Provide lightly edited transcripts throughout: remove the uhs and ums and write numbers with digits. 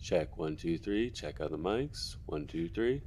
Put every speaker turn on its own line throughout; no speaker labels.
Check 1 2 3. Check out the mics. 1 2 3.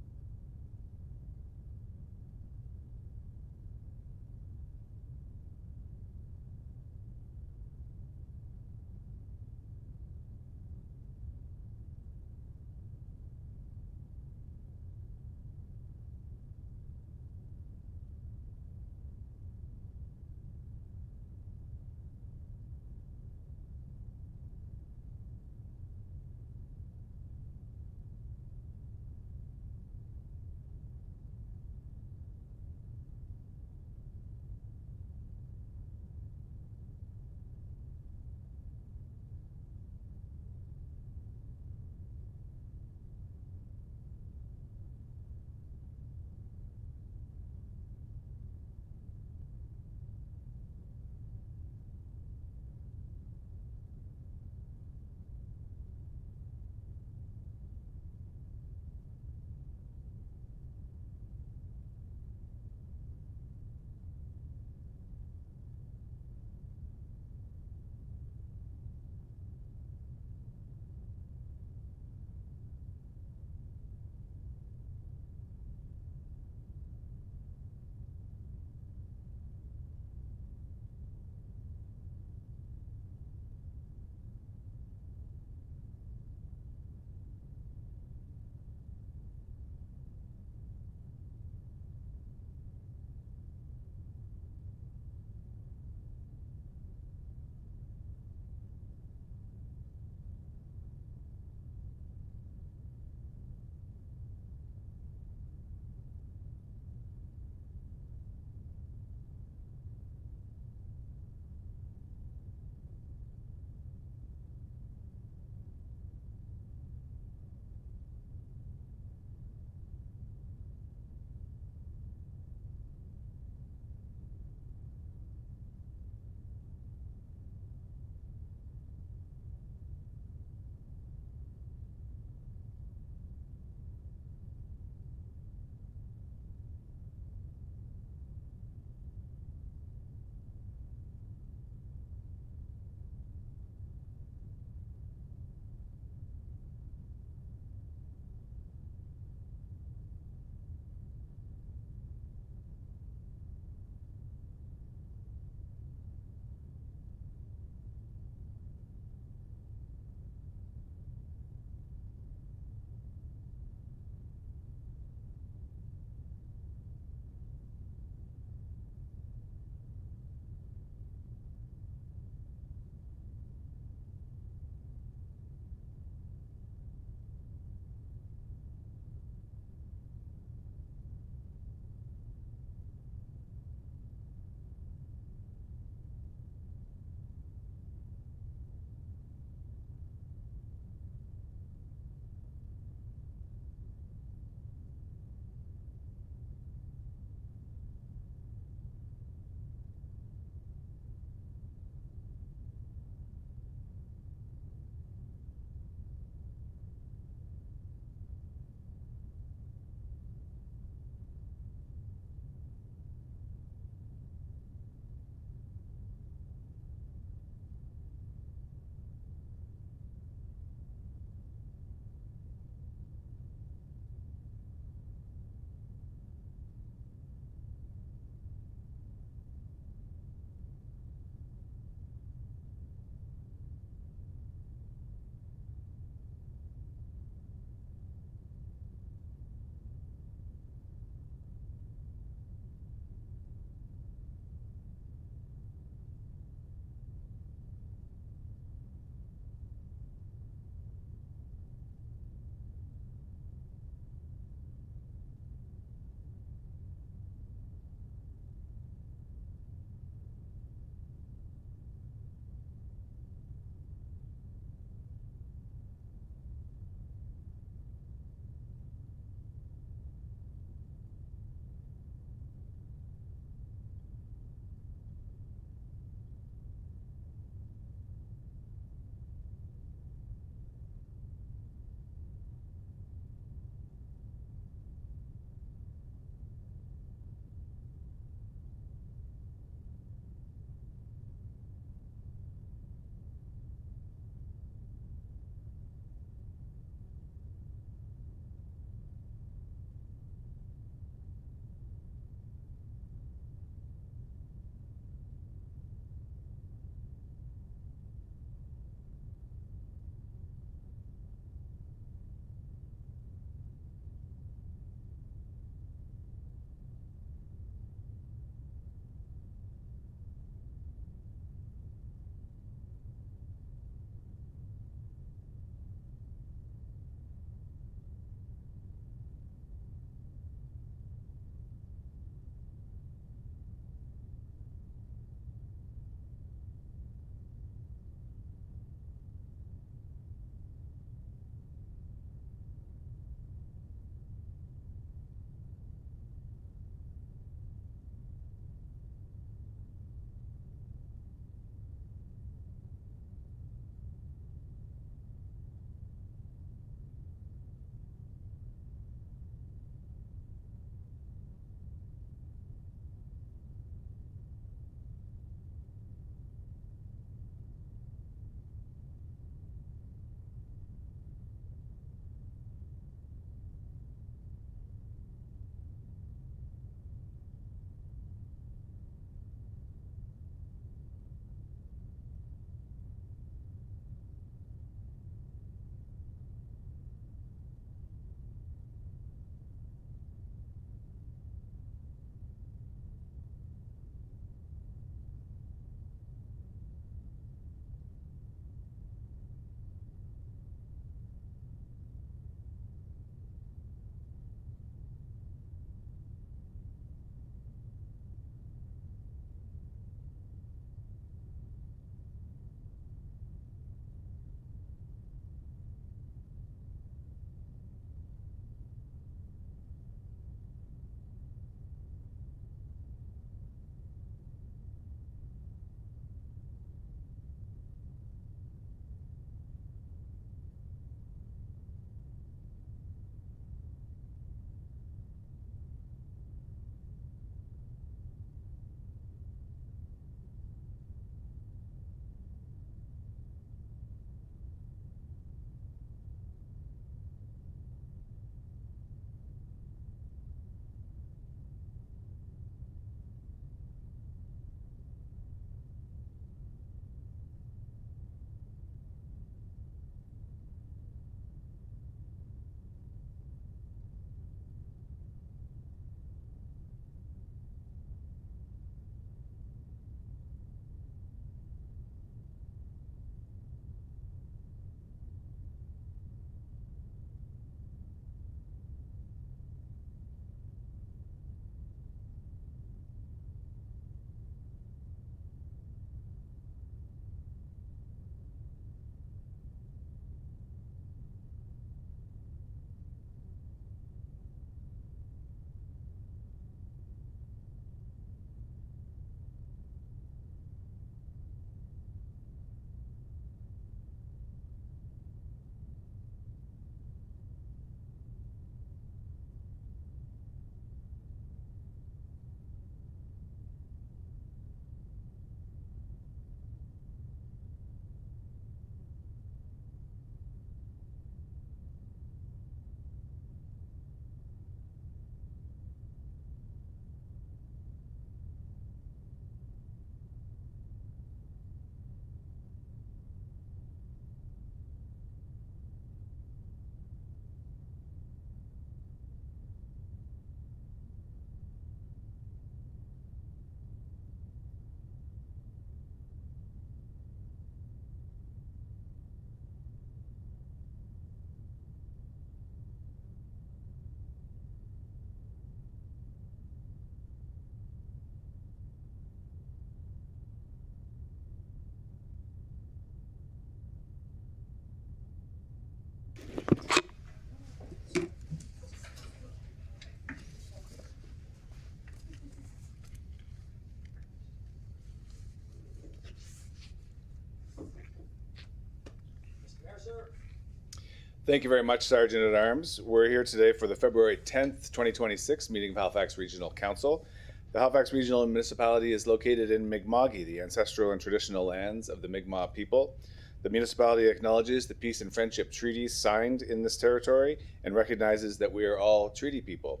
Thank you very much, Sergeant at Arms. We're here today for the February 10th, 2026 meeting of Halifax Regional Council. The Halifax Regional Municipality is located in Mi'kma'ki, the ancestral and traditional lands of the Mi'kmaq people. The municipality acknowledges the peace and friendship treaties signed in this territory and recognizes that we are all treaty people.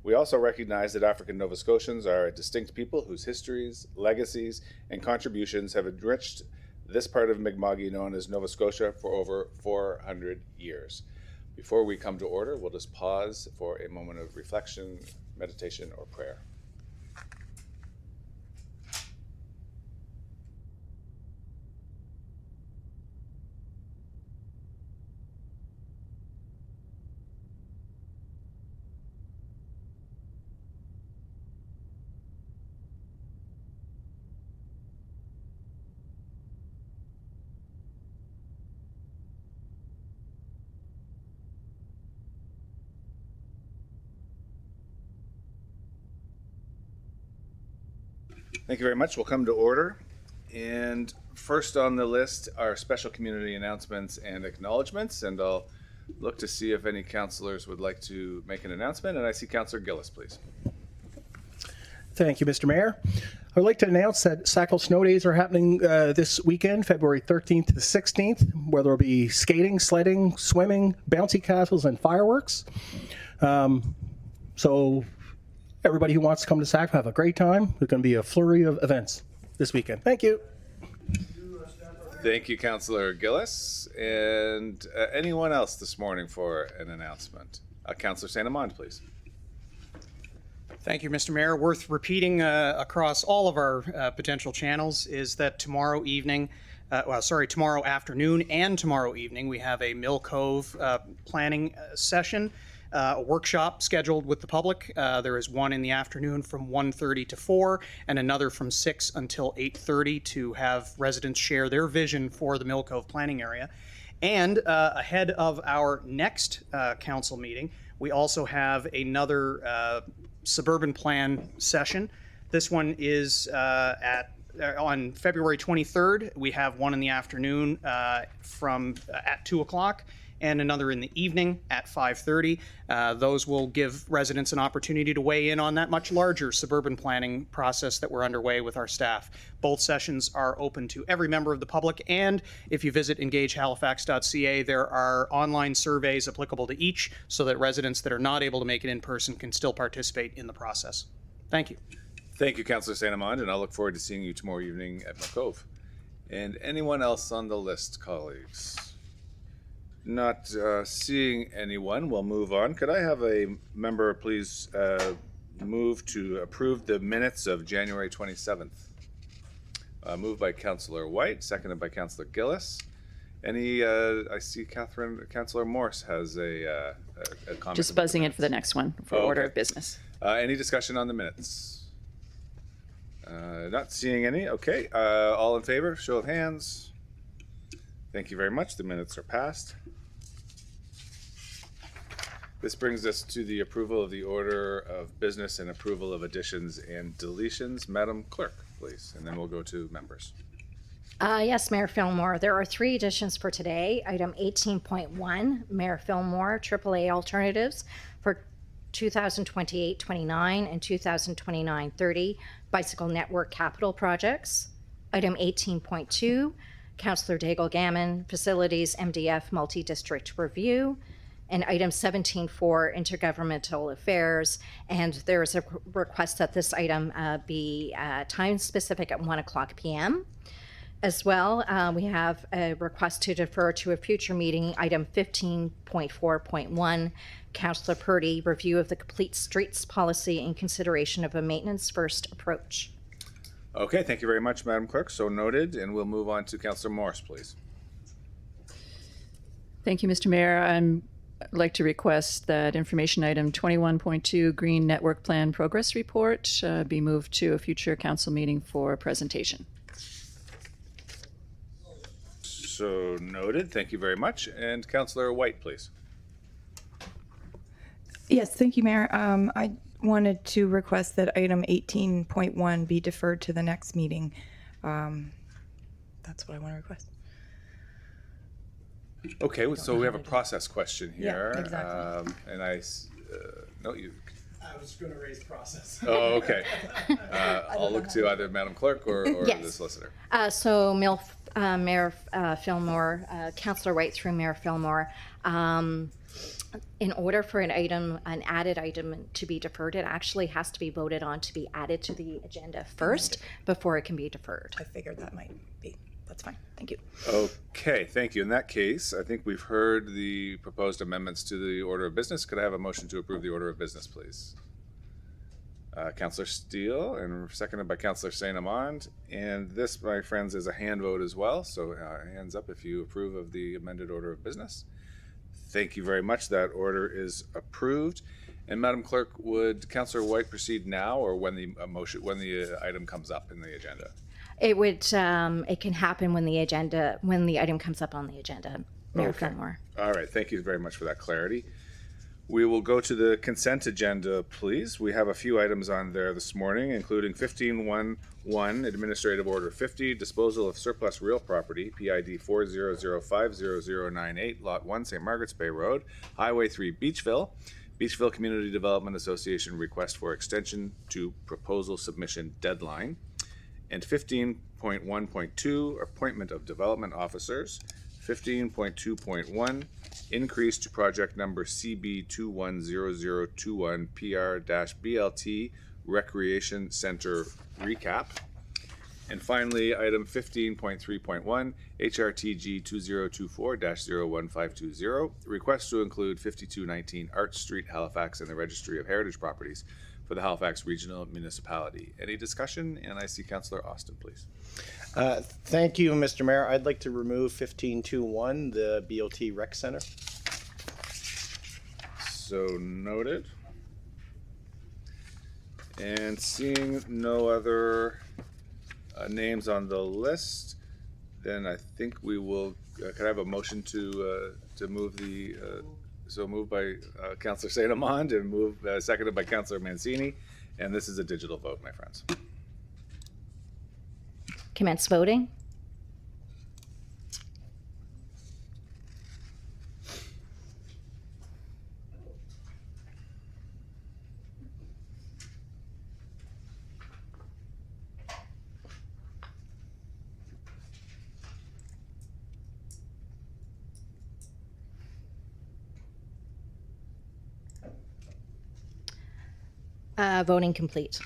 We also recognize that African Nova Scotians are a distinct people whose histories, legacies, and contributions have enriched this part of Mi'kma'ki known as Nova Scotia for over 400 years. Before we come to order, we'll just pause for a moment of reflection, meditation, or prayer. Thank you very much. We'll come to order. And first on the list are special community announcements and acknowledgements. And I'll look to see if any councillors would like to make an announcement. And I see Councillor Gillis, please.
Thank you, Mr. Mayor. I'd like to announce that Sackville Snow Days are happening this weekend, February 13th to the 16th, where there will be skating, sledding, swimming, bouncy castles, and fireworks. So everybody who wants to come to Sackville, have a great time. There's going to be a flurry of events this weekend. Thank you.
Thank you, Councillor Gillis. And anyone else this morning for an announcement? Councillor St. Amand, please.
Thank you, Mr. Mayor. Worth repeating across all of our potential channels is that tomorrow afternoon and tomorrow evening, we have a Mill Cove planning session, a workshop scheduled with the public. There is one in the afternoon from 1:30 to 4 and another from 6 until 8:30 to have residents share their vision for the Mill Cove planning area. And ahead of our next council meeting, we also have another suburban plan session. This one is on February 23rd. We have one in the afternoon from at 2 o'clock and another in the evening at 5:30. Those will give residents an opportunity to weigh in on that much larger suburban planning process that we're underway with our staff. Both sessions are open to every member of the public, and if you visit engagehalifax.ca, there are online surveys applicable to each so that residents that are not able to make it in person can still participate in the process. Thank you.
Thank you, Councillor St. Amand, and I'll look forward to seeing you tomorrow evening at Mill Cove. And anyone else on the list, colleagues? Not seeing anyone, we'll move on. Could I have a member please move to approve the minutes of January 27th? Moved by Councillor White, seconded by Councillor Gillis. I see Councillor Morse has a comment.
Just buzzing in for the next one for order of business.
Any discussion on the minutes? Not seeing any. Okay, all in favor, show of hands. Thank you very much. The minutes are passed. This brings us to the approval of the order of business and approval of additions and deletions. Madam Clerk, please, and then we'll go to members.
Yes, Mayor Fillmore. There are 3 additions for today. Item 18.1, Mayor Fillmore, AAA alternatives for 2028-29 and 2029-30 bicycle network capital projects. Item 18.2, Councillor Daigle Gammon, facilities MDF multi-district review. And item 17.4, intergovernmental affairs. And there is a request that this item be time specific at 1 o'clock p.m. As well, we have a request to defer to a future meeting, item 15.4.1, Councillor Purdy, review of the complete streets policy in consideration of a maintenance first approach.
Okay, thank you very much, Madam Clerk. So noted, and we'll move on to Councillor Morse, please.
Thank you, Mr. Mayor. I'd like to request that information item 21.2 Green Network Plan Progress Report be moved to a future council meeting for presentation.
So noted. Thank you very much. And Councillor White, please.
Yes, thank you, Mayor. I wanted to request that item 18.1 be deferred to the next meeting. That's what I want to request.
Okay, so we have a process question
Yeah,
here.
exactly.
And no, you,
I was going to raise process.
oh, okay. I'll look to either Madam Clerk or
Yes.
the solicitor.
So Mayor Fillmore, Councillor White through Mayor Fillmore, in order for an added item to be deferred, it actually has to be voted on to be added to the agenda first before it can be deferred.
I figured that might be. That's fine. Thank you.
Okay, thank you. In that case, I think we've heard the proposed amendments to the order of business. Could I have a motion to approve the order of business, please? Councillor Steele, and seconded by Councillor St. Amand. And this, my friends, is a hand vote as well. So hands up if you approve of the amended order of business. Thank you very much. That order is approved. And Madam Clerk, would Councillor White proceed now, or when the item comes up in the agenda?
It would, it can happen when the item comes up on the agenda, Mayor
Okay.
Fillmore.
All right, thank you very much for that clarity. We will go to the consent agenda, please. We have a few items on there this morning, including 15.1.1, Administrative Order 50, Disposal of Surplus Real Property, PID 400500098, Lot 1, St. Margaret's Bay Road, Highway 3, Beachville. Beachville Community Development Association request for extension to proposal submission deadline. And 15.1.2, Appointment of Development Officers. 15.2.1, increase to project number CB210021 PR-BLT Recreation Center recap. And finally, item 15.3.1, HRTG 2024-0152, request to include 5219 Arch Street, Halifax, in the Registry of Heritage Properties for the Halifax Regional Municipality. Any discussion? And I see Councillor Austin, please.
Thank you, Mr. Mayor. I'd like to remove 15.2.1, the BOT Rec Center.
So noted. And seeing no other names on the list, then I think we will, could I have a motion to move the, so moved by Councillor St. Amand and seconded by Councillor Mancini. And this is a digital vote, my friends.
Commence voting. Voting complete.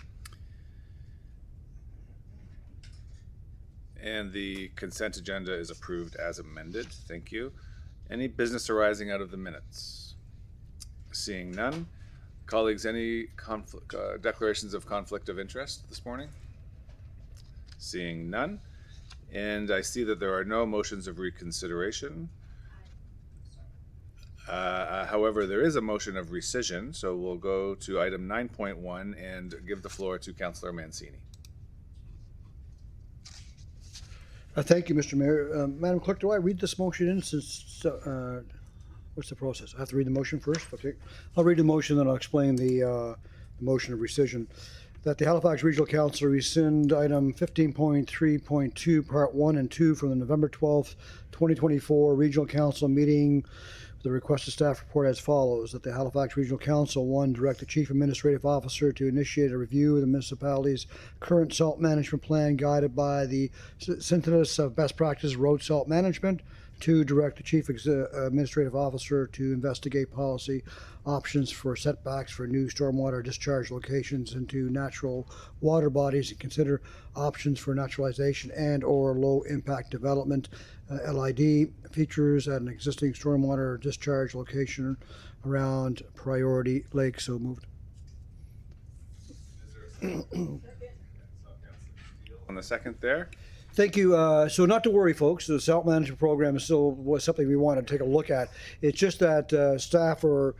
And the consent agenda is approved as amended. Thank you. Any business arising out of the minutes? Seeing none. Colleagues, any declarations of conflict of interest this morning? Seeing none. And I see that there are no motions of reconsideration. However, there is a motion of rescission, so we'll go to item 9.1 and give the floor to Councillor Mancini.
Thank you, Mr. Mayor. Madam Clerk, do I read this motion in since, what's the process? I have to read the motion first? Okay. I'll read the motion, then I'll explain the motion of rescission. That the Halifax Regional Council rescind item 15.3.2, Part 1 and 2 from the November 12th, 2024 Regional Council meeting. The requested staff report as follows: that the Halifax Regional Council, 1, direct the Chief Administrative Officer to initiate a review of the municipality's current salt management plan guided by the synthesis of best practice road salt management. 2, direct the Chief Administrative Officer to investigate policy options for setbacks for new stormwater discharge locations into natural water bodies and consider options for naturalization and or low impact development. LID features at an existing stormwater discharge location around Priority Lake. So moved.
On the second there.
Thank you. So not to worry, folks. The salt management program is still something we want to take a look at. It's just that staff are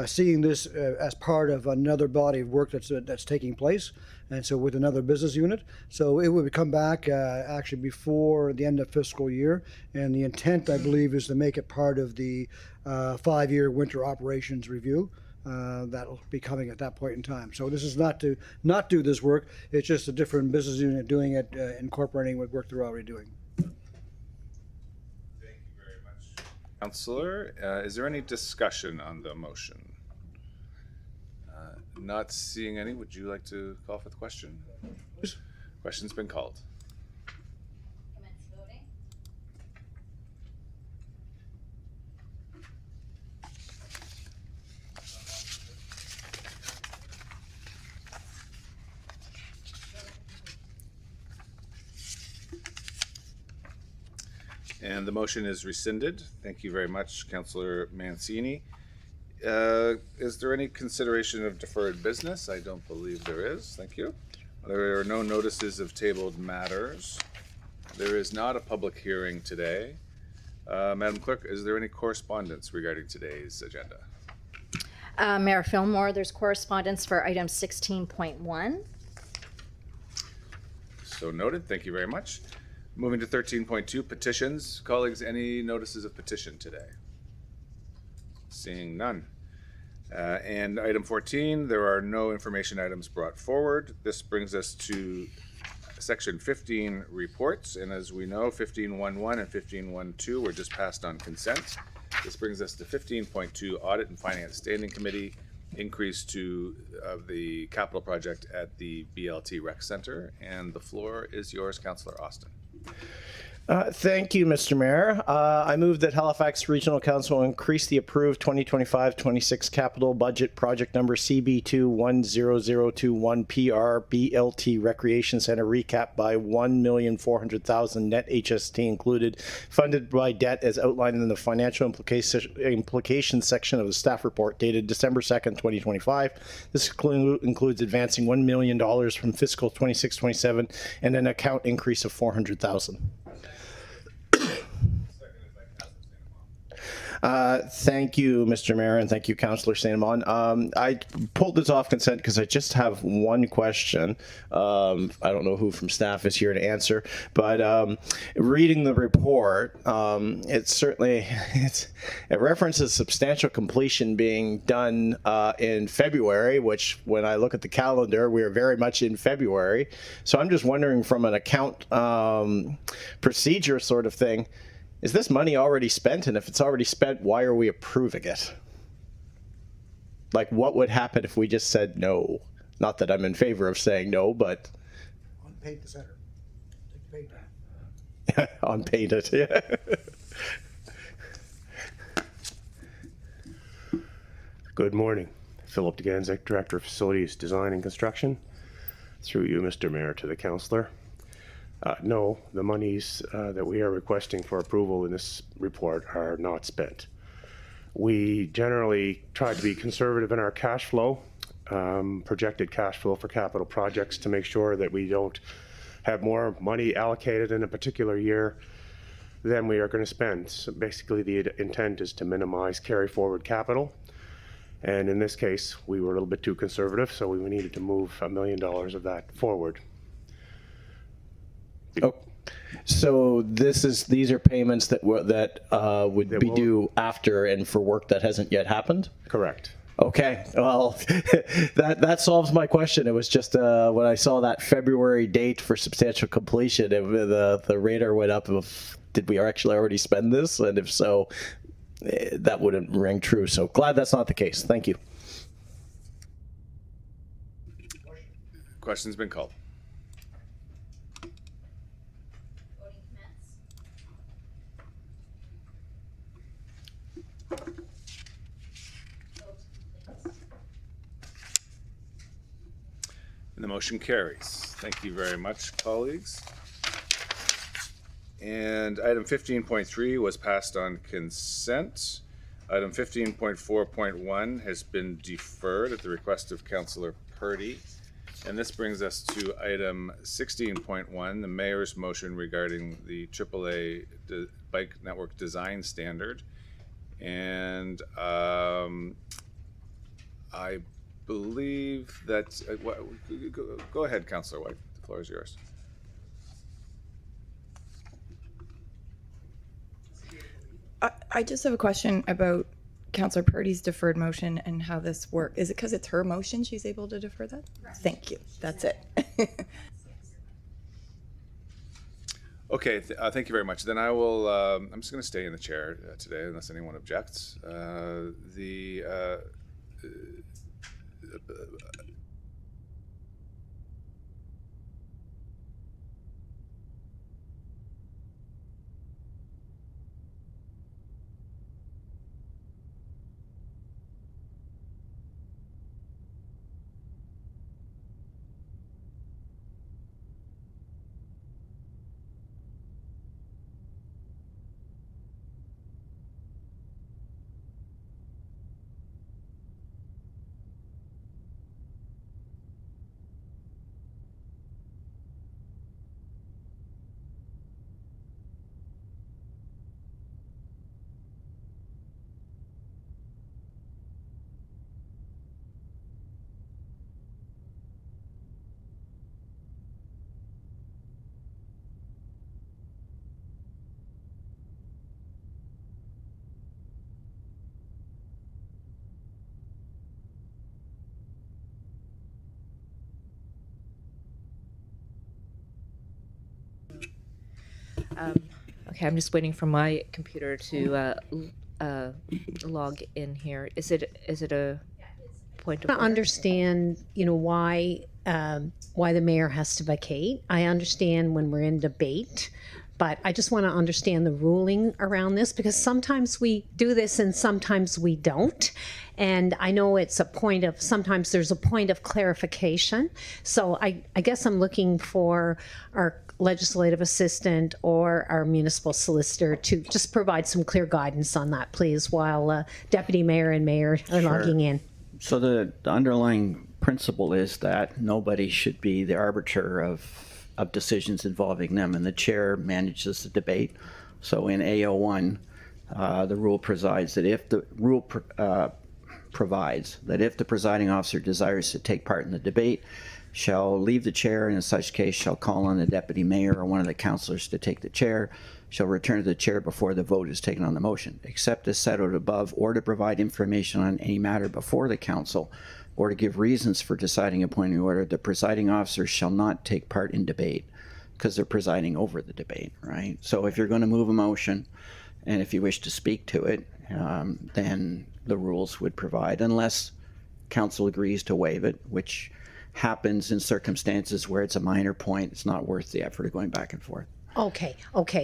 seeing this as part of another body of work that's taking place, and so with another business unit. So it would come back actually before the end of fiscal year, and the intent, I believe, is to make it part of the 5-year winter operations review. That'll be coming at that point in time. So this is not to not do this work. It's just a different business unit doing it, incorporating what work they're already doing.
Thank you very much. Counselor. Is there any discussion on the motion? Not seeing any. Would you like to call for the question? Question's been called. And the motion is rescinded. Thank you very much, Councillor Mancini. Is there any consideration of deferred business? I don't believe there is. Thank you. There are no notices of tabled matters. There is not a public hearing today. Madam Clerk, is there any correspondence regarding today's agenda?
Mayor Fillmore, there's correspondence for item 16.1.
So noted. Thank you very much. Moving to 13.2, petitions. Colleagues, any notices of petition today? Seeing none. And item 14, there are no information items brought forward. This brings us to section 15, reports. And as we know, 15.1.1 and 15.1.2 were just passed on consent. This brings us to 15.2, audit and finance standing committee, increase to the capital project at the BLT Rec Center. And the floor is yours, Councillor Austin.
Thank you, Mr. Mayor. I move that Halifax Regional Council increase the approved 2025-26 capital budget project number CB210021 PR BLT Recreation Center recap by $1,400,000 net HST included, funded by debt as outlined in the financial implications section of the staff report dated December 2nd, 2025. This includes advancing $1 million from fiscal 26-27 and an account increase of $400,000. Thank you, Mr. Mayor, and thank you, Councillor St. Amand. I pulled this off consent because I just have one question. I don't know who from staff is here to answer, but reading the report, it references substantial completion being done in February, which when I look at the calendar, we are very much in February. So I'm just wondering from an account procedure sort of thing, is this money already spent? And if it's already spent, why are we approving it? Like, what would happen if we just said no? Not that I'm in favor of saying no, but...
Unpaid the center. Take paid.
Unpaid it, yeah.
Good morning. Philip DeGanzik, Director of Facilities Design and Construction. Through you, Mr. Mayor, to the Councillor. No, the monies that we are requesting for approval in this report are not spent. We generally try to be conservative in our cash flow, projected cash flow for capital projects, to make sure that we don't have more money allocated in a particular year than we are going to spend. So basically the intent is to minimize carry forward capital. And in this case, we were a little bit too conservative, so we needed to move $1 million of that forward.
Oh, so these are payments that would be due after and for work that hasn't yet happened?
Correct.
Okay, well, that solves my question. It was just when I saw that February date for substantial completion, the radar went up of, did we actually already spend this? And if so, that wouldn't ring true. So glad that's not the case. Thank you.
Question's been called. And the motion carries. Thank you very much, colleagues. And item 15.3 was passed on consent. Item 15.4.1 has been deferred at the request of Councillor Purdy. And this brings us to item 16.1, the mayor's motion regarding the AAA bike network design standard. And I believe that, go ahead, Councillor White, the floor is yours.
I just have a question about Councillor Purdy's deferred motion and how this works. Is it because it's her motion she's able to defer that? Right. Thank you. That's it.
Okay, thank you very much. Then I will, I'm just going to stay in the chair today unless anyone objects.
Okay, I'm just waiting for my computer to log in here. Is it a point of
I
order?
understand, why the mayor has to vacate. I understand when we're in debate, but I just want to understand the ruling around this because sometimes we do this and sometimes we don't. And I know it's sometimes there's a point of clarification. So I guess I'm looking for our legislative assistant or our municipal solicitor to just provide some clear guidance on that, please, while deputy mayor and mayor are logging in.
So the underlying principle is that nobody should be the arbiter of decisions involving them, and the chair manages the debate. So in AO1, the rule provides that if the presiding officer desires to take part in the debate, shall leave the chair, and in such case shall call on the deputy mayor or one of the councillors to take the chair, shall return to the chair before the vote is taken on the motion, except as set out above, or to provide information on any matter before the council, or to give reasons for deciding a point in order. The presiding officer shall not take part in debate because they're presiding over the debate, right? So if you're going to move a motion, and if you wish to speak to it, then the rules would provide, unless council agrees to waive it, which happens in circumstances where it's a minor point. It's not worth the effort of going back and forth.
Okay,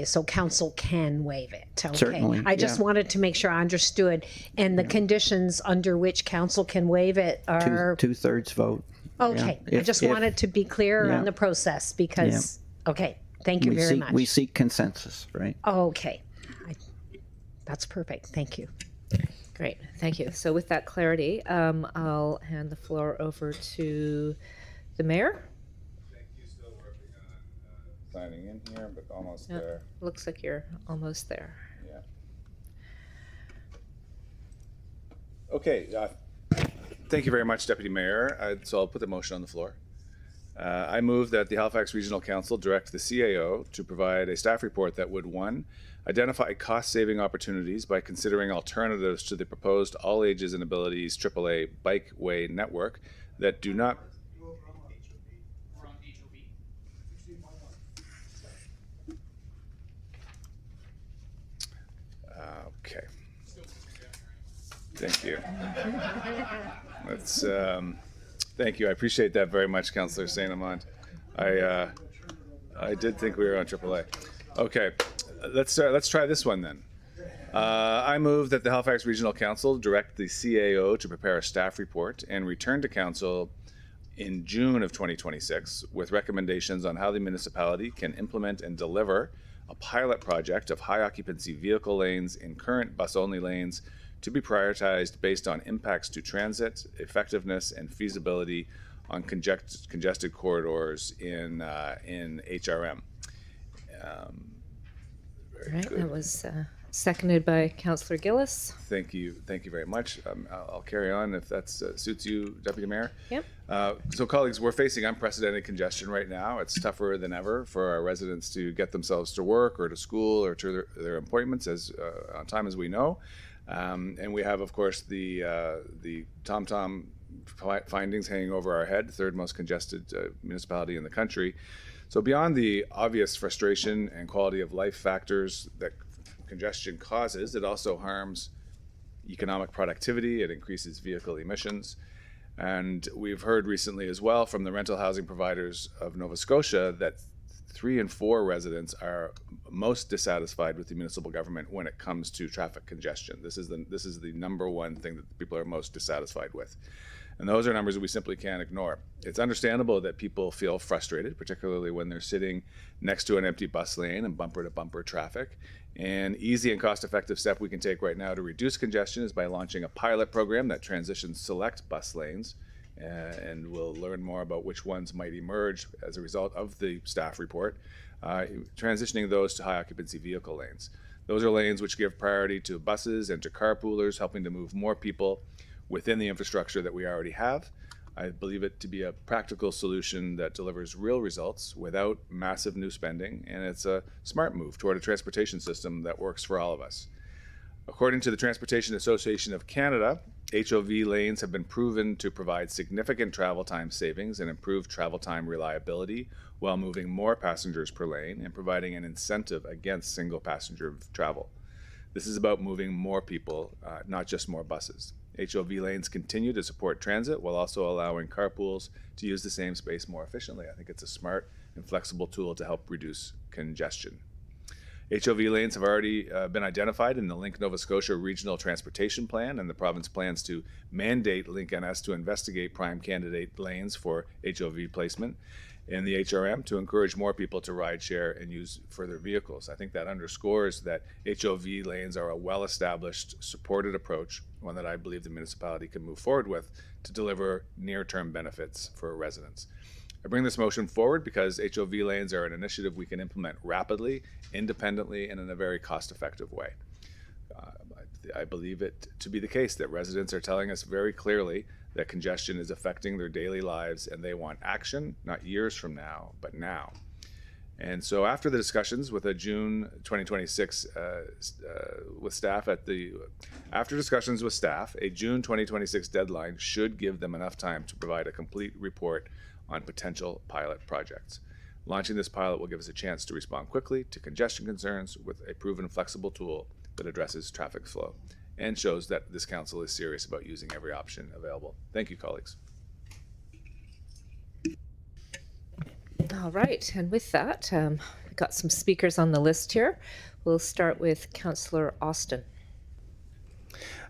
so council can waive it. Okay.
Certainly,
I just wanted to make sure I understood. And the conditions under which council can waive it are...
Two-thirds vote.
Okay,
Yeah.
I just wanted to be clear
Yeah.
on the process because... Okay, thank you very much.
We seek consensus, right?
Okay, that's perfect. Thank you.
Great, thank you. So with that clarity, I'll hand the floor over to the mayor.
Still working on signing in here, but almost
Yep.
there.
Looks like you're almost there.
Yeah. Okay. Thank you very much, Deputy Mayor. So I'll put the motion on the floor. I move that the Halifax Regional Council direct the CAO to provide a staff report that would, 1, identify cost-saving opportunities by considering alternatives to the proposed all ages and abilities AAA bikeway network that do not... Okay. Thank you. Let's, thank you. I appreciate that very much, Councillor St. Amand. I did think we were on AAA. Okay, let's try this one then. I move that the Halifax Regional Council direct the CAO to prepare a staff report and return to Council in June of 2026 with recommendations on how the municipality can implement and deliver a pilot project of high occupancy vehicle lanes in current bus-only lanes to be prioritized based on impacts to transit, effectiveness, and feasibility on congested corridors in HRM.
All right, that was seconded by Councillor Gillis.
Thank you very much. I'll carry on if that suits you, Deputy Mayor.
Yep.
So colleagues, we're facing unprecedented congestion right now. It's tougher than ever for our residents to get themselves to work or to school or to their appointments on time as we know. And we have, of course, the TomTom findings hanging over our head, third most congested municipality in the country. So beyond the obvious frustration and quality of life factors that congestion causes, it also harms economic productivity, it increases vehicle emissions. And we've heard recently as well from the rental housing providers of Nova Scotia that 3 in 4 residents are most dissatisfied with the municipal government when it comes to traffic congestion. This is the number one thing that people are most dissatisfied with. And those are numbers that we simply can't ignore. It's understandable that people feel frustrated, particularly when they're sitting next to an empty bus lane and bumper-to-bumper traffic. An easy and cost-effective step we can take right now to reduce congestion is by launching a pilot program that transitions select bus lanes, and we'll learn more about which ones might emerge as a result of the staff report, transitioning those to high-occupancy vehicle lanes. Those are lanes which give priority to buses and to carpoolers, helping to move more people within the infrastructure that we already have. I believe it to be a practical solution that delivers real results without massive new spending, and it's a smart move toward a transportation system that works for all of us. According to the Transportation Association of Canada, HOV lanes have been proven to provide significant travel time savings and improved travel time reliability while moving more passengers per lane and providing an incentive against single passenger travel. This is about moving more people, not just more buses. HOV lanes continue to support transit while also allowing carpools to use the same space more efficiently. I think it's a smart and flexible tool to help reduce congestion. HOV lanes have already been identified in the Link Nova Scotia Regional Transportation Plan, and the province plans to mandate Link NS to investigate prime candidate lanes for HOV placement in the HRM to encourage more people to ride share and use further vehicles. I think that underscores that HOV lanes are a well-established, supported approach, one that I believe the municipality can move forward with to deliver near-term benefits for residents. I bring this motion forward because HOV lanes are an initiative we can implement rapidly, independently, and in a very cost-effective way. I believe it to be the case that residents are telling us very clearly that congestion is affecting their daily lives and they want action, not years from now, but now. And so after the discussions with a June 2026 with staff after discussions with staff, a June 2026 deadline should give them enough time to provide a complete report on potential pilot projects. Launching this pilot will give us a chance to respond quickly to congestion concerns with a proven flexible tool that addresses traffic flow and shows that this council is serious about using every option available. Thank you, colleagues.
All right, and with that, we've got some speakers on the list here. We'll start with Councillor Austin.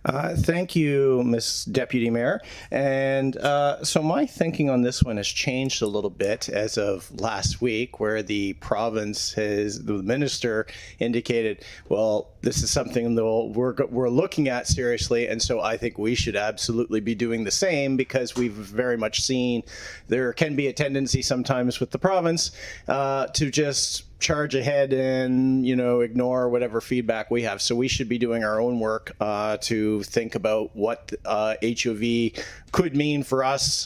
Thank you, Ms. Deputy Mayor. And so my thinking on this one has changed a little bit as of last week, where the province the minister indicated, well, this is something that we're looking at seriously. And so I think we should absolutely be doing the same, because we've very much seen there can be a tendency sometimes with the province to just charge ahead and, ignore whatever feedback we have. So we should be doing our own work to think about what HOV could mean for us,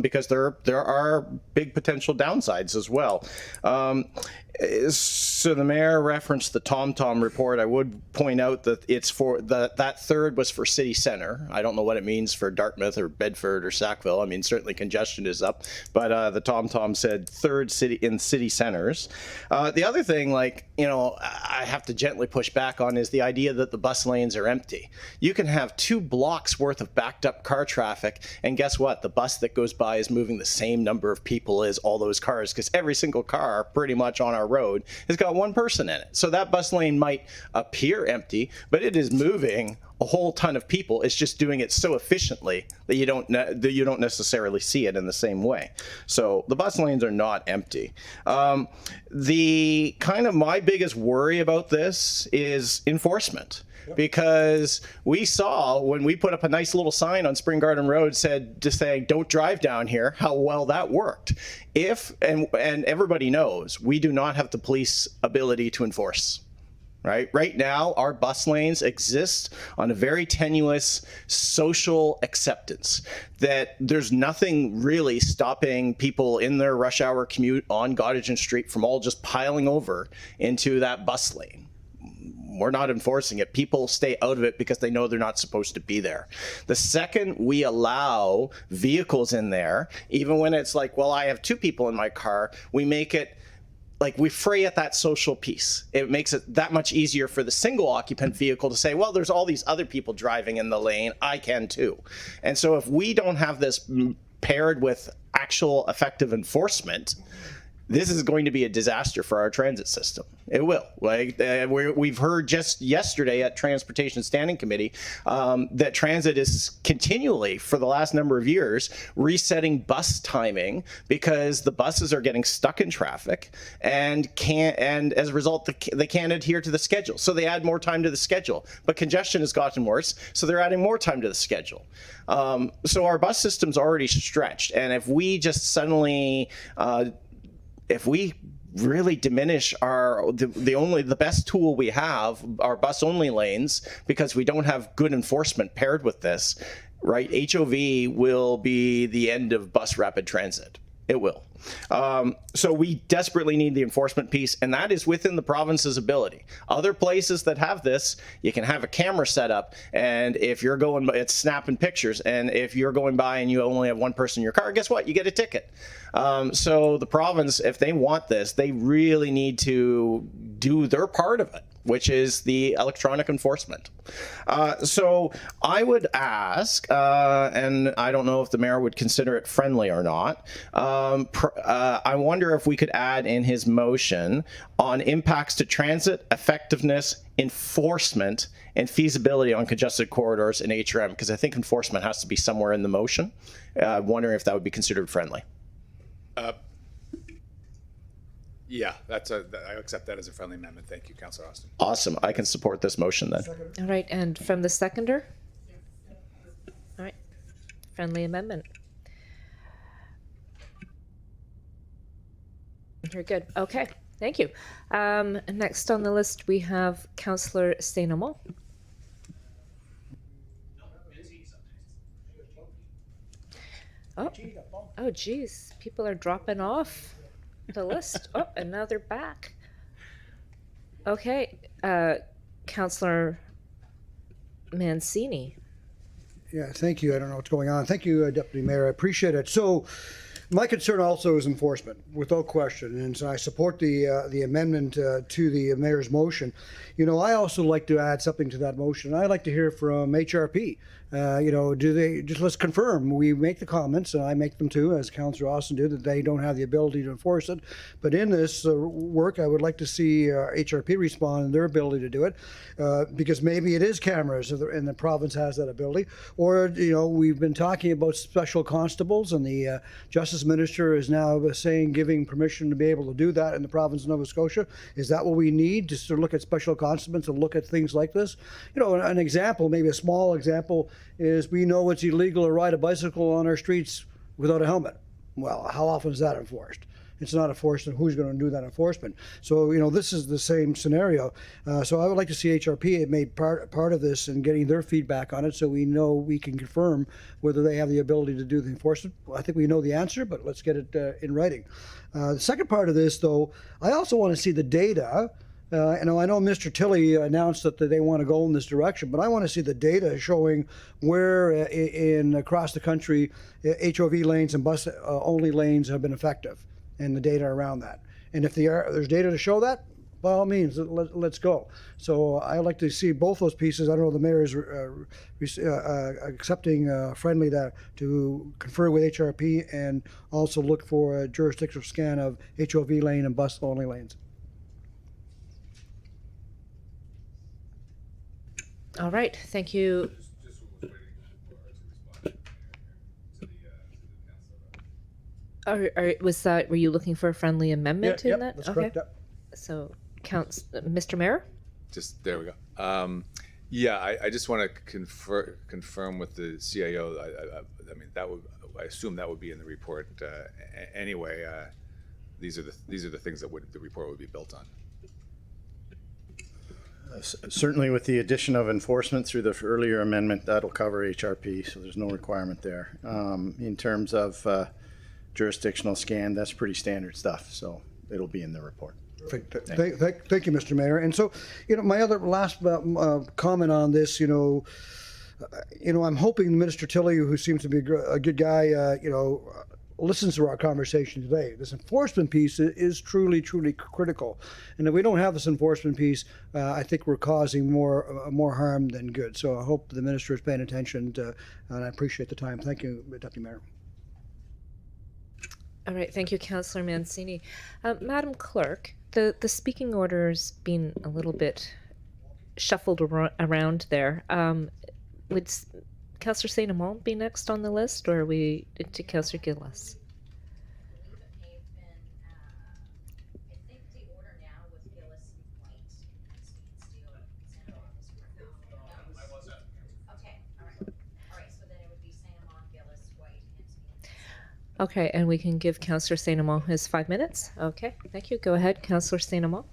because there are big potential downsides as well. So the mayor referenced the TomTom report. I would point out that it's for that third was for city center. I don't know what it means for Dartmouth or Bedford or Sackville. I mean, certainly congestion is up, but the TomTom said third city in city centers. The other thing, I have to gently push back on is the idea that the bus lanes are empty. You can have 2 blocks worth of backed up car traffic, and guess what? The bus that goes by is moving the same number of people as all those cars, because every single car pretty much on our road has got 1 person in it. So that bus lane might appear empty, but it is moving a whole ton of people. It's just doing it so efficiently that you don't necessarily see it in the same way. So the bus lanes are not empty. The kind of my biggest worry about this is enforcement. Because we saw when we put up a nice little sign on Spring Garden Road saying don't drive down here, how well that worked. And everybody knows we do not have the police ability to enforce. Right now, our bus lanes exist on a very tenuous social acceptance that there's nothing really stopping people in their rush hour commute on Gottingen Street from all just piling over into that bus lane. We're not enforcing it. People stay out of it because they know they're not supposed to be there. The second we allow vehicles in there, even when it's like, well, I have 2 people in my car, we make it like we fray at that social piece. It makes it that much easier for the single occupant vehicle to say, well, there's all these other people driving in the lane, I can too. And so if we don't have this paired with actual effective enforcement, this is going to be a disaster for our transit system. It will. Like we've heard just yesterday at Transportation Standing Committee that transit is continually, for the last number of years, resetting bus timing because the buses are getting stuck in traffic and as a result they can't adhere to the schedule. So they add more time to the schedule. But congestion has gotten worse, so they're adding more time to the schedule. So our bus system's already stretched, and if we just suddenly if we really diminish the best tool we have, our bus only lanes, because we don't have good enforcement paired with this, right? HOV will be the end of bus rapid transit. It will. So we desperately need the enforcement piece, and that is within the province's ability. Other places that have this, you can have a camera set up, and if you're going, it's snapping pictures, and if you're going by and you only have 1 person in your car, guess what? You get a ticket. So the province, if they want this, they really need to do their part of it, which is the electronic enforcement. So I would ask, and I don't know if the mayor would consider it friendly or not, I wonder if we could add in his motion on impacts to transit, effectiveness, enforcement, and feasibility on congested corridors in HRM, because I think enforcement has to be somewhere in the motion. I'm wondering if that would be considered friendly.
Yeah, I accept that as a friendly amendment. Thank you, Councillor Austin.
Awesome. I can support this motion then.
All right, and from the seconder? All right, friendly amendment. Very good. Okay, thank you. Next on the list, we have Councillor Saint-Amand. Oh, geez, people are dropping off the list. Oh, and now they're back. Okay, Councillor Mancini.
Yeah, thank you. I don't know what's going on. Thank you, Deputy Mayor. I appreciate it. So my concern also is enforcement, without question, and so I support the amendment to the mayor's motion. You know, I also like to add something to that motion. I'd like to hear from HRP. You know, do they just, let's confirm, we make the comments, and I make them too, as Councillor Austin did, that they don't have the ability to enforce it. But in this work, I would like to see HRP respond in their ability to do it, because maybe it is cameras and the province has that ability. Or, you know, we've been talking about special constables, and the Justice Minister is now saying, giving permission to be able to do that in the province of Nova Scotia. Is that what we need, just to look at special constables and look at things like this? You know, an example, maybe a small example, is we know it's illegal to ride a bicycle on our streets without a helmet. Well, how often is that enforced? It's not enforced, and who's going to do that enforcement? So, you know, this is the same scenario. So I would like to see HRP made part of this and getting their feedback on it, so we know, we can confirm whether they have the ability to do the enforcement. Well, I think we know the answer, but let's get it in writing. The second part of this, though, I also want to see the data. I know Mr. Tilley announced that they want to go in this direction, but I want to see the data showing where across the country HOV lanes and bus only lanes have been effective, and the data around that. And if there's data to show that, by all means, let's go. So I'd like to see both those pieces. I don't know, the mayor is accepting friendly to confer with HRP and also look for a jurisdictional scan of HOV lane and bus only lanes.
All right, thank you. Were you looking for a friendly amendment in that?
That's correct.
So, Mr. Mayor?
Just, there we go. Yeah, I just want to confirm with the CIO. I mean, I assume that would be in the report anyway. These are the things that the report would be built on.
Certainly with the addition of enforcement through the earlier amendment, that'll cover HRP, so there's no requirement there. In terms of jurisdictional scan, that's pretty standard stuff, so it'll be in the report.
Thank you, Mr. Mayor. And so, my other last comment on this, I'm hoping Minister Tilley, who seems to be a good guy, listens to our conversation today. This enforcement piece is truly, truly critical. And if we don't have this enforcement piece, I think we're causing more harm than good. So I hope the minister is paying attention, and I appreciate the time. Thank you, Deputy Mayor.
All right, thank you, Councillor Mancini. Madam Clerk, the speaking order's been a little bit shuffled around there. Would Councillor St. Amant be next on the list, or are we to Councillor Gillis? Okay, and we can give Councillor St. Amant his 5 minutes. Okay, thank you. Go ahead, Councillor St. Amant.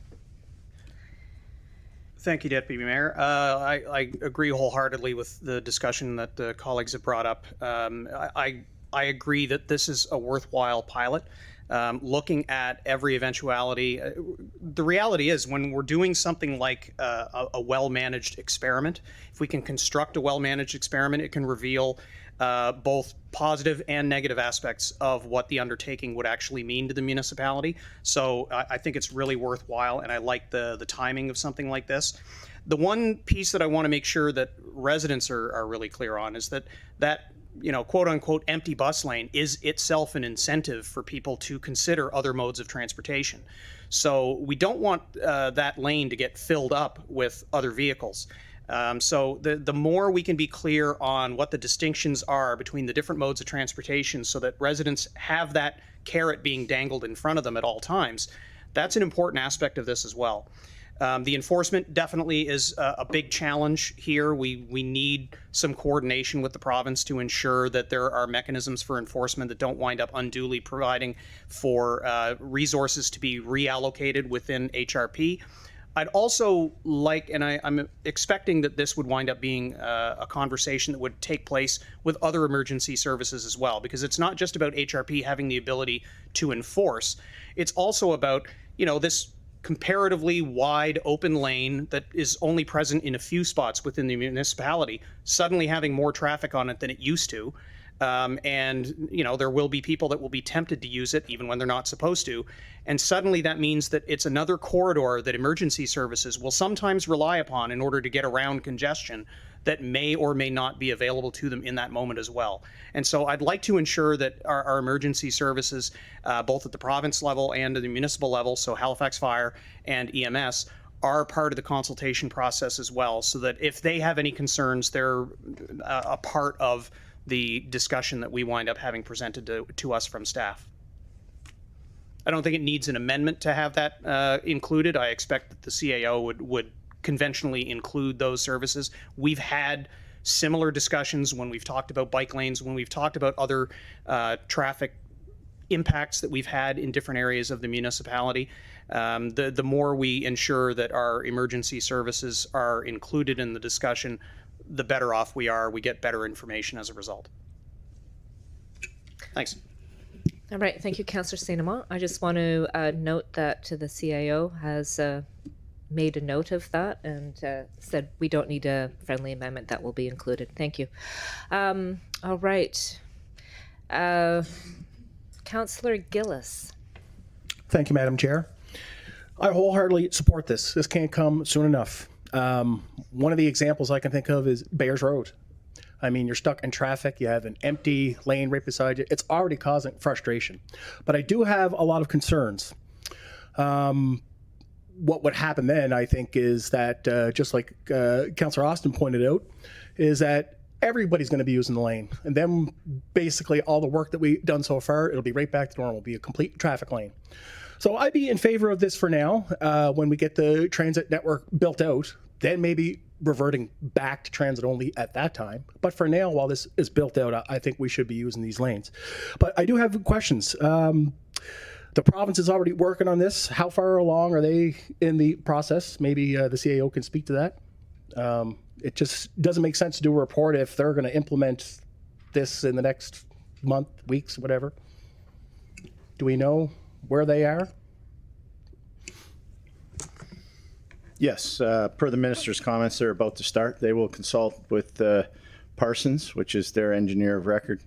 Thank you, Deputy Mayor. I agree wholeheartedly with the discussion that the colleagues have brought up. I agree that this is a worthwhile pilot. Looking at every eventuality, the reality is when we're doing something like a well-managed experiment, if we can construct a well-managed experiment, it can reveal both positive and negative aspects of what the undertaking would actually mean to the municipality. So I think it's really worthwhile, and I like the timing of something like this. The one piece that I want to make sure that residents are really clear on is that quote unquote empty bus lane is itself an incentive for people to consider other modes of transportation. So we don't want that lane to get filled up with other vehicles. So the more we can be clear on what the distinctions are between the different modes of transportation so that residents have that carrot being dangled in front of them at all times, that's an important aspect of this as well. The enforcement definitely is a big challenge here. We need some coordination with the province to ensure that there are mechanisms for enforcement that don't wind up unduly providing for resources to be reallocated within HRP. I'd also like, and I'm expecting that this would wind up being a conversation that would take place with other emergency services as well, because it's not just about HRP having the ability to enforce. It's also about, this comparatively wide open lane that is only present in a few spots within the municipality, suddenly having more traffic on it than it used to. And there will be people that will be tempted to use it even when they're not supposed to. And suddenly that means that it's another corridor that emergency services will sometimes rely upon in order to get around congestion that may or may not be available to them in that moment as well. And so I'd like to ensure that our emergency services, both at the province level and at the municipal level, so Halifax Fire and EMS, are part of the consultation process as well, so that if they have any concerns, they're a part of the discussion that we wind up having presented to us from staff. I don't think it needs an amendment to have that included. I expect that the CAO would conventionally include those services. We've had similar discussions when we've talked about bike lanes, when we've talked about other traffic impacts that we've had in different areas of the municipality. The more we ensure that our emergency services are included in the discussion, the better off we are. We get better information as a result. Thanks.
All right, thank you, Councillor St. Amant. I just want to note that the CAO has made a note of that and said we don't need a friendly amendment. That will be included. Thank you. All right. Councillor Gillis.
Thank you, Madam Chair. I wholeheartedly support this. This can't come soon enough. One of the examples I can think of is Bayers Road. I mean, you're stuck in traffic, you have an empty lane right beside you. It's already causing frustration. But I do have a lot of concerns. What would happen then, I think, is that just like Councillor Austin pointed out, is that everybody's going to be using the lane. And then basically all the work that we've done so far, it'll be right back to normal, be a complete traffic lane. So I'd be in favor of this for now. When we get the transit network built out, then maybe reverting back to transit only at that time. But for now, while this is built out, I think we should be using these lanes. But I do have questions. The province is already working on this. How far along are they in the process? Maybe the CAO can speak to that. It just doesn't make sense to do a report if they're going to implement this in the next month, weeks, whatever. Do we know where they are?
Yes, per the minister's comments, they're about to start. They will consult with Parsons, which is their engineer of record,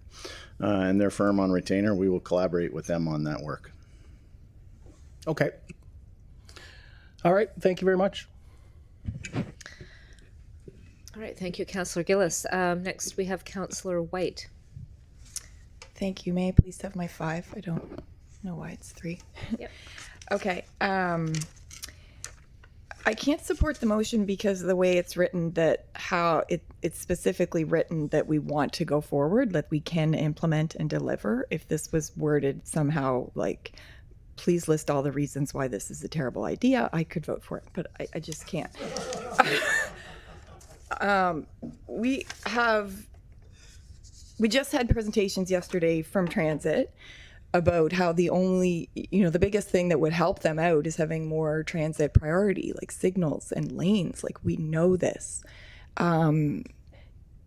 and their firm on retainer. We will collaborate with them on that work.
Okay. All right. Thank you very much.
All right, thank you, Councillor Gillis. Next, we have Councillor White.
Thank you. May I please have my 5? I don't know why it's 3.
Yep.
Okay. I can't support the motion because of the way it's written, that how it's specifically written that we want to go forward, that we can implement and deliver. If this was worded somehow like, please list all the reasons why this is a terrible idea, I could vote for it, but I just can't. We just had presentations yesterday from Transit about how the biggest thing that would help them out is having more transit priority, like signals and lanes. Like, we know this.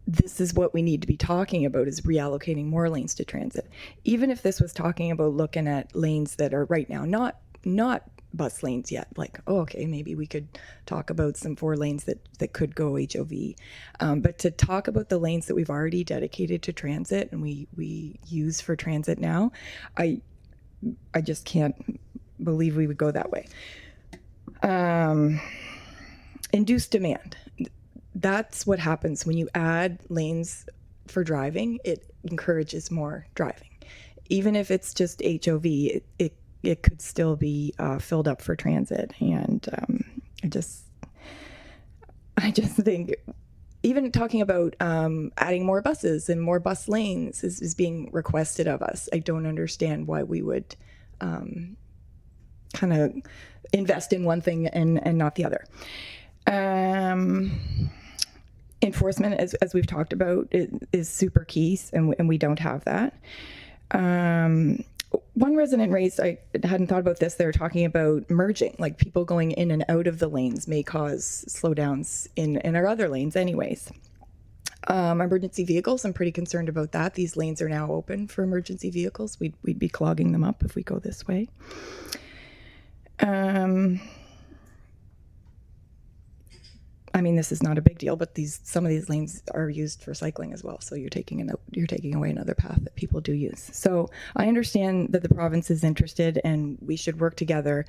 This is what we need to be talking about, is reallocating more lanes to transit. Even if this was talking about looking at lanes that are right now not bus lanes yet, like, oh, okay, maybe we could talk about some 4 lanes that could go HOV. But to talk about the lanes that we've already dedicated to transit and we use for transit now, I just can't believe we would go that way. Induced demand. That's what happens when you add lanes for driving. It encourages more driving. Even if it's just HOV, it could still be filled up for transit. And I just think, even talking about adding more buses and more bus lanes is being requested of us. I don't understand why we would kind of invest in one thing and not the other. Enforcement, as we've talked about, is super key, and we don't have that. One resident raised, I hadn't thought about this, they were talking about merging, like people going in and out of the lanes may cause slowdowns in our other lanes anyways. Emergency vehicles, I'm pretty concerned about that. These lanes are now open for emergency vehicles. We'd be clogging them up if we go this way. I mean, this is not a big deal, but some of these lanes are used for cycling as well. So you're taking away another path that people do use. So I understand that the province is interested and we should work together,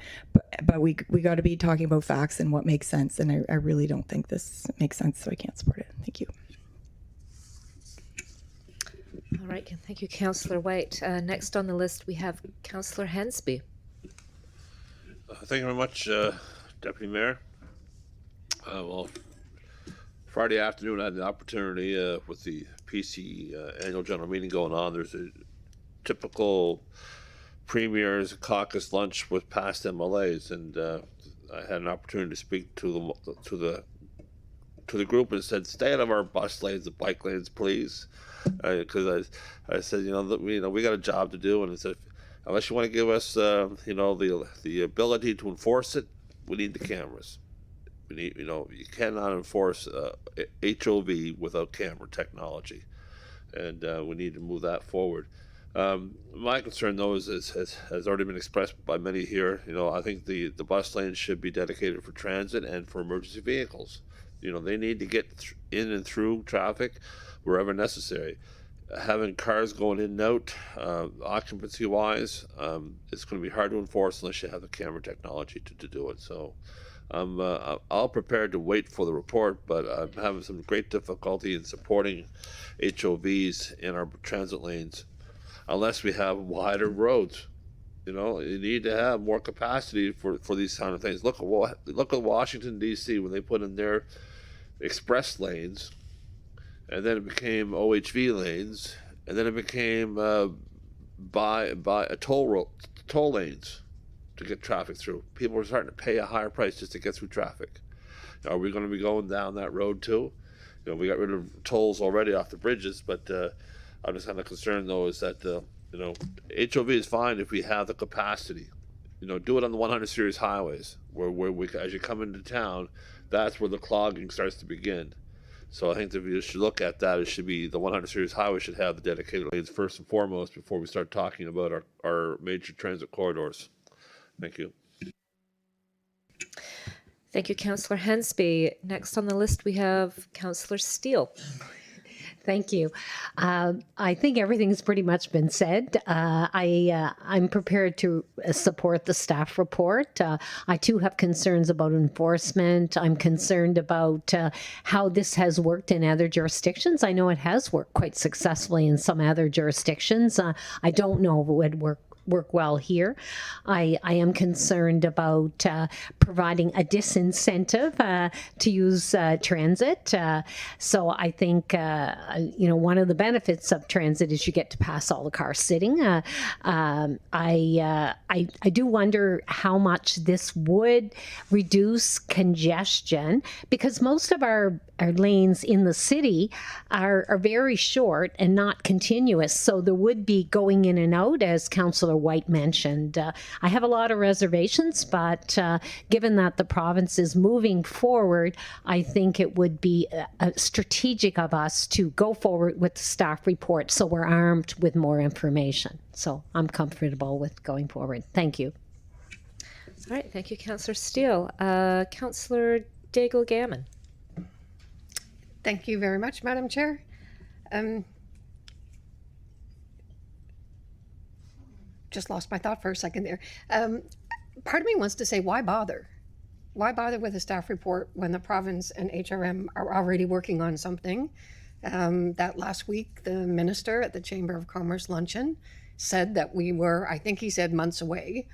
but we got to be talking about facts and what makes sense. And I really don't think this makes sense, so I can't support it. Thank you.
All right, thank you, Councillor White. Next on the list, we have Councillor Hensby.
Thank you very much, Deputy Mayor. Well, Friday afternoon, I had the opportunity with the PC annual general meeting going on. There's a typical premier's caucus lunch with past MLAs, and I had an opportunity to speak to the group and said, "Stay out of our bus lanes and bike lanes, please," because I said, we got a job to do, and I said, unless you want to give us, the ability to enforce it, we need the cameras. We need, you cannot enforce HOV without camera technology, and we need to move that forward. My concern, though, has already been expressed by many here. I think the bus lanes should be dedicated for transit and for emergency vehicles. They need to get in and through traffic wherever necessary. Having cars going in and out, occupancy-wise, it's going to be hard to enforce unless you have the camera technology to do it. So I'm all prepared to wait for the report, but I'm having some great difficulty in supporting HOVs in our transit lanes unless we have wider roads. You need to have more capacity for these kind of things. Look at Washington, D.C. when they put in their express lanes, and then it became OHV lanes, and then it became by a toll lanes to get traffic through. People are starting to pay a higher price just to get through traffic. Are we going to be going down that road too? We got rid of tolls already off the bridges, but I'm just kind of concerned, though, is that HOV is fine if we have the capacity. Do it on the 100 series highways where we, as you come into town, that's where the clogging starts to begin. So I think that we should look at that. It should be the 100 series highway should have the dedicated lanes first and foremost before we start talking about our major transit corridors. Thank you.
Thank you, Councillor Hensby. Next on the list, we have Councillor Steele.
Thank you. I think everything's pretty much been said. I'm prepared to support the staff report. I too have concerns about enforcement. I'm concerned about how this has worked in other jurisdictions. I know it has worked quite successfully in some other jurisdictions. I don't know if it would work well here. I am concerned about providing a disincentive to use transit. So I think one of the benefits of transit is you get to pass all the cars sitting. I do wonder how much this would reduce congestion, because most of our lanes in the city are very short and not continuous. So there would be going in and out, as Councillor White mentioned. I have a lot of reservations, but given that the province is moving forward, I think it would be strategic of us to go forward with the staff report so we're armed with more information. So I'm comfortable with going forward. Thank you.
All right, thank you, Councillor Steele. Councillor Daigle Gammon.
Thank you very much, Madam Chair. Just lost my thought for a second there. Part of me wants to say, why bother? Why bother with a staff report when the province and HRM are already working on something? That last week, the minister at the Chamber of Commerce luncheon said that we were, I think he said, months away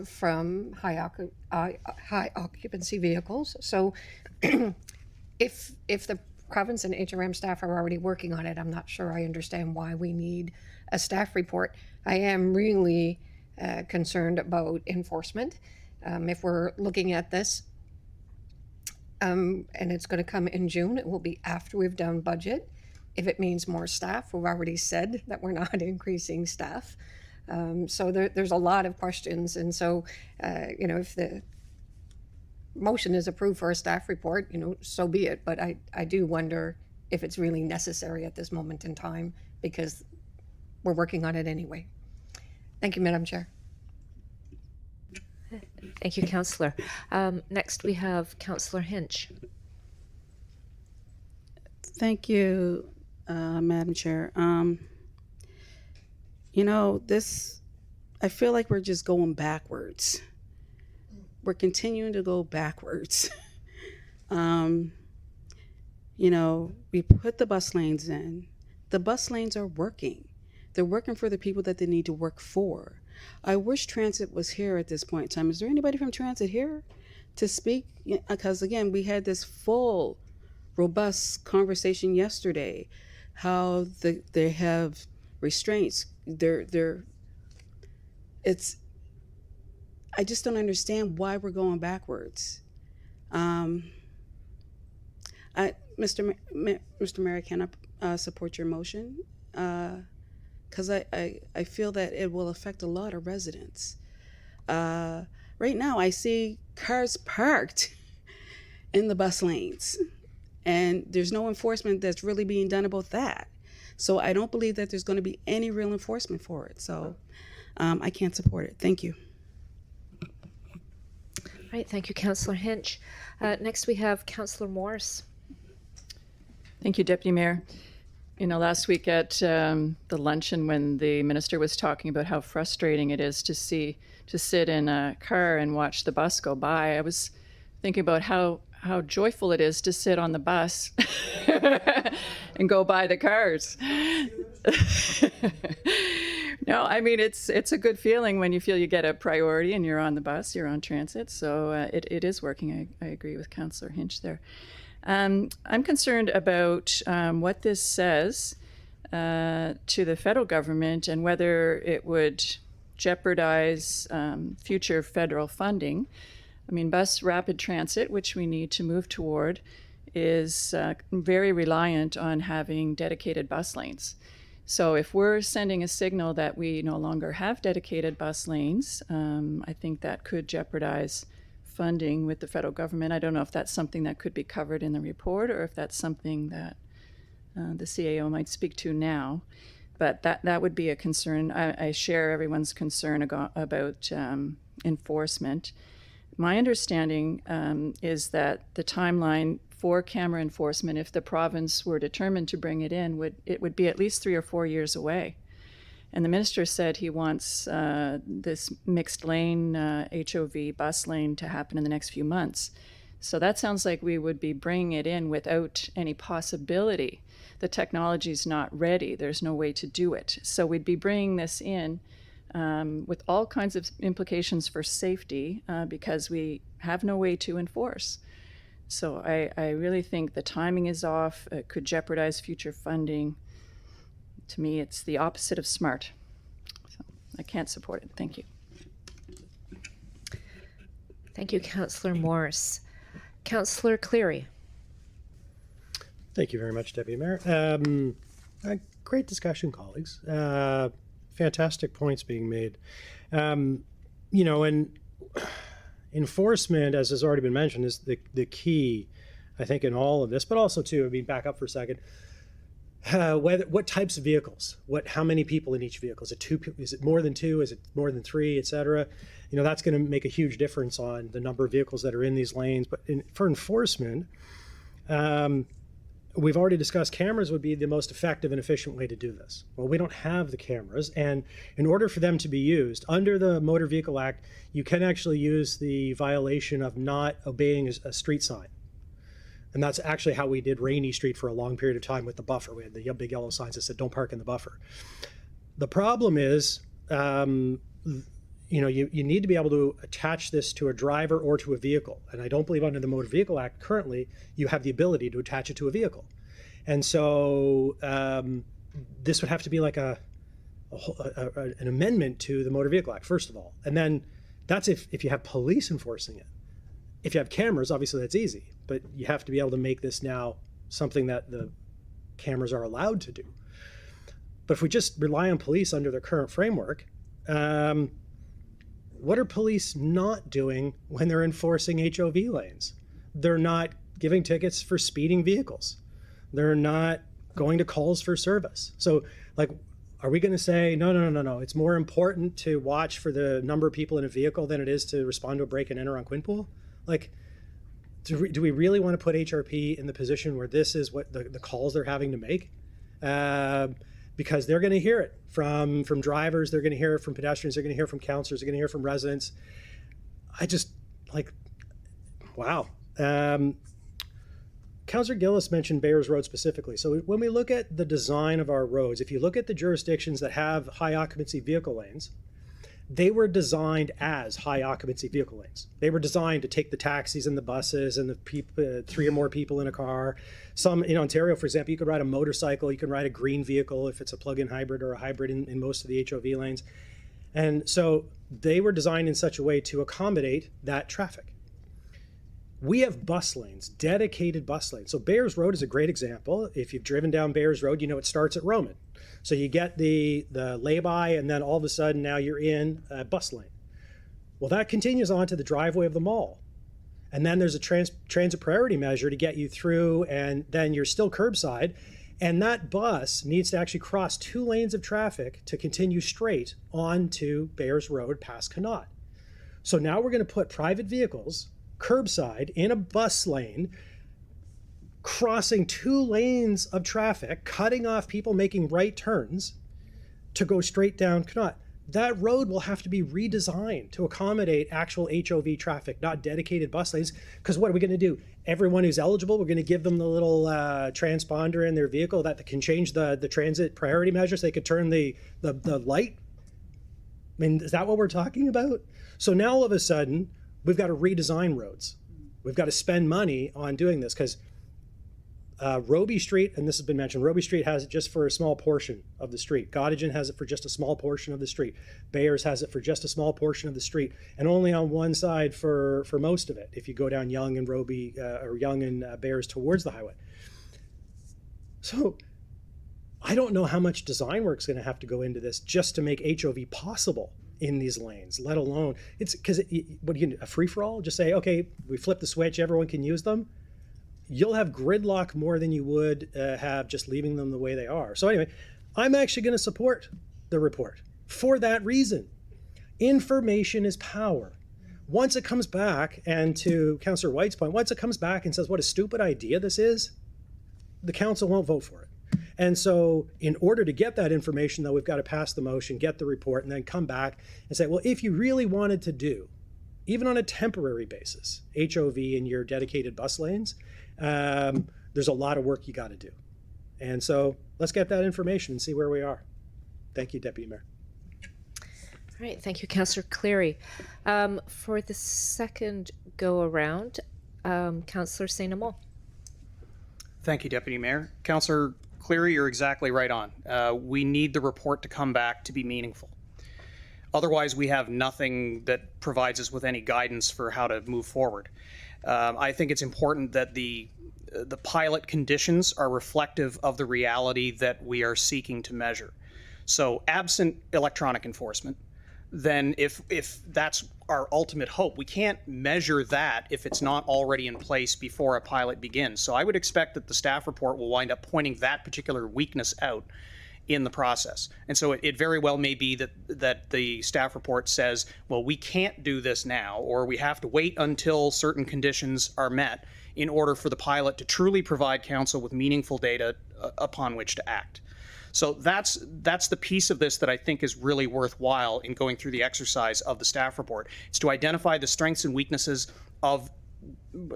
from high occupancy vehicles. So if the province and HRM staff are already working on it, I'm not sure I understand why we need a staff report. I am really concerned about enforcement. If we're looking at this, and it's going to come in June, it will be after we've done budget. If it means more staff, we've already said that we're not increasing staff. So there's a lot of questions. And so, if the motion is approved for a staff report, so be it. But I do wonder if it's really necessary at this moment in time, because we're working on it anyway. Thank you, Madam Chair.
Thank you, Councillor. Next, we have Councillor Hinch.
Thank you, Madam Chair. I feel like we're just going backwards. We're continuing to go backwards. We put the bus lanes in. The bus lanes are working. They're working for the people that they need to work for. I wish transit was here at this point in time. Is there anybody from transit here to speak? Because again, we had this full, robust conversation yesterday, how they have restraints. I just don't understand why we're going backwards. Mr. Mayor, can I support your motion? Because I feel that it will affect a lot of residents. Right now, I see cars parked in the bus lanes, and there's no enforcement that's really being done about that. So I don't believe that there's going to be any real enforcement for it. So I can't support it. Thank you.
All right, thank you, Councillor Hinch. Next, we have Councillor Morris.
Thank you, Deputy Mayor. Last week at the luncheon, when the minister was talking about how frustrating it is to sit in a car and watch the bus go by, I was thinking about how joyful it is to sit on the bus and go by the cars. No, I mean, it's a good feeling when you feel you get a priority and you're on the bus, you're on transit. So it is working. I agree with Councillor Hinch there. I'm concerned about what this says to the federal government and whether it would jeopardize future federal funding. I mean, bus rapid transit, which we need to move toward, is very reliant on having dedicated bus lanes. So if we're sending a signal that we no longer have dedicated bus lanes, I think that could jeopardize funding with the federal government. I don't know if that's something that could be covered in the report or if that's something that the CAO might speak to now. But that would be a concern. I share everyone's concern about enforcement. my understanding is that the timeline for camera enforcement, if the province were determined to bring it in, would be at least 3 or 4 years away. And the minister said he wants this mixed lane HOV bus lane to happen in the next few months. So that sounds like we would be bringing it in without any possibility. The technology's not ready. There's no way to do it. So we'd be bringing this in with all kinds of implications for safety because we have no way to enforce. So I really think the timing is off. It could jeopardize future funding. To me, it's the opposite of smart. So I can't support it. Thank you.
Thank you, Councillor Morris. Councillor Cleary.
Thank you very much, Deputy Mayor. Great discussion, colleagues. Fantastic points being made. You know, and enforcement, as has already been mentioned, is the key, I think, in all of this, but also, too, I mean, back up for a second. What types of vehicles? How many people in each vehicle? Is it two? Is it more than two? Is it more than three, et cetera? You know, that's going to make a huge difference on the number of vehicles that are in these lanes. But for enforcement, we've already discussed cameras would be the most effective and efficient way to do this. Well, we don't have the cameras, and in order for them to be used under the Motor Vehicle Act, you can actually use the violation of not obeying a street sign. And that's actually how we did Rainy Street for a long period of time with the buffer. We had the big yellow signs that said, don't park in the buffer. The problem is, you know, you need to be able to attach this to a driver or to a vehicle. And I don't believe under the Motor Vehicle Act currently, you have the ability to attach it to a vehicle. And so this would have to be like an amendment to the Motor Vehicle Act, first of all. And then that's if you have police enforcing it. If you have cameras, obviously that's easy, but you have to be able to make this now something that the cameras are allowed to do. But if we just rely on police under their current framework, what are police not doing when they're enforcing HOV lanes? They're not giving tickets for speeding vehicles. They're not going to calls for service. So, like, are we going to say, no, it's more important to watch for the number of people in a vehicle than it is to respond to a break and enter on Quinpool? Like, do we really want to put HRP in the position where this is what the calls they're having to make? Because they're going to hear it from drivers, they're going to hear it from pedestrians, they're going to hear it from counselors, they're going to hear it from residents. I just, like, wow. Councillor Gillis mentioned Bayers Road specifically. So when we look at the design of our roads, if you look at the jurisdictions that have high occupancy vehicle lanes, they were designed as high occupancy vehicle lanes. They were designed to take the taxis and the buses and the 3 or more people in a car. Some in Ontario, for example, you could ride a motorcycle, you can ride a green vehicle if it's a plug-in hybrid or a hybrid in most of the HOV lanes. And so they were designed in such a way to accommodate that traffic. We have bus lanes, dedicated bus lanes. So Bayers Road is a great example. If you've driven down Bayers Road, you know it starts at Roman. So you get the lay-by, and then all of a sudden now you're in a bus lane. Well, that continues on to the driveway of the mall. And then there's a transit priority measure to get you through, and then you're still curbside. And that bus needs to actually cross 2 lanes of traffic to continue straight onto Bayers Road past Connaught. So now we're going to put private vehicles curbside in a bus lane, crossing 2 lanes of traffic, cutting off people making right turns to go straight down Connaught. That road will have to be redesigned to accommodate actual HOV traffic, not dedicated bus lanes. Because what are we going to do? Everyone who's eligible, we're going to give them the little transponder in their vehicle that can change the transit priority measures. They could turn the light. I mean, is that what we're talking about? So now all of a sudden, we've got to redesign roads. We've got to spend money on doing this because Roby Street, and this has been mentioned, Roby Street has it just for a small portion of the street. Gottingen has it for just a small portion of the street. Bayers has it for just a small portion of the street, and only on one side for most of it, if you go down Yonge and Roby, or Yonge and Bayers towards the highway. So I don't know how much design work is going to have to go into this just to make HOV possible in these lanes, let alone, it's because what do you, a free-for-all? Just say, okay, we flip the switch, everyone can use them. You'll have gridlock more than you would have just leaving them the way they are. So anyway, I'm actually going to support the report for that reason. Information is power. once it comes back, and to Councillor White's point, once it comes back and says what a stupid idea this is, the council won't vote for it. And so in order to get that information, though, we've got to pass the motion, get the report, and then come back and say, well, if you really wanted to do, even on a temporary basis, HOV in your dedicated bus lanes, there's a lot of work you got to do. And so let's get that information and see where we are. Thank you, Deputy Mayor.
All right, thank you, Councillor Cleary. For the second go around, Councillor St. Amand.
Thank you, Deputy Mayor. Councillor Cleary, you're exactly right on. We need the report to come back to be meaningful. Otherwise, we have nothing that provides us with any guidance for how to move forward. I think it's important that the pilot conditions are reflective of the reality that we are seeking to measure. So absent electronic enforcement, then if that's our ultimate hope, we can't measure that if it's not already in place before a pilot begins. So I would expect that the staff report will wind up pointing that particular weakness out in the process. And so it very well may be that the staff report says, well, we can't do this now, or we have to wait until certain conditions are met in order for the pilot to truly provide council with meaningful data upon which to act. So that's the piece of this that I think is really worthwhile in going through the exercise of the staff report. It's to identify the strengths and weaknesses of,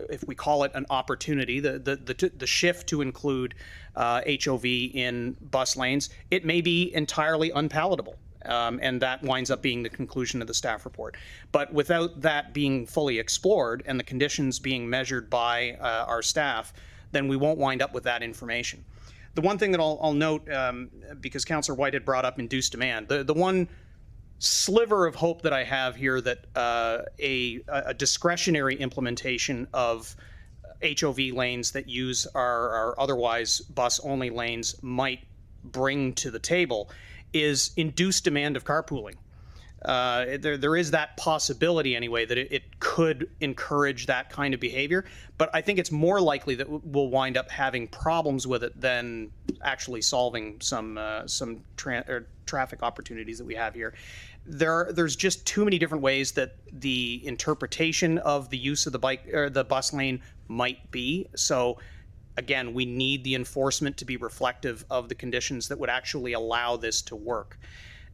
if we call it an opportunity, the shift to include HOV in bus lanes. It may be entirely unpalatable, and that winds up being the conclusion of the staff report. But without that being fully explored and the conditions being measured by our staff, then we won't wind up with that information. The one thing that I'll note, because Councillor White had brought up induced demand, the one sliver of hope that I have here that a discretionary implementation of HOV lanes that use our otherwise bus-only lanes might bring to the table is induced demand of carpooling. There is that possibility anyway that it could encourage that kind of behavior, but I think it's more likely that we'll wind up having problems with it than actually solving some traffic opportunities that we have here. There's just too many different ways that the interpretation of the use of the bike or the bus lane might be. So again, we need the enforcement to be reflective of the conditions that would actually allow this to work.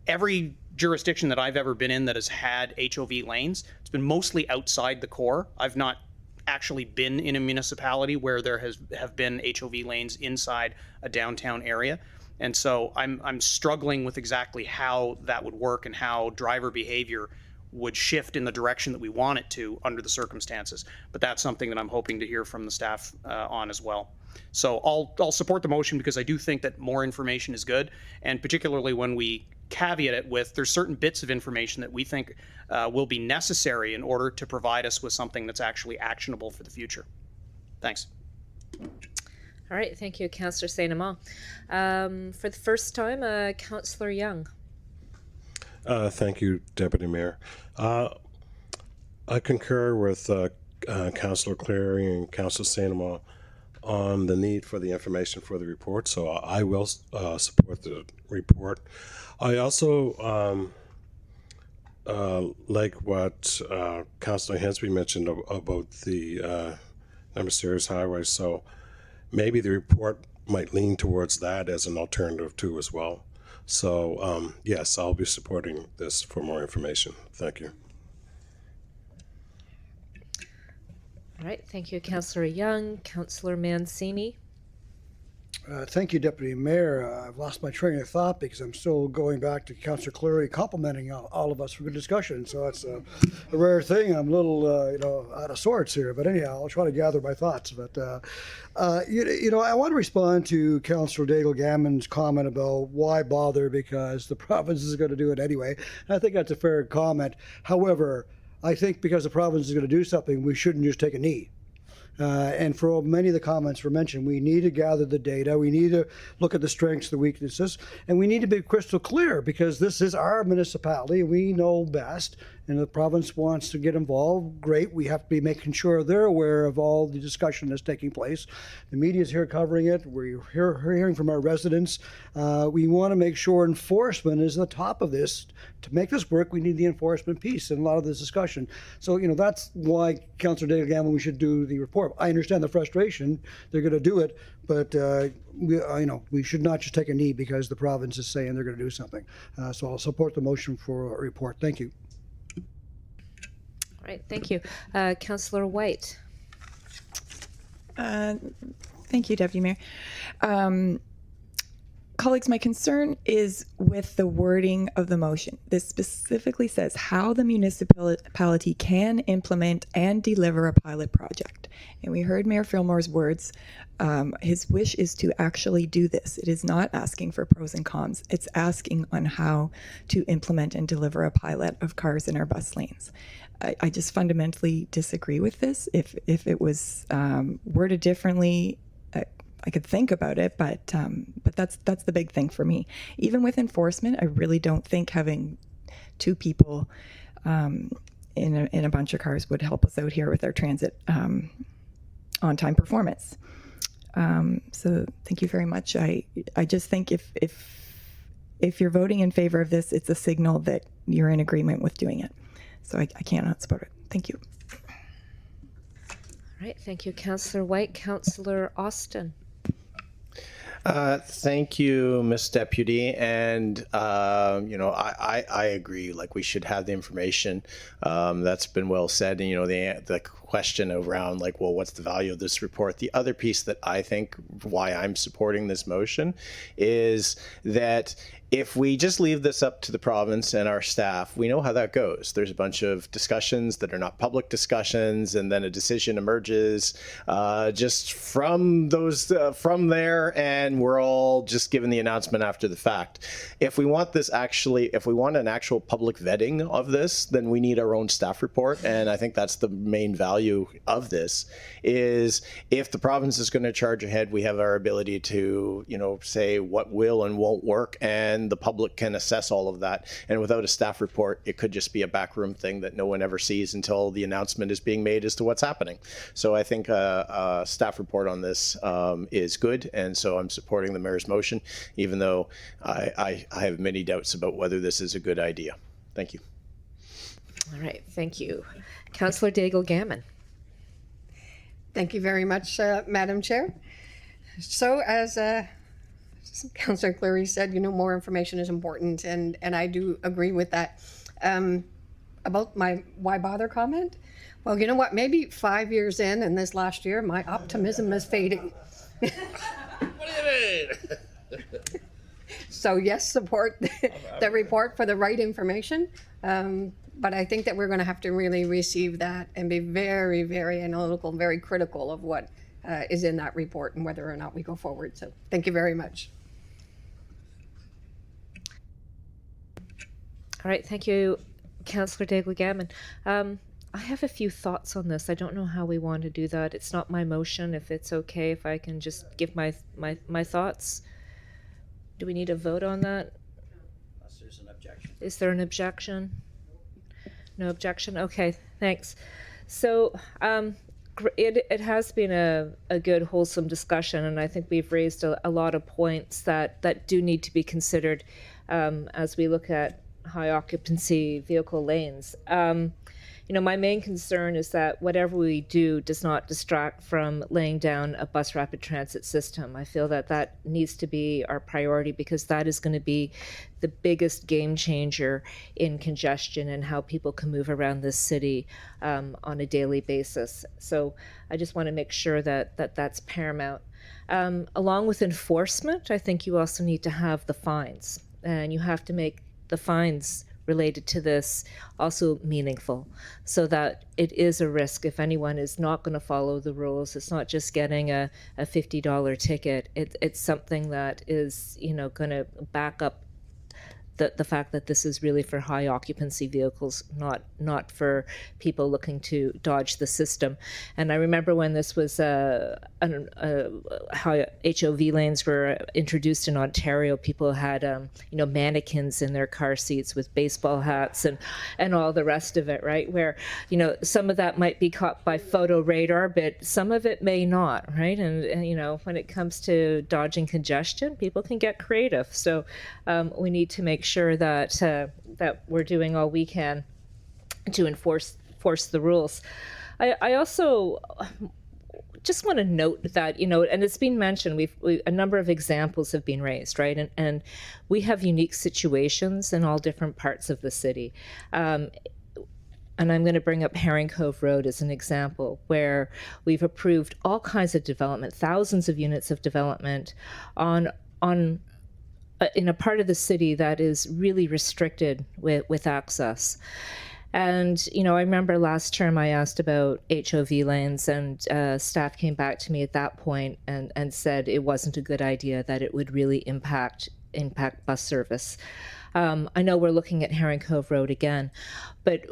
Every jurisdiction that I've ever been in that has had HOV lanes, it's been mostly outside the core. I've not actually been in a municipality where there have been HOV lanes inside a downtown area. And so I'm struggling with exactly how that would work and how driver behavior would shift in the direction that we want it to under the circumstances. But that's something that I'm hoping to hear from the staff on as well. So I'll support the motion because I do think that more information is good, and particularly when we caveat it with there's certain bits of information that we think will be necessary in order to provide us with something that's actually actionable for the future. Thanks.
All right, thank you, Councillor St. Amand. For the first time, Councillor Young.
Thank you, Deputy Mayor. I concur with Councillor Cleary and Councillor St. Amand on the need for the information for the report, so I will support the report. I also like what Councillor Hensby mentioned about the number series highways, so maybe the report might lean towards that as an alternative too as well. So yes, I'll be supporting this for more information. Thank you.
All right, thank you, Councillor Young. Councillor Mancini.
Thank you, Deputy Mayor. I've lost my train of thought because I'm still going back to Councillor Cleary complimenting all of us for good discussion. So it's a rare thing. I'm a little, out of sorts here. But anyhow, I'll try to gather my thoughts. But, I want to respond to Councillor Daigle Gammon's comment about why bother because the province is going to do it anyway. And I think that's a fair comment. However, I think because the province is going to do something, we shouldn't just take a knee. And for many of the comments were mentioned, we need to gather the data. We need to look at the strengths, the weaknesses, and we need to be crystal clear because this is our municipality. We know best, and the province wants to get involved. Great. We have to be making sure they're aware of all the discussion that's taking place. The media is here covering it. We're hearing from our residents. We want to make sure enforcement is the top of this. To make this work, we need the enforcement piece and a lot of this discussion. So, that's why, Councillor Daigle-Gammon, we should do the report. I understand the frustration. They're going to do it, but we should not just take a knee because the province is saying they're going to do something. So I'll support the motion for a report. Thank you.
All right, thank you. Councillor White.
Thank you, Deputy Mayor. Colleagues, my concern is with the wording of the motion. This specifically says how the municipality can implement and deliver a pilot project. And we heard Mayor Fillmore's words. His wish is to actually do this. It is not asking for pros and cons. It's asking on how to implement and deliver a pilot of cars in our bus lanes. I just fundamentally disagree with this. If it was worded differently, I could think about it, but that's the big thing for me. Even with enforcement, I really don't think having two people in a bunch of cars would help us out here with our transit on-time performance. So thank you very much. I just think if you're voting in favor of this, it's a signal that you're in agreement with doing it. So I cannot support it. Thank you.
All right, thank you, Councillor White. Councillor Austin.
Thank you, Ms. Deputy. And, I agree. Like, we should have the information. That's been well said. And, the question around, like, well, what's the value of this report? The other piece that I think why I'm supporting this motion is that if we just leave this up to the province and our staff, we know how that goes. There's a bunch of discussions that are not public discussions, and then a decision emerges just from there, and we're all just given the announcement after the fact. If we want an actual public vetting of this, then we need our own staff report, and I think that's the main value of this, is if the province is going to charge ahead, we have our ability to, say what will and won't work, and the public can assess all of that. And without a staff report, it could just be a backroom thing that no one ever sees until the announcement is being made as to what's happening. So I think a staff report on this is good, and so I'm supporting the mayor's motion, even though I have many doubts about whether this is a good idea. Thank you.
All right, thank you. Councillor Daigle-Gammon.
Thank you very much, Madam Chair. So as Councillor Cleary said, more information is important, and I do agree with that. About my why bother comment, well, you know what, maybe 5 years in and this last year, my optimism is fading.
What do you mean?
So yes, support the report for the right information. But I think that we're going to have to really receive that and be very, very analytical, very critical of what is in that report and whether or not we go forward. So thank you very much.
All right, thank you, Councillor Daigle-Gammon. I have a few thoughts on this. I don't know how we want to do that. It's not my motion. If it's okay, if I can just give my thoughts. Do we need a vote on that?
Unless there's an objection.
Is there an objection? No objection? Okay, thanks. So it has been a good, wholesome discussion, and I think we've raised a lot of points that do need to be considered as we look at high occupancy vehicle lanes. My main concern is that whatever we do does not distract from laying down a bus rapid transit system. I feel that needs to be our priority, because that is going to be the biggest game changer in congestion and how people can move around this city on a daily basis. So I just want to make sure that's paramount. Along with enforcement, I think you also need to have the fines, and you have to make the fines related to this also meaningful, so that it is a risk if anyone is not going to follow the rules. It's not just getting a $50 ticket. It's something that is going to back up the fact that this is really for high occupancy vehicles, not for people looking to dodge the system. And I remember when this was how HOV lanes were introduced in Ontario, people had mannequins in their car seats with baseball hats and all the rest of it, right? Where some of that might be caught by photo radar, but some of it may not, right? And when it comes to dodging congestion, people can get creative. So we need to make sure that that we're doing all we can to enforce the rules. I also just want to note that, and it's been mentioned, a number of examples have been raised, right? And we have unique situations in all different parts of the city. And I'm going to bring up Herring Cove Road as an example, where we've approved all kinds of development, thousands of units of development in a part of the city that is really restricted with access. And, I remember last term I asked about HOV lanes, and staff came back to me at that point and said it wasn't a good idea, that it would really impact bus service. I know we're looking at Herring Cove Road again, but,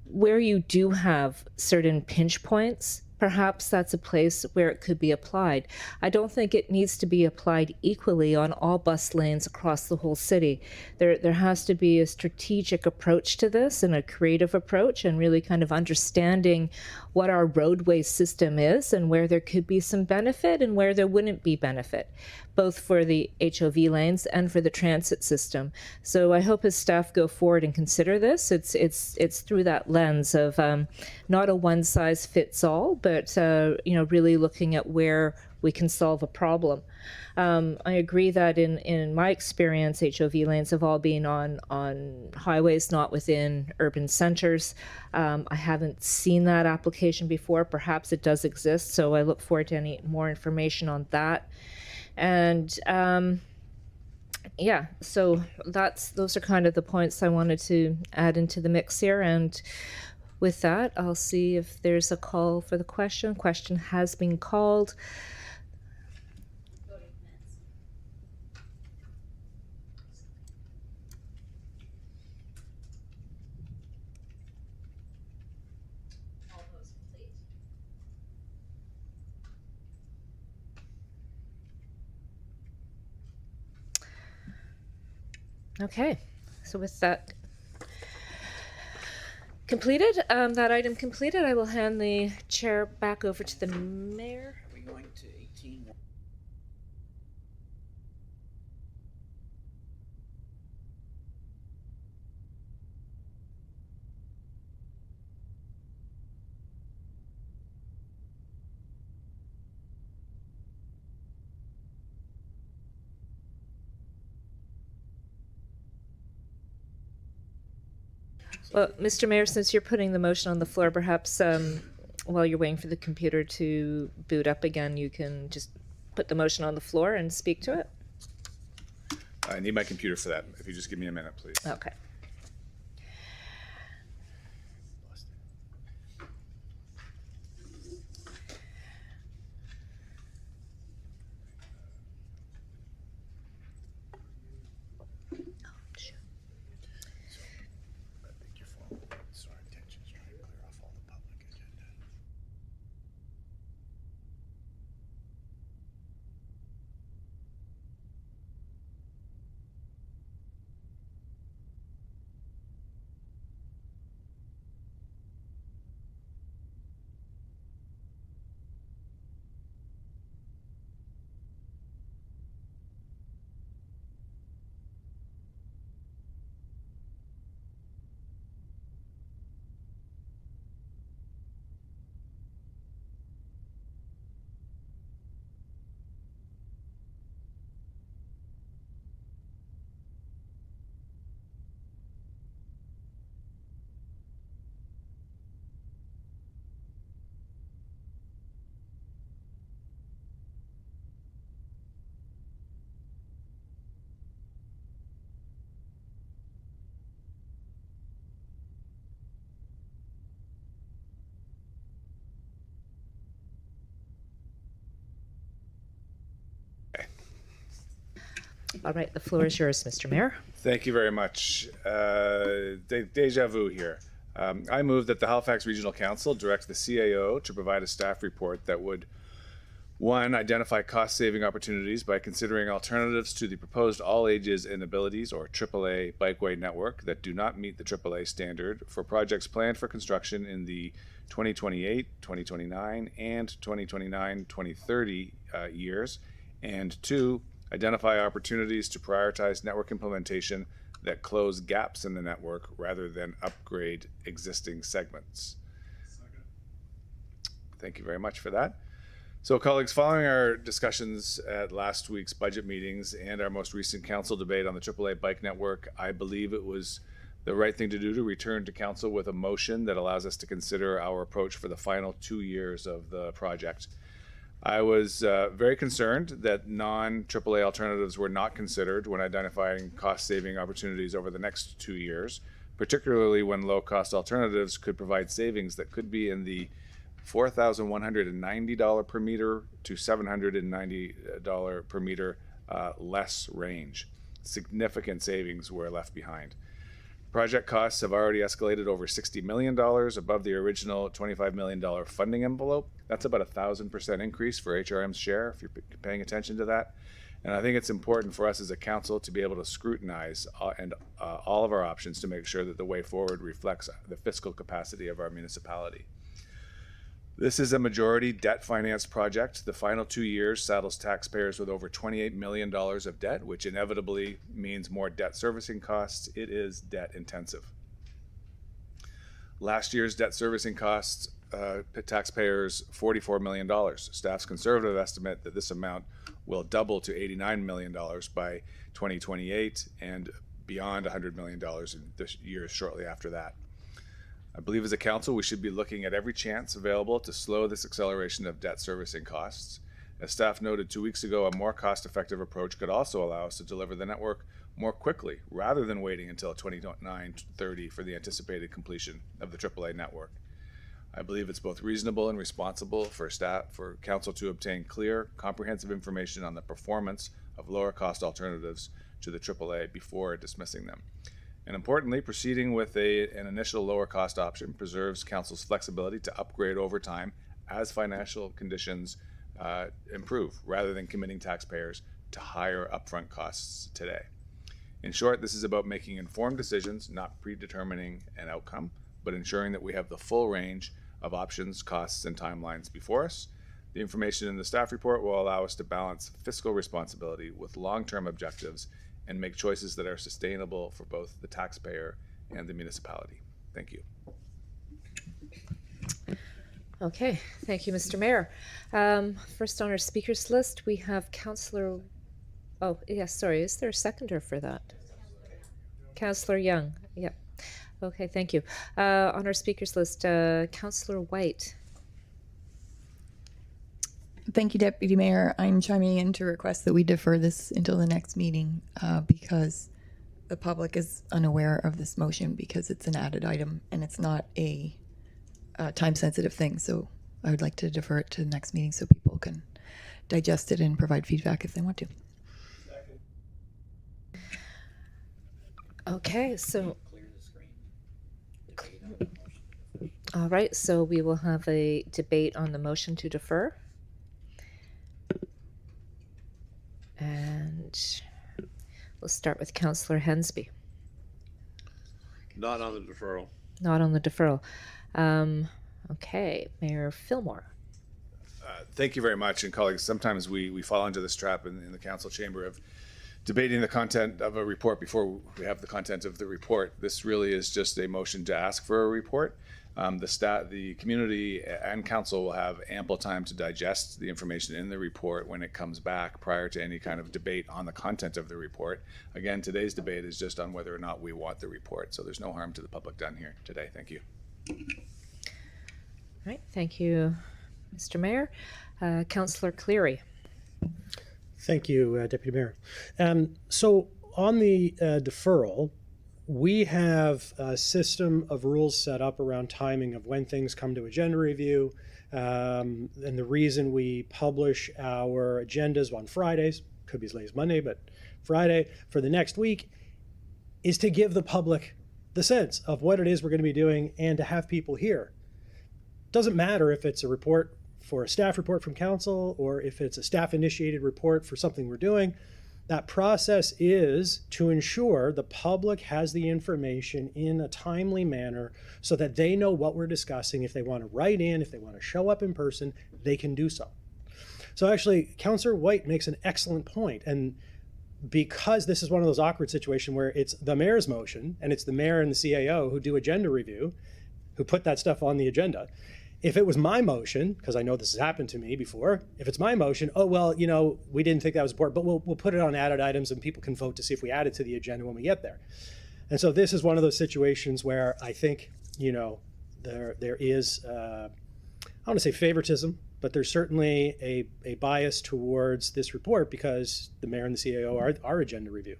where you do have certain pinch points, perhaps that's a place where it could be applied. I don't think it needs to be applied equally on all bus lanes across the whole city. There has to be a strategic approach to this, and a creative approach, and really kind of understanding what our roadway system is and where there could be some benefit and where there wouldn't be benefit, both for the HOV lanes and for the transit system. So I hope as staff go forward and consider this, it's through that lens of not a one size fits all, but really looking at where we can solve a problem. I agree that in my experience, HOV lanes have all been on highways, not within urban centers. I haven't seen that application before. Perhaps it does exist, so I look forward to any more information on that. And so those are kind of the points I wanted to add into the mix here. And with that, I'll see if there's a call for the question. Question has been called. Okay, so with that completed, that item completed, I will hand the chair back over to the mayor.
Are we going to 18?
Well, Mr. Mayor, since you're putting the motion on the floor, perhaps while you're waiting for the computer to boot up again, you can just put the motion on the floor and speak to it?
I need my computer for that. If you just give me a minute, please.
Okay. All right, the floor is yours, Mr. Mayor.
Thank you very much. Deja vu here. I move that the Halifax Regional Council direct the CAO to provide a staff report that would, one, identify cost-saving opportunities by considering alternatives to the proposed all ages and abilities, or AAA, bikeway network that do not meet the AAA standard for projects planned for construction in the 2028, 2029, and 2029-2030 years, and two, identify opportunities to prioritize network implementation that close gaps in the network rather than upgrade existing segments. Thank you very much for that. So, colleagues, following our discussions at last week's budget meetings and our most recent council debate on the AAA bike network, I believe it was the right thing to do to return to council with a motion that allows us to consider our approach for the final 2 years of the project. I was very concerned that non-AAA alternatives were not considered when identifying cost-saving opportunities over the next 2 years, particularly when low-cost alternatives could provide savings that could be in the $4,190 per meter to $790 per meter less range. Significant savings were left behind. Project costs have already escalated over $60 million above the original $25 million funding envelope. That's about 1,000% increase for HRM's share, if you're paying attention to that. And I think it's important for us as a council to be able to scrutinize all of our options to make sure that the way forward reflects the fiscal capacity of our municipality. This is a majority debt financed project. The final 2 years saddles taxpayers with over $28 million of debt, which inevitably means more debt servicing costs. It is debt intensive. Last year's debt servicing costs taxpayers $44 million. Staff's conservative estimate that this amount will double to $89 million by 2028 and beyond $100 million in the years shortly after that. I believe as a council, we should be looking at every chance available to slow this acceleration of debt servicing costs. As staff noted 2 weeks ago, a more cost-effective approach could also allow us to deliver the network more quickly, rather than waiting until 2029-30 for the anticipated completion of the AAA network. I believe it's both reasonable and responsible for council to obtain clear, comprehensive information on the performance of lower-cost alternatives to the AAA before dismissing them. And importantly, proceeding with an initial lower cost option preserves council's flexibility to upgrade over time as financial conditions improve, rather than committing taxpayers to higher upfront costs today. In short, this is about making informed decisions, not predetermining an outcome, but ensuring that we have the full range of options, costs, and timelines before us. The information in the staff report will allow us to balance fiscal responsibility with long-term objectives and make choices that are sustainable for both the taxpayer and the municipality. Thank you.
Okay, thank you, Mr. Mayor. First on our speakers list, we have Councillor, oh, yes, sorry, is there a seconder for that? Councillor Young, yep. Okay, thank you. On our speakers list, Councillor White.
Thank you, Deputy Mayor. I'm chiming in to request that we defer this until the next meeting because the public is unaware of this motion because it's an added item and it's not a time-sensitive thing. So I would like to defer it to the next meeting so people can digest it and provide feedback if they want to.
Okay, so all right, so we will have a debate on the motion to defer. And we'll start with Councillor Hensby.
Not on the deferral.
Not on the deferral. Okay, Mayor Fillmore.
Thank you very much. And colleagues, sometimes we fall into this trap in the council chamber of debating the content of a report before we have the content of the report. This really is just a motion to ask for a report. The community and council will have ample time to digest the information in the report when it comes back prior to any kind of debate on the content of the report. Again, today's debate is just on whether or not we want the report. So there's no harm to the public done here today. Thank you.
All right, thank you, Mr. Mayor. Councillor Cleary.
Thank you, Deputy Mayor. So on the deferral, we have a system of rules set up around timing of when things come to agenda review. And the reason we publish our agendas on Fridays could be as late as Monday, but Friday for the next week, is to give the public the sense of what it is we're going to be doing and to have people here. Doesn't matter if it's a report for a staff report from council or if it's a staff initiated report for something we're doing. That process is to ensure the public has the information in a timely manner so that they know what we're discussing. If they want to write in, if they want to show up in person, they can do so. So actually, Councillor White makes an excellent point. And because this is one of those awkward situations where it's the mayor's motion and it's the mayor and the CAO who do agenda review, who put that stuff on the agenda. If it was my motion, because I know this has happened to me before, if it's my motion, oh, well, you know, we didn't think that was important, but we'll put it on added items and people can vote to see if we add it to the agenda when we get there. And so this is one of those situations where I think, you know, there is, I don't want to say favoritism, but there's certainly a bias towards this report because the mayor and the CAO are agenda review.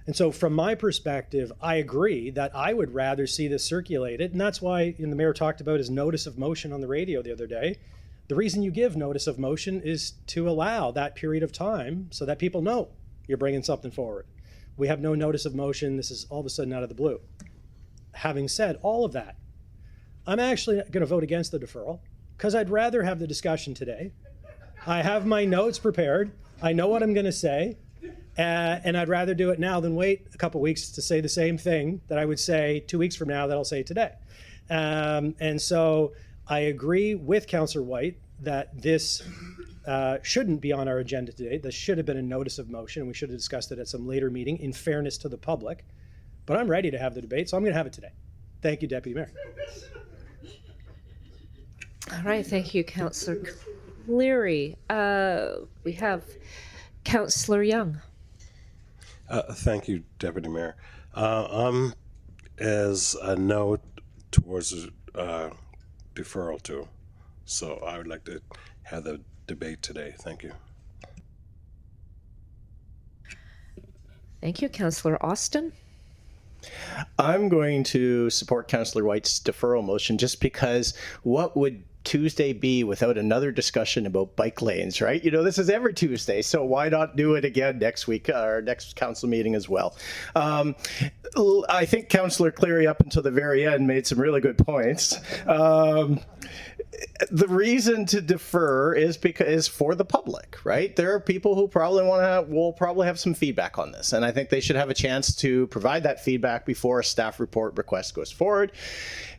And so from my perspective, I agree that I would rather see this circulated. And that's why the mayor talked about his notice of motion on the radio the other day. The reason you give notice of motion is to allow that period of time so that people know you're bringing something forward. We have no notice of motion. This is all of a sudden out of the blue. Having said all of that, I'm actually going to vote against the deferral because I'd rather have the discussion today. I have my notes prepared. I know what I'm going to say. And I'd rather do it now than wait a couple weeks to say the same thing that I would say 2 weeks from now that I'll say today. And so I agree with Councillor White that this shouldn't be on our agenda today. This should have been a notice of motion. We should have discussed it at some later meeting in fairness to the public. But I'm ready to have the debate, so I'm going to have it today. Thank you, Deputy Mayor.
All right, thank you, Councillor Cleary. We have Councillor Young.
Thank you, Deputy Mayor. I'm as a no towards deferral too. So I would like to have the debate today. Thank you.
Thank you, Councillor Austin.
I'm going to support Councillor White's deferral motion just because what would Tuesday be without another discussion about bike lanes, right? You know, this is every Tuesday, so why not do it again next week, our next council meeting as well? I think Councillor Cleary up until the very end made some really good points. The reason to defer is because for the public, right? There are people who probably will probably have some feedback on this, and I think they should have a chance to provide that feedback before a staff report request goes forward.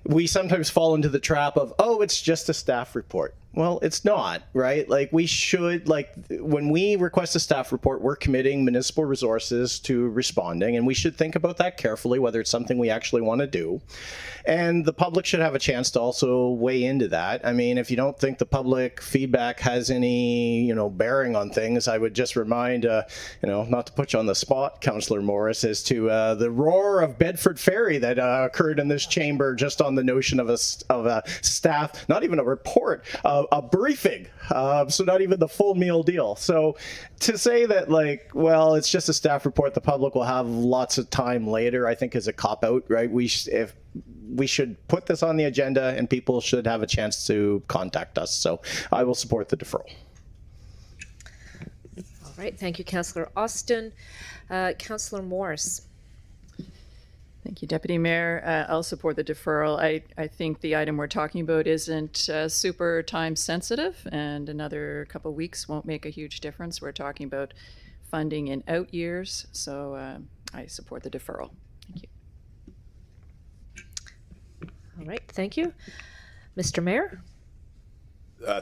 We sometimes fall into the trap of, oh, it's just a staff report. Well, it's not, right? Like we should, like when we request a staff report, we're committing municipal resources to responding, and we should think about that carefully, whether it's something we actually want to do. And the public should have a chance to also weigh into that. I mean, if you don't think the public feedback has any, bearing on things, I would just remind, not to put you on the spot, Councillor Morris, as to the roar of Bedford Ferry that occurred in this chamber just on the notion of a staff, not even a report, a briefing, so not even the full meal deal. So to say that it's just a staff report, the public will have lots of time later, I think is a cop-out, right? We should put this on the agenda and people should have a chance to contact us. So I will support the deferral.
All right, thank you, Councillor Austin. Councillor Morris.
Thank you, Deputy Mayor. I'll support the deferral. I think the item we're talking about isn't super time sensitive, and another couple of weeks won't make a huge difference. We're talking about funding in out years, so I support the deferral. Thank you.
All right, thank you. Mr. Mayor?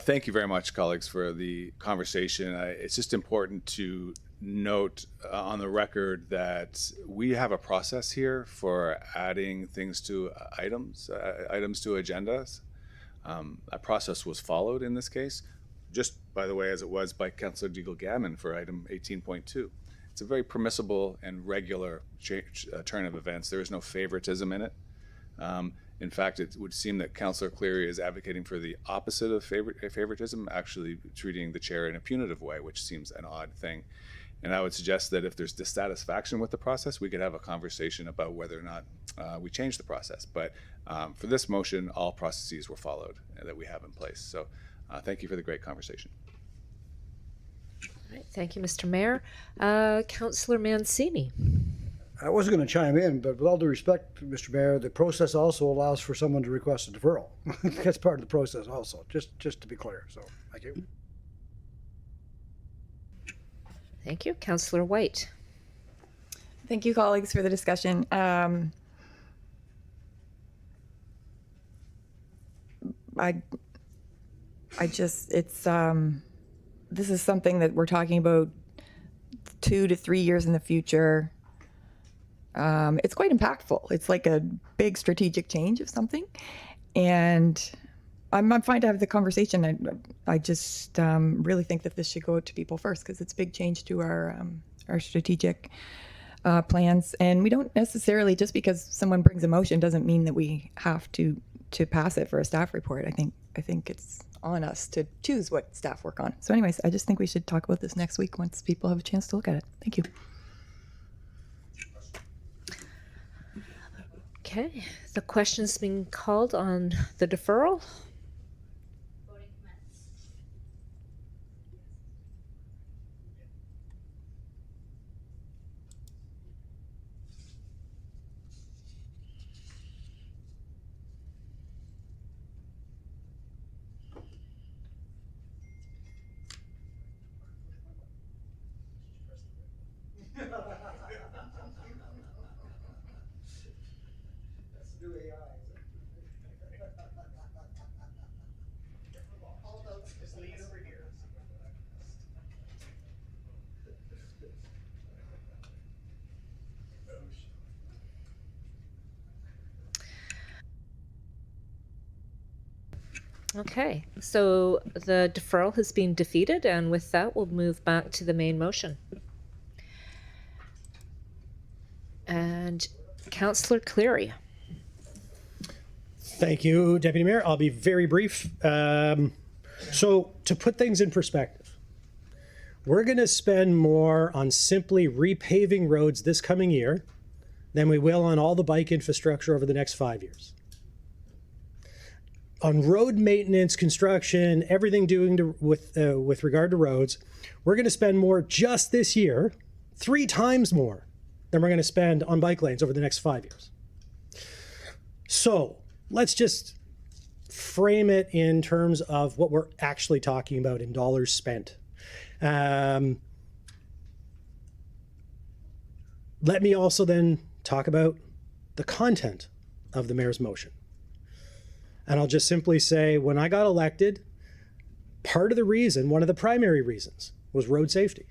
Thank you very much, colleagues, for the conversation. It's just important to note on the record that we have a process here for adding things to items to agendas. That process was followed in this case, just by the way, as it was by Councillor Deagle-Gammon for item 18.2. It's a very permissible and regular turn of events. There is no favoritism in it. In fact, it would seem that Councillor Cleary is advocating for the opposite of favoritism, actually treating the chair in a punitive way, which seems an odd thing. And I would suggest that if there's dissatisfaction with the process, we could have a conversation about whether or not we change the process. But for this motion, all processes were followed that we have in place. So thank you for the great conversation.
Right, thank you, Mr. Mayor. Councillor Mancini.
I wasn't going to chime in, but with all due respect, Mr. Mayor, the process also allows for someone to request a deferral. That's part of the process also, just to be clear. So, thank you.
Thank you. Councillor White.
Thank you, colleagues, for the discussion. This is something that we're talking about 2 to 3 years in the future. It's quite impactful. It's like a big strategic change of something. And I'm fine to have the conversation. I just really think that this should go out to people first because it's a big change to our strategic plans. And we don't necessarily, just because someone brings a motion doesn't mean that we have to pass it for a staff report. I think it's on us to choose what staff work on. So anyways, I just think we should talk about this next week once people have a chance to look at it. Thank you.
Okay, the question's being called on the deferral. Okay, so the deferral has been defeated, and with that, we'll move back to the main motion. And Councillor Cleary.
Thank you, Deputy Mayor. I'll be very brief. So to put things in perspective, we're going to spend more on simply repaving roads this coming year than we will on all the bike infrastructure over the next 5 years. On road maintenance, construction, everything with regard to roads, we're going to spend more just this year, 3 times more than we're going to spend on bike lanes over the next 5 years. So let's just frame it in terms of what we're actually talking about in dollars spent. Let me also then talk about the content of the mayor's motion. And I'll just simply say, when I got elected, part of the reason, one of the primary reasons, was road safety.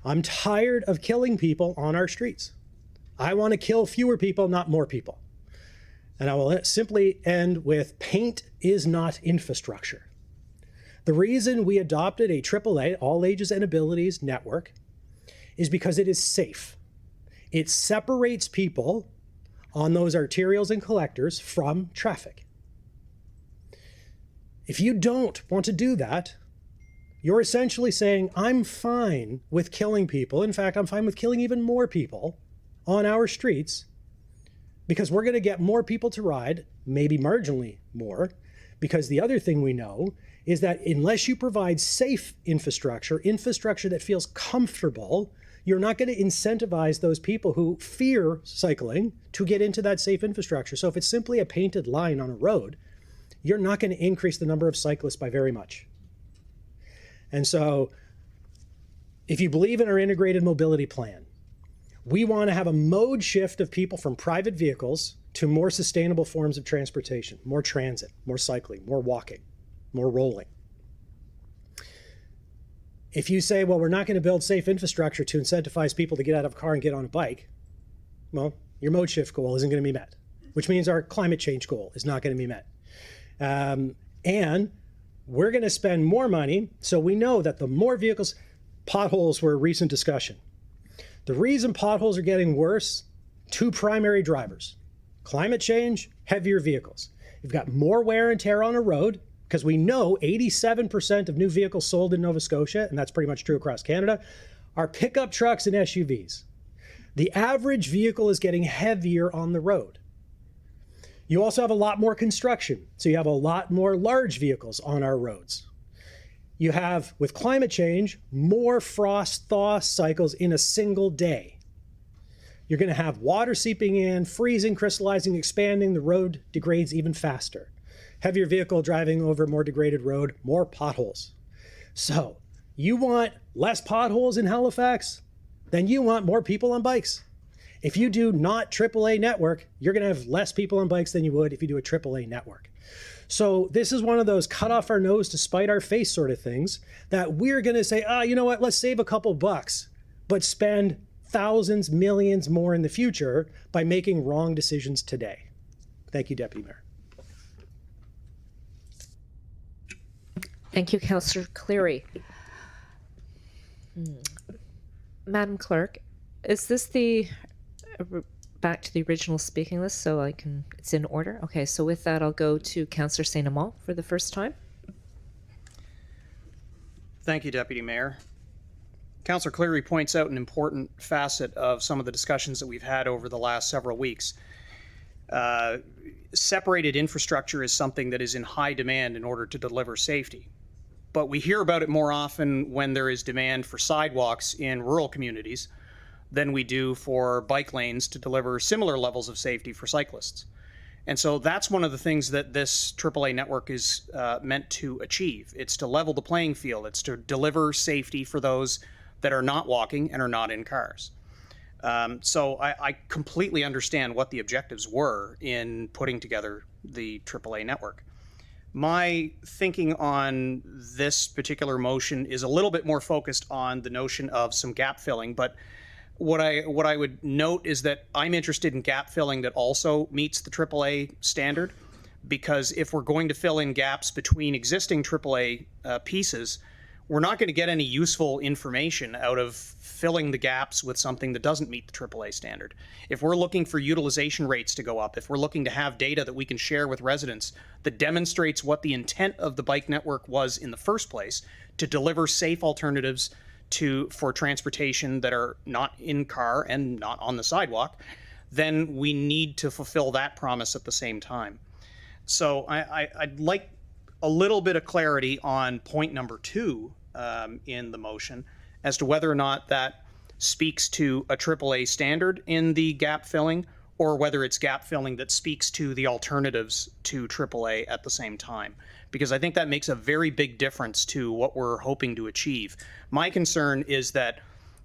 I'm tired of killing people on our streets. I want to kill fewer people, not more people. And I will simply end with, paint is not infrastructure. The reason we adopted a AAA, all ages and abilities network, is because it is safe. It separates people on those arterials and collectors from traffic. If you don't want to do that, you're essentially saying, I'm fine with killing people. In fact, I'm fine with killing even more people on our streets because we're going to get more people to ride, maybe marginally more, because the other thing we know is that unless you provide safe infrastructure that feels comfortable, you're not going to incentivize those people who fear cycling to get into that safe infrastructure. So if it's simply a painted line on a road, you're not going to increase the number of cyclists by very much. And so if you believe in our integrated mobility plan, we want to have a mode shift of people from private vehicles to more sustainable forms of transportation, more transit, more cycling, more walking, more rolling. If you say, well, we're not going to build safe infrastructure to incentivize people to get out of a car and get on a bike, well, your mode shift goal isn't going to be met, which means our climate change goal is not going to be met. And we're going to spend more money. So we know that the more vehicles, potholes were a recent discussion. The reason potholes are getting worse, 2 primary drivers: climate change, heavier vehicles. You've got more wear and tear on a road, because we know 87% of new vehicles sold in Nova Scotia, and that's pretty much true across Canada, are pickup trucks and SUVs. The average vehicle is getting heavier on the road. You also have a lot more construction, so you have a lot more large vehicles on our roads. you have, with climate change, more frost-thaw cycles in a single day. You're going to have water seeping in, freezing, crystallizing, expanding. The road degrades even faster. Heavier vehicle driving over more degraded road, more potholes. So, you want less potholes in Halifax? Then you want more people on bikes. If you do not AAA network, you're going to have less people on bikes than you would if you do a AAA network. So this is one of those cut off our nose to spite our face sort of things that we're going to say, you know what, let's save a couple bucks, but spend thousands, millions more in the future by making wrong decisions today. Thank you, Deputy Mayor.
Thank you, Councillor Cleary. Madam Clerk, is this the back to the original speaking list so I can, it's in order? Okay, so with that, I'll go to Councillor St. Amant for the first time.
Thank you, Deputy Mayor. Councillor Cleary points out an important facet of some of the discussions that we've had over the last several weeks. Separated infrastructure is something that is in high demand in order to deliver safety. But we hear about it more often when there is demand for sidewalks in rural communities than we do for bike lanes to deliver similar levels of safety for cyclists. And so that's one of the things that this AAA network is meant to achieve. It's to level the playing field. It's to deliver safety for those that are not walking and are not in cars. So I completely understand what the objectives were in putting together the AAA network. My thinking on this particular motion is a little bit more focused on the notion of some gap filling, but what I would note is that I'm interested in gap filling that also meets the AAA standard, because if we're going to fill in gaps between existing AAA pieces, we're not going to get any useful information out of filling the gaps with something that doesn't meet the AAA standard. If we're looking for utilization rates to go up, if we're looking to have data that we can share with residents that demonstrates what the intent of the bike network was in the first place, to deliver safe alternatives for transportation that are not in car and not on the sidewalk, then we need to fulfill that promise at the same time. So I'd like a little bit of clarity on point number 2 in the motion as to whether or not that speaks to a AAA standard in the gap filling, or whether it's gap filling that speaks to the alternatives to AAA at the same time. Because I think that makes a very big difference to what we're hoping to achieve. My concern is that,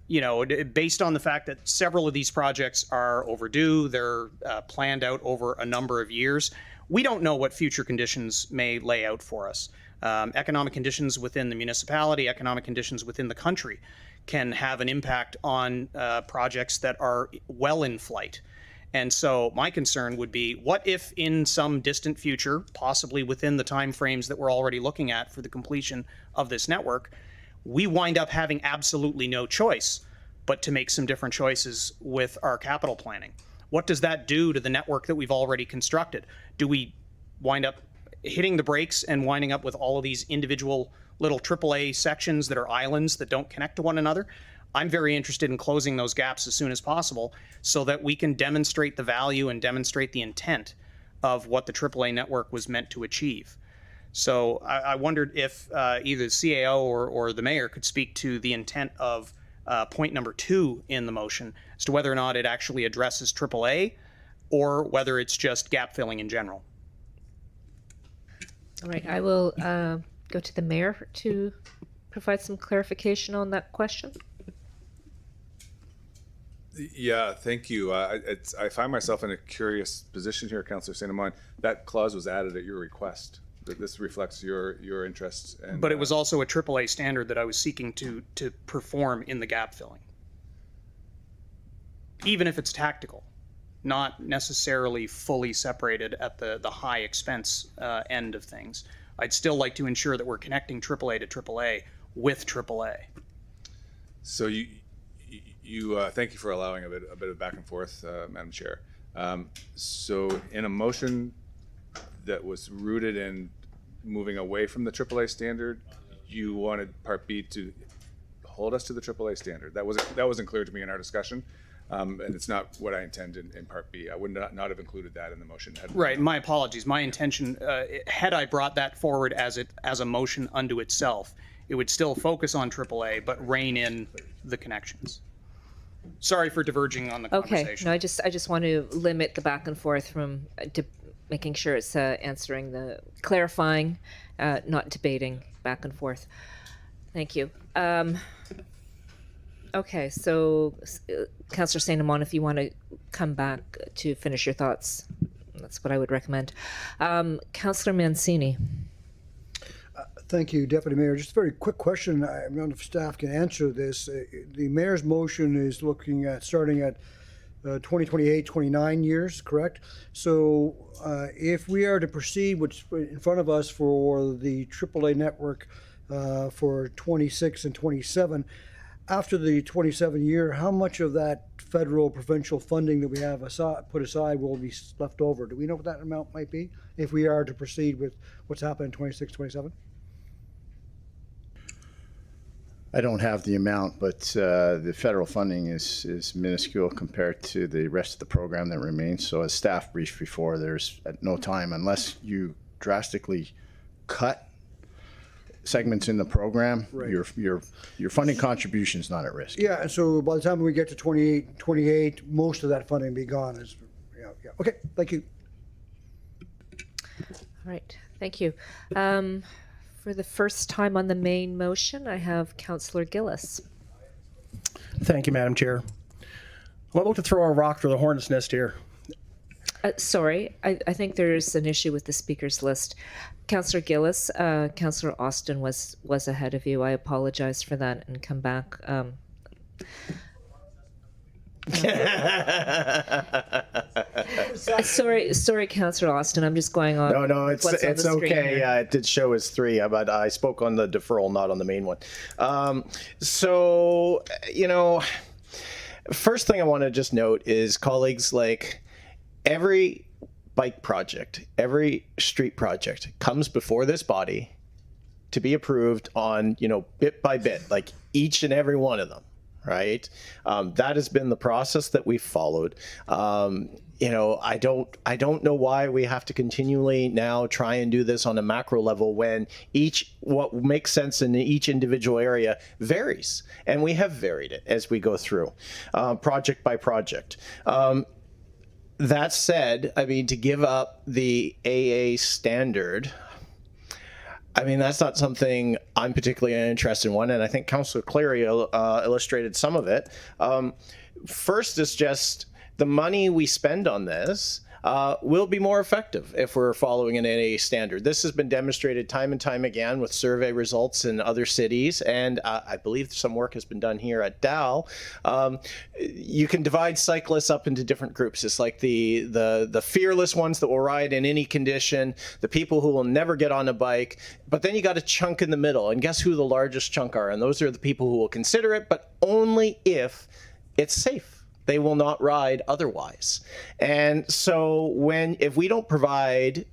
you know, based on the fact that several of these projects are overdue, they're planned out over a number of years, we don't know what future conditions may lay out for us. Economic conditions within the municipality, economic conditions within the country can have an impact on projects that are well in flight. And so my concern would be, what if in some distant future, possibly within the timeframes that we're already looking at for the completion of this network, we wind up having absolutely no choice but to make some different choices with our capital planning? What does that do to the network that we've already constructed? Do we wind up hitting the brakes and winding up with all of these individual little AAA sections that are islands that don't connect to one another? I'm very interested in closing those gaps as soon as possible so that we can demonstrate the value and demonstrate the intent of what the AAA network was meant to achieve. So I wondered if either the CAO or the mayor could speak to the intent of point number 2 in the motion as to whether or not it actually addresses AAA or whether it's just gap filling in general.
All right, I will go to the mayor to provide some clarification on that question.
Yeah, thank you. I find myself in a curious position here, Councillor St. Amant. That clause was added at your request. That this reflects your interests. And,
but it was also a AAA standard that I was seeking to perform in the gap filling, even if it's tactical, not necessarily fully separated at the high expense end of things. I'd still like to ensure that we're connecting AAA to AAA with AAA.
So you thank you for allowing a bit of back and forth, Madam Chair. So in a motion that was rooted in moving away from the AAA standard, you wanted Part B to hold us to the AAA standard. That wasn't clear to me in our discussion, and it's not what I intend in Part B. I would not have included that in the motion.
Right. My apologies. My intention, had I brought that forward as a motion unto itself, It would still focus on AAA, but rein in the connections. Sorry for diverging on the
Okay,
conversation.
no, I just want to limit the back and forth from making sure it's answering the clarifying, not debating back and forth. Thank you. Okay, so Councillor St. Amant, if you want to come back to finish your thoughts, that's what I would recommend. Councillor Mancini.
Thank you, Deputy Mayor. Just a very quick question. I don't know if staff can answer this. The mayor's motion is looking at starting at 2028, 29 years, correct? So if we are to proceed what's in front of us for the AAA network for 26 and 27, after the 27 year, how much of that federal, provincial funding that we have put aside will be left over? Do we know what that amount might be if we are to proceed with what's happened in 26, 27?
I don't have the amount, but the federal funding is minuscule compared to the rest of the program that remains. So as staff briefed before, there's at no time, unless you drastically cut segments in the program,
Right.
your funding contribution is not at risk.
Yeah, and so by the time we get to 28, most of that funding be gone. Yeah. Okay, thank you.
All right, thank you. For the first time on the main motion, I have Councillor Gillis.
Thank you, Madam Chair. I'm about to throw a rock through the hornet's nest here.
Sorry, I think there's an issue with the speakers list. Councillor Gillis, Councillor Austin was ahead of you. I apologize for that and come back. Sorry, Councillor Austin. I'm just going on.
No, it's
what's on the screen
okay.
here.
It did show as 3, but I spoke on the deferral, not on the main one. So, first thing I want to just note is, colleagues, like every bike project, every street project comes before this body to be approved on, bit by bit, like each and every one of them. Right. That has been the process that we've followed. I don't know why we have to continually now try and do this on a macro level when what makes sense in each individual area varies. And we have varied it as we go through project by project. That said, to give up the AA standard, that's not something I'm particularly interested in, and I think Councillor Cleary illustrated some of it. First is just the money we spend on this will be more effective if we're following an AA standard. This has been demonstrated time and time again with survey results in other cities, and I believe some work has been done here at Dal. You can divide cyclists up into different groups. It's like the fearless ones that will ride in any condition, the people who will never get on a bike, but then you got a chunk in the middle, and guess who the largest chunk are? And those are the people who will consider it, but only if it's safe. They will not ride otherwise. And so if we don't provide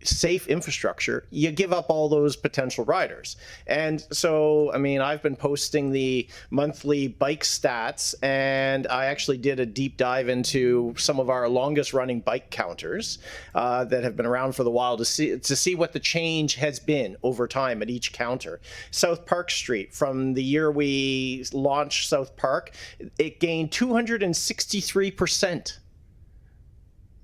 safe infrastructure, you give up all those potential riders. And so, I've been posting the monthly bike stats, and I actually did a deep dive into some of our longest running bike counters that have been around for the while to see what the change has been over time at each counter. South Park Street, from the year we launched South Park, it gained 263%.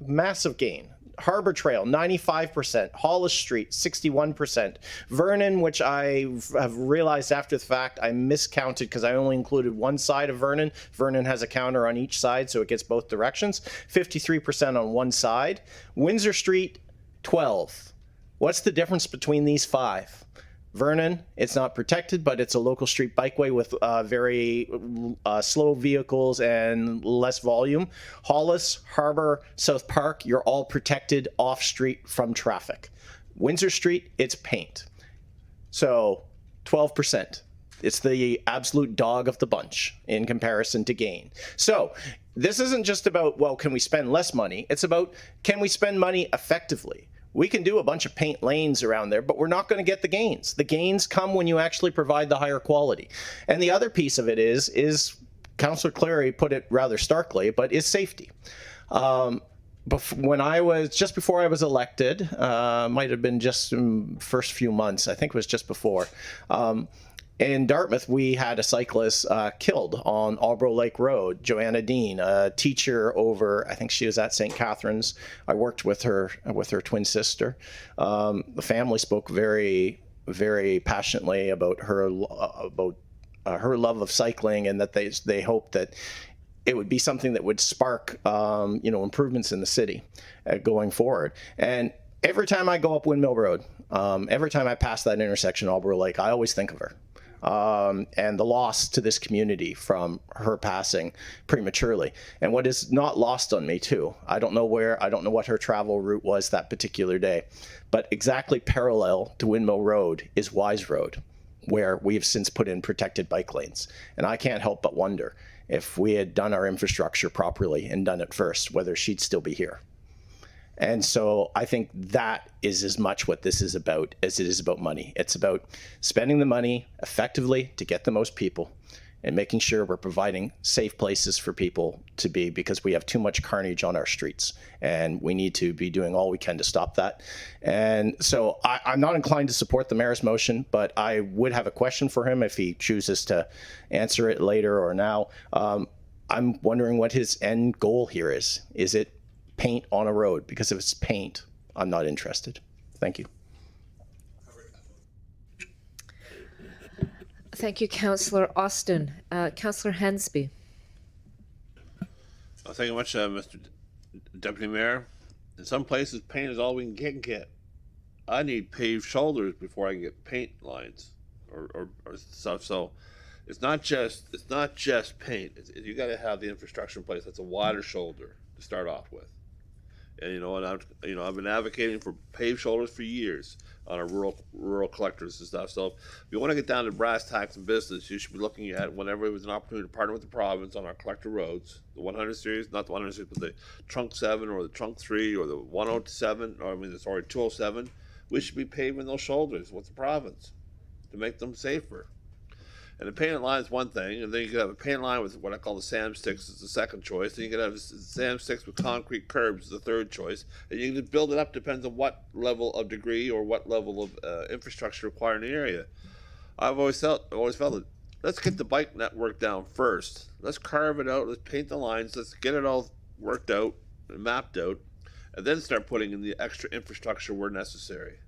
Massive gain. Harbor Trail, 95%. Hollis Street, 61%. Vernon, which I have realized after the fact I miscounted because I only included one side of Vernon. Vernon has a counter on each side, so it gets both directions. 53% on one side. Windsor Street, 12. What's the difference between these 5? Vernon, it's not protected, but it's a local street bikeway with very slow vehicles and less volume. Hollis, Harbor, South Park, you're all protected off-street from traffic. Windsor Street, it's paint. So 12%. It's the absolute dog of the bunch in comparison to gain. So this isn't just about, can we spend less money? It's about, can we spend money effectively? We can do a bunch of paint lanes around there, but we're not going to get the gains. The gains come when you actually provide the higher quality. And the other piece of it is Councillor Cleary put it rather starkly, but is safety. Before I was elected, might have been just in the first few months, I think it was just before, In Dartmouth, we had a cyclist killed on Albro Lake Road, Joanna Dean, a teacher over, I think she was at St. Catharines. I worked with her twin sister. The family spoke very, very passionately about her love of cycling, and that they hope that it would be something that would spark improvements in the city going forward. And every time I go up Windmill Road, every time I pass that intersection, Albro Lake, I always think of her. And the loss to this community from her passing prematurely. And what is not lost on me too, I don't know what her travel route was that particular day, but exactly parallel to Windmill Road is Wise Road, where we have since put in protected bike lanes. And I can't help but wonder if we had done our infrastructure properly and done it first, whether she'd still be here. And so I think that is as much what this is about as it is about money. It's about spending the money effectively to get the most people and making sure we're providing safe places for people to be, because we have too much carnage on our streets and we need to be doing all we can to stop that. And so I'm not inclined to support the mayor's motion, but I would have a question for him if he chooses to answer it later or now. I'm wondering what his end goal here is. Is it paint on a road? Because if it's paint, I'm not interested. Thank you.
Thank you, Councillor Austin. Councillor Hensby.
Thank you much, Mr. Deputy Mayor. In some places, paint is all we can get. I need paved shoulders before I can get paint lines or stuff. So it's not just paint. You got to have the infrastructure in place. That's a wider shoulder to start off with. And I've been advocating for paved shoulders for years on our rural collectors and stuff. So if you want to get down to brass tacks and business, you should be looking at whenever it was an opportunity to partner with the province on our collector roads, the 100 series, not the 100 series, but the Trunk 7 or the Trunk 3 or the 107, 207. We should be paving those shoulders with the province to make them safer. And the painted line is one thing, and then you could have a painted line with what I call the sand sticks as the second choice. Then you could have sand sticks with concrete curbs as the third choice. And you can just build it up, depends on what level of degree or what level of infrastructure required in the area. I've always felt that let's get the bike network down first. Let's carve it out. Let's paint the lines. Let's get it all worked out and mapped out, and then start putting in the extra infrastructure where necessary.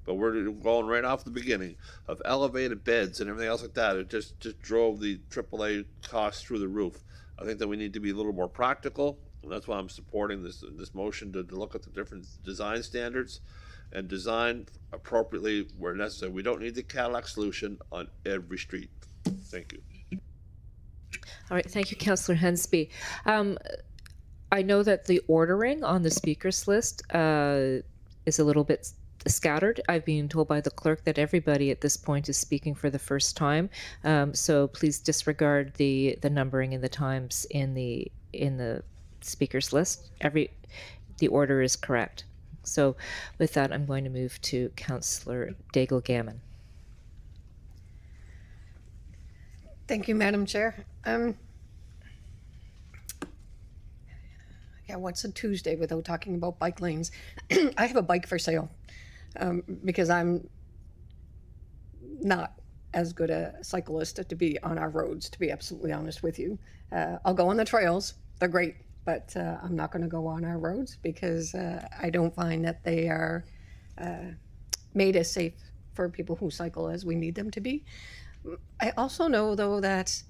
But we're going right off the beginning of elevated beds and everything else like that. It just drove the AAA costs through the roof. I think that we need to be a little more practical, and that's why I'm supporting this motion to look at the different design standards and design appropriately where necessary. We don't need the Cadillac solution on every street. Thank you.
All right, thank you, Councillor Hensby. I know that the ordering on the speakers list is a little bit scattered. I've been told by the clerk that everybody at this point is speaking for the first time, so please disregard the numbering and the times in the speakers list. The order is correct. So with that, I'm going to move to Councillor Daigle-Gammon.
Thank you, Madam Chair. Yeah, what's a Tuesday without talking about bike lanes? I have a bike for sale. Because I'm not as good a cyclist to be on our roads, to be absolutely honest with you. I'll go on the trails, they're great, but I'm not going to go on our roads because I don't find that they are made as safe for people who cycle as we need them to be. I also know, though, that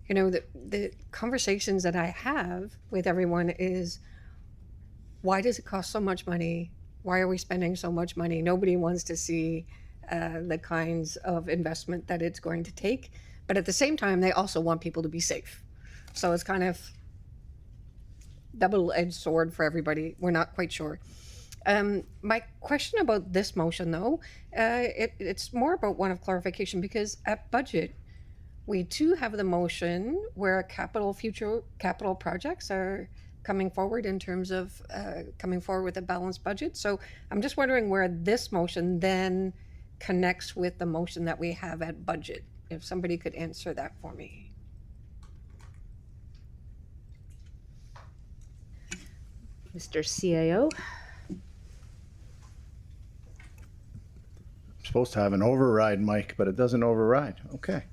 the conversations that I have with everyone is, why does it cost so much money? Why are we spending so much money? Nobody wants to see the kinds of investment that it's going to take. But at the same time, they also want people to be safe. So it's kind of double-edged sword for everybody. We're not quite sure. My question about this motion, though, it's more about one of clarification, because at budget, we do have the motion where future capital projects are coming forward in terms of coming forward with a balanced budget. So I'm just wondering where this motion then connects with the motion that we have at budget. If somebody could answer that for me.
Mr. CAO.
supposed to have an override, Mike, but it doesn't override. Okay.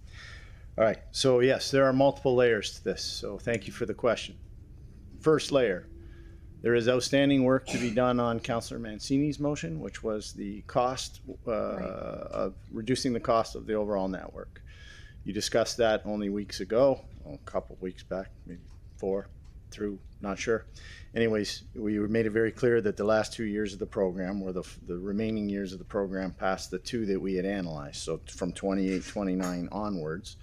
All right. So yes, there are multiple layers to this. So thank you for the question. First layer, there is outstanding work to be done on Councillor Mancini's motion, which was the cost of reducing the cost of the overall network. You discussed that only weeks ago, a couple of weeks back, maybe 4 through, not sure. Anyways, we made it very clear that the last 2 years of the program, or the remaining years of the program past the 2 that we had analyzed, so from 28, 29 onwards,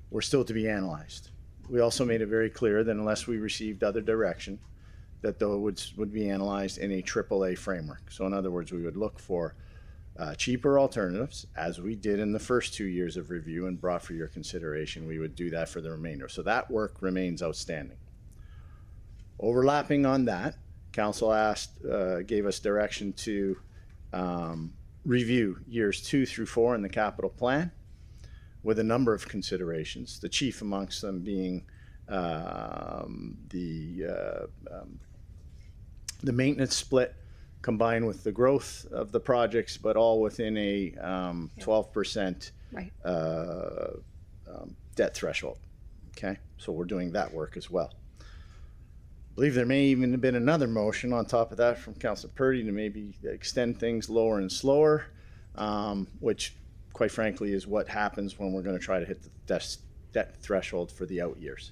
were still to be analyzed. We also made it very clear that unless we received other direction, that those would be analyzed in a AAA framework. So in other words, we would look for cheaper alternatives, as we did in the first 2 years of review and brought for your consideration. We would do that for the remainder. So that work remains outstanding. Overlapping on that, Council gave us direction to review years 2 through 4 in the capital plan with a number of considerations, the chief amongst them being the maintenance split combined with the growth of the projects, but all within a 12% debt threshold. Okay, so we're doing that work as well. I believe there may even have been another motion on top of that from Councillor Purdy to maybe extend things lower and slower, which quite frankly is what happens when we're going to try to hit the debt threshold for the out years.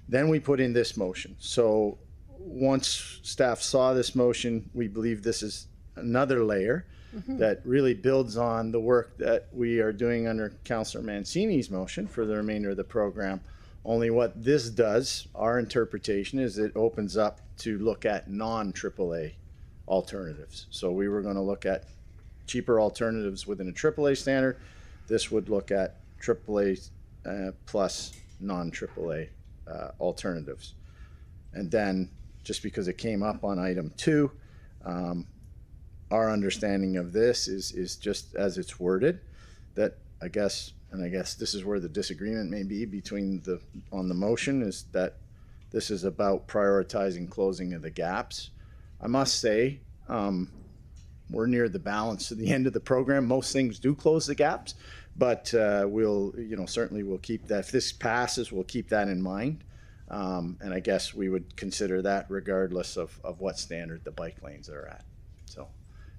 Then we put in this motion. So once staff saw this motion, we believe this is another layer that really builds on the work that we are doing under Councillor Mancini's motion for the remainder of the program. Only what this does, our interpretation, is it opens up to look at non-AAA alternatives. So we were going to look at cheaper alternatives within a AAA standard. This would look at AAA plus non-AAA alternatives. And then, just because it came up on item 2, our understanding of this is just as it's worded, that I guess this is where the disagreement may be between on the motion, is that this is about prioritizing closing of the gaps. I must say, we're near the balance of the end of the program. Most things do close the gaps, but we'll keep that. If this passes, we'll keep that in mind. And I guess we would consider that regardless of what standard the bike lanes are at. So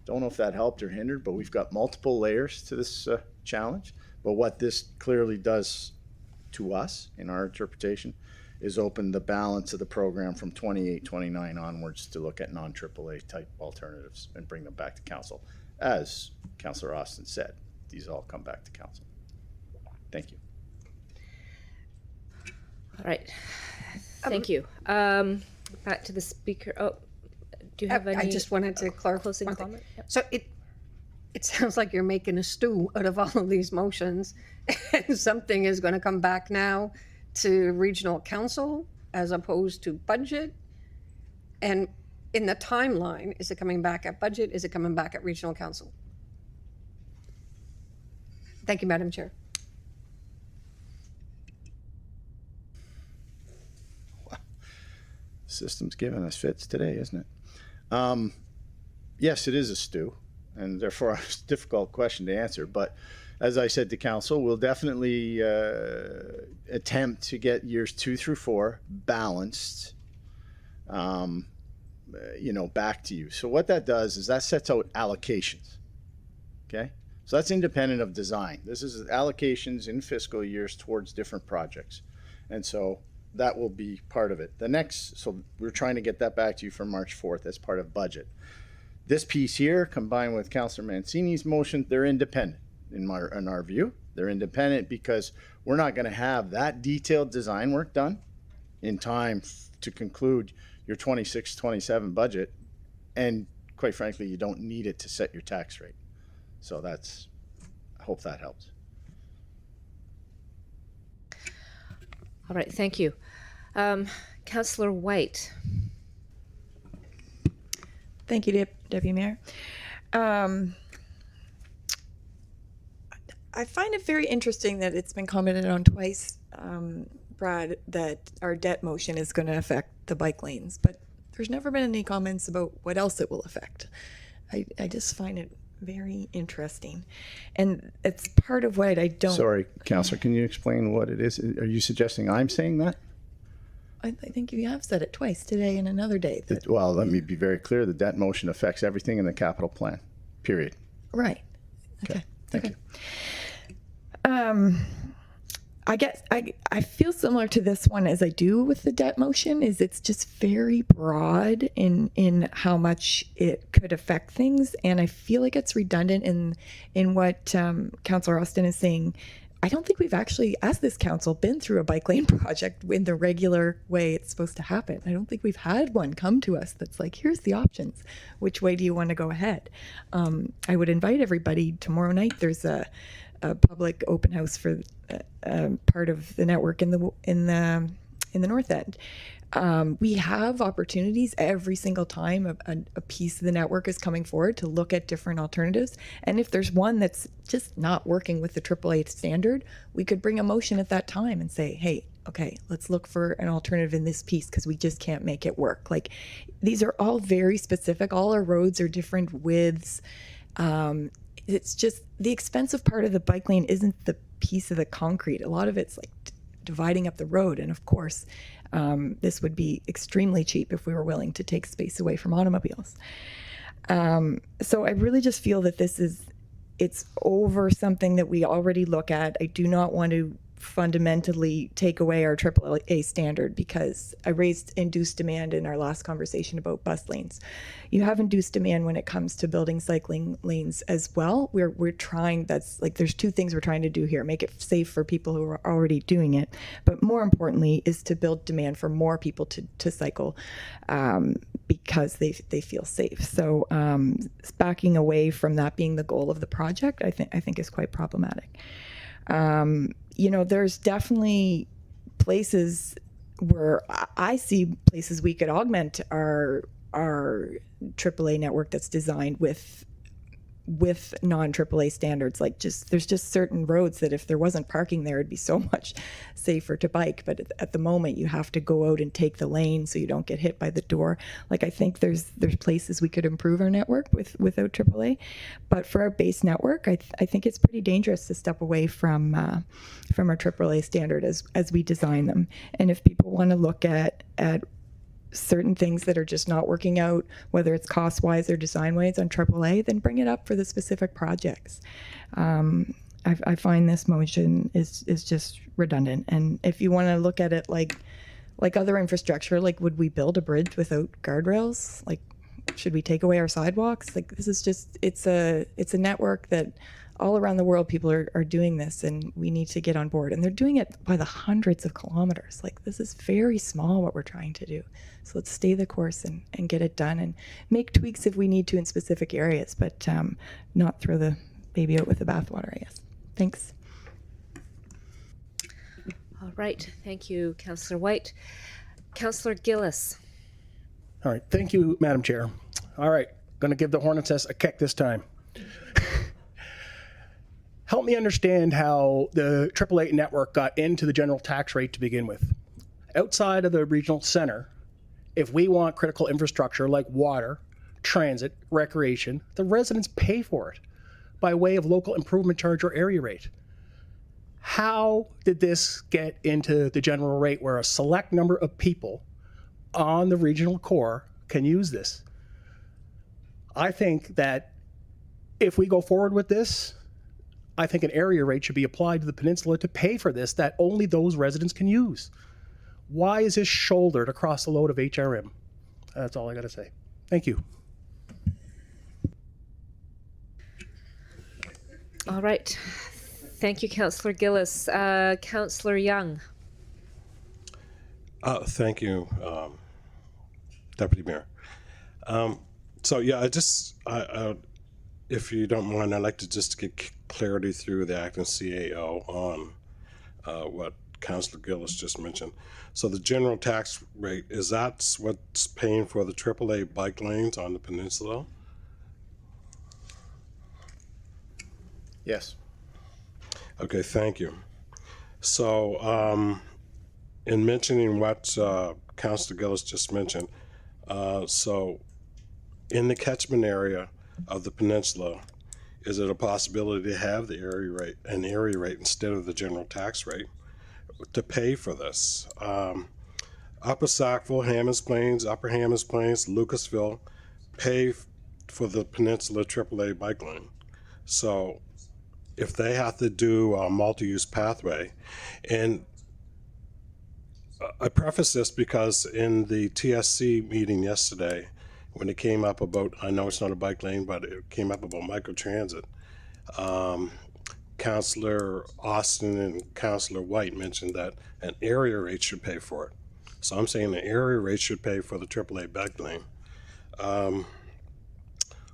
don't know if that helped or hindered, but we've got multiple layers to this challenge. But what this clearly does to us, in our interpretation, is open the balance of the program from 28, 29 onwards to look at non-AAA type alternatives and bring them back to council. As Councillor Austin said, these all come back to council. Thank you.
All right. Thank you. Back to the speaker. Oh, do you have any?
I just wanted to clarify
closing comment? Yep.
So it sounds like you're making a stew out of all of these motions, and something is going to come back now to regional council as opposed to budget. And in the timeline, is it coming back at budget? Is it coming back at regional council? Thank you, Madam Chair.
System's giving us fits today, isn't it? Yes, it is a stew, and therefore it's a difficult question to answer. But as I said to council, we'll definitely attempt to get years 2 through 4 balanced, back to you. So what that does is that sets out allocations. Okay, so that's independent of design. This is allocations in fiscal years towards different projects, and so that will be part of it. So we're trying to get that back to you for March 4th as part of budget. This piece here, combined with Councillor Mancini's motion, they're independent in our view. They're independent because we're not going to have that detailed design work done in time to conclude your 26-27 budget, and quite frankly, you don't need it to set your tax rate. So I hope that helps.
All right, thank you. Councillor White.
Thank you, Deputy Mayor. I find it very interesting that it's been commented on twice, Brad, that our debt motion is going to affect the bike lanes, but there's never been any comments about what else it will affect. I just find it very interesting. And it's part of what I don't.
Sorry, Councillor, can you explain what it is? Are you suggesting I'm saying that?
I think you have said it twice today and another day.
Well, let me be very clear. The debt motion affects everything in the capital plan, period.
Right. Okay.
Thank you.
I guess I feel similar to this one as I do with the debt motion. Is it's just very broad in how much it could affect things, and I feel like it's redundant in what Councillor Austin is saying. I don't think we've actually, as this council, been through a bike lane project in the regular way it's supposed to happen. I don't think we've had one come to us that's like, here's the options. Which way do you want to go ahead? I would invite everybody tomorrow night. There's a public open house for part of the network in the North End. We have opportunities every single time a piece of the network is coming forward to look at different alternatives. And if there's one that's just not working with the AAA standard, we could bring a motion at that time and say, hey, okay, let's look for an alternative in this piece because we just can't make it work. Like, these are all very specific. All our roads are different widths. It's just the expensive part of the bike lane isn't the piece of the concrete. A lot of it's like dividing up the road. And of course, this would be extremely cheap if we were willing to take space away from automobiles. So I really just feel that it's over something that we already look at. I do not want to fundamentally take away our AAA standard because I raised induced demand in our last conversation about bus lanes. You have induced demand when it comes to building cycling lanes as well. We're trying, that's like, there's two things we're trying to do here: make it safe for people who are already doing it, but more importantly is to build demand for more people to cycle because they feel safe. So backing away from that being the goal of the project, I think is quite problematic. There's definitely places where I see places we could augment our AAA network that's designed with non-AAA standards. Like, there's just certain roads that if there wasn't parking there, it'd be so much safer to bike. But at the moment, you have to go out and take the lane so you don't get hit by the door. Like, I think there's places we could improve our network without AAA. But for our base network, I think it's pretty dangerous to step away from our AAA standard as we design them. And if people want to look at certain things that are just not working out, whether it's cost-wise or design-wise on AAA, then bring it up for the specific projects. I find this motion is just redundant. And if you want to look at it like other infrastructure, like, would we build a bridge without guardrails? Like, should we take away our sidewalks? Like, this is just, it's a network that all around the world people are doing this, and we need to get on board. And they're doing it by the hundreds of kilometers. Like, this is very small what we're trying to do. So let's stay the course and get it done, and make tweaks if we need to in specific areas, but not throw the baby out with the bathwater, I guess. Thanks.
All right. Thank you, Councillor White. Councillor Gillis.
All right. Thank you, Madam Chair. All right. Going to give the Hornets a kick this time. Help me understand how the AAA network got into the general tax rate to begin with. Outside of the regional center, if we want critical infrastructure like water, transit, recreation, the residents pay for it by way of local improvement charge or area rate. How did this get into the general rate where a select number of people on the regional core can use this? I think that if we go forward with this, I think an area rate should be applied to the peninsula to pay for this that only those residents can use. Why is this shouldered across the load of HRM? That's all I got to say. Thank you.
All right. Thank you, Councillor Gillis. Councillor Young.
Thank you, Deputy Mayor. So yeah, if you don't mind, I'd like to just get clarity through the acting CAO on what Councillor Gillis just mentioned. So the general tax rate, is that what's paying for the AAA bike lanes on the peninsula?
Yes.
Okay, thank you. So in mentioning what Councillor Gillis just mentioned, so in the catchment area of the peninsula, is it a possibility to have the an area rate instead of the general tax rate to pay for this? Upper Sackville, Hammonds Plains, Upper Hammonds Plains, Lucasville pay for the Peninsula AAA bike lane. So if they have to do a multi-use pathway, and I preface this because in the TSC meeting yesterday, when it came up about, I know it's not a bike lane, but it came up about microtransit, Councillor Austin and Councillor White mentioned that an area rate should pay for it. So I'm saying the area rate should pay for the AAA bike lane.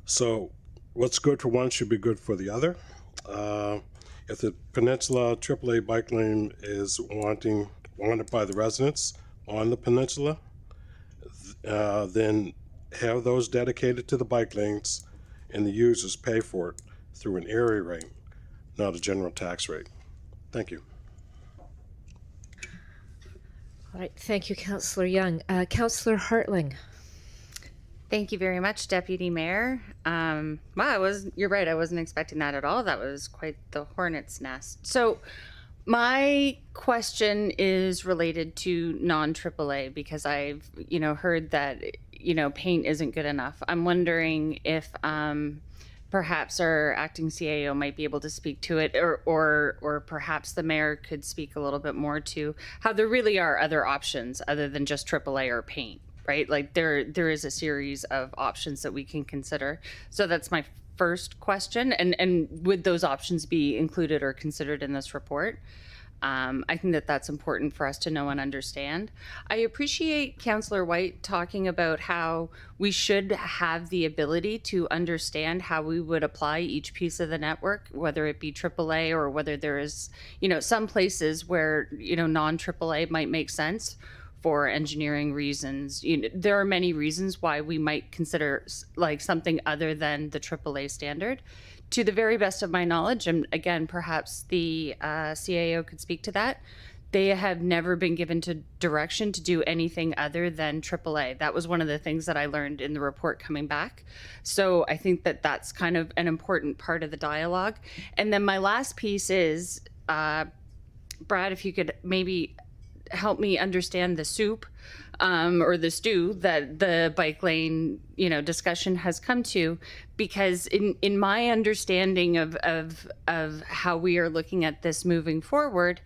So what's good for one should be good for the other. If the Peninsula AAA bike lane is wanted by the residents on the peninsula, then have those dedicated to the bike lanes and the users pay for it through an area rate, not a general tax rate. Thank you.
All right, thank you, Councillor Young. Councillor Hartling.
Thank you very much, Deputy Mayor. Wow, you're right, I wasn't expecting that at all. That was quite the hornet's nest. So my question is related to non-AAA because I've, heard that, paint isn't good enough. I'm wondering if perhaps our acting CAO might be able to speak to it, or perhaps the mayor could speak a little bit more to how there really are other options other than just AAA or paint, right? Like there is a series of options that we can consider. So that's my first question. And would those options be included or considered in this report? I think that that's important for us to know and understand. I appreciate Councillor White talking about how we should have the ability to understand how we would apply each piece of the network, whether it be AAA or whether there is, some places where, non-AAA might make sense for engineering reasons. There are many reasons why we might consider like something other than the AAA standard. To the very best of my knowledge, and again, perhaps the CAO could speak to that, they have never been given to direction to do anything other than AAA. That was one of the things that I learned in the report coming back. So I think that that's kind of an important part of the dialogue. And then my last piece is, Brad, if you could maybe help me understand the soup or the stew that the bike lane, discussion has come to, because in my understanding of how we are looking at this moving forward,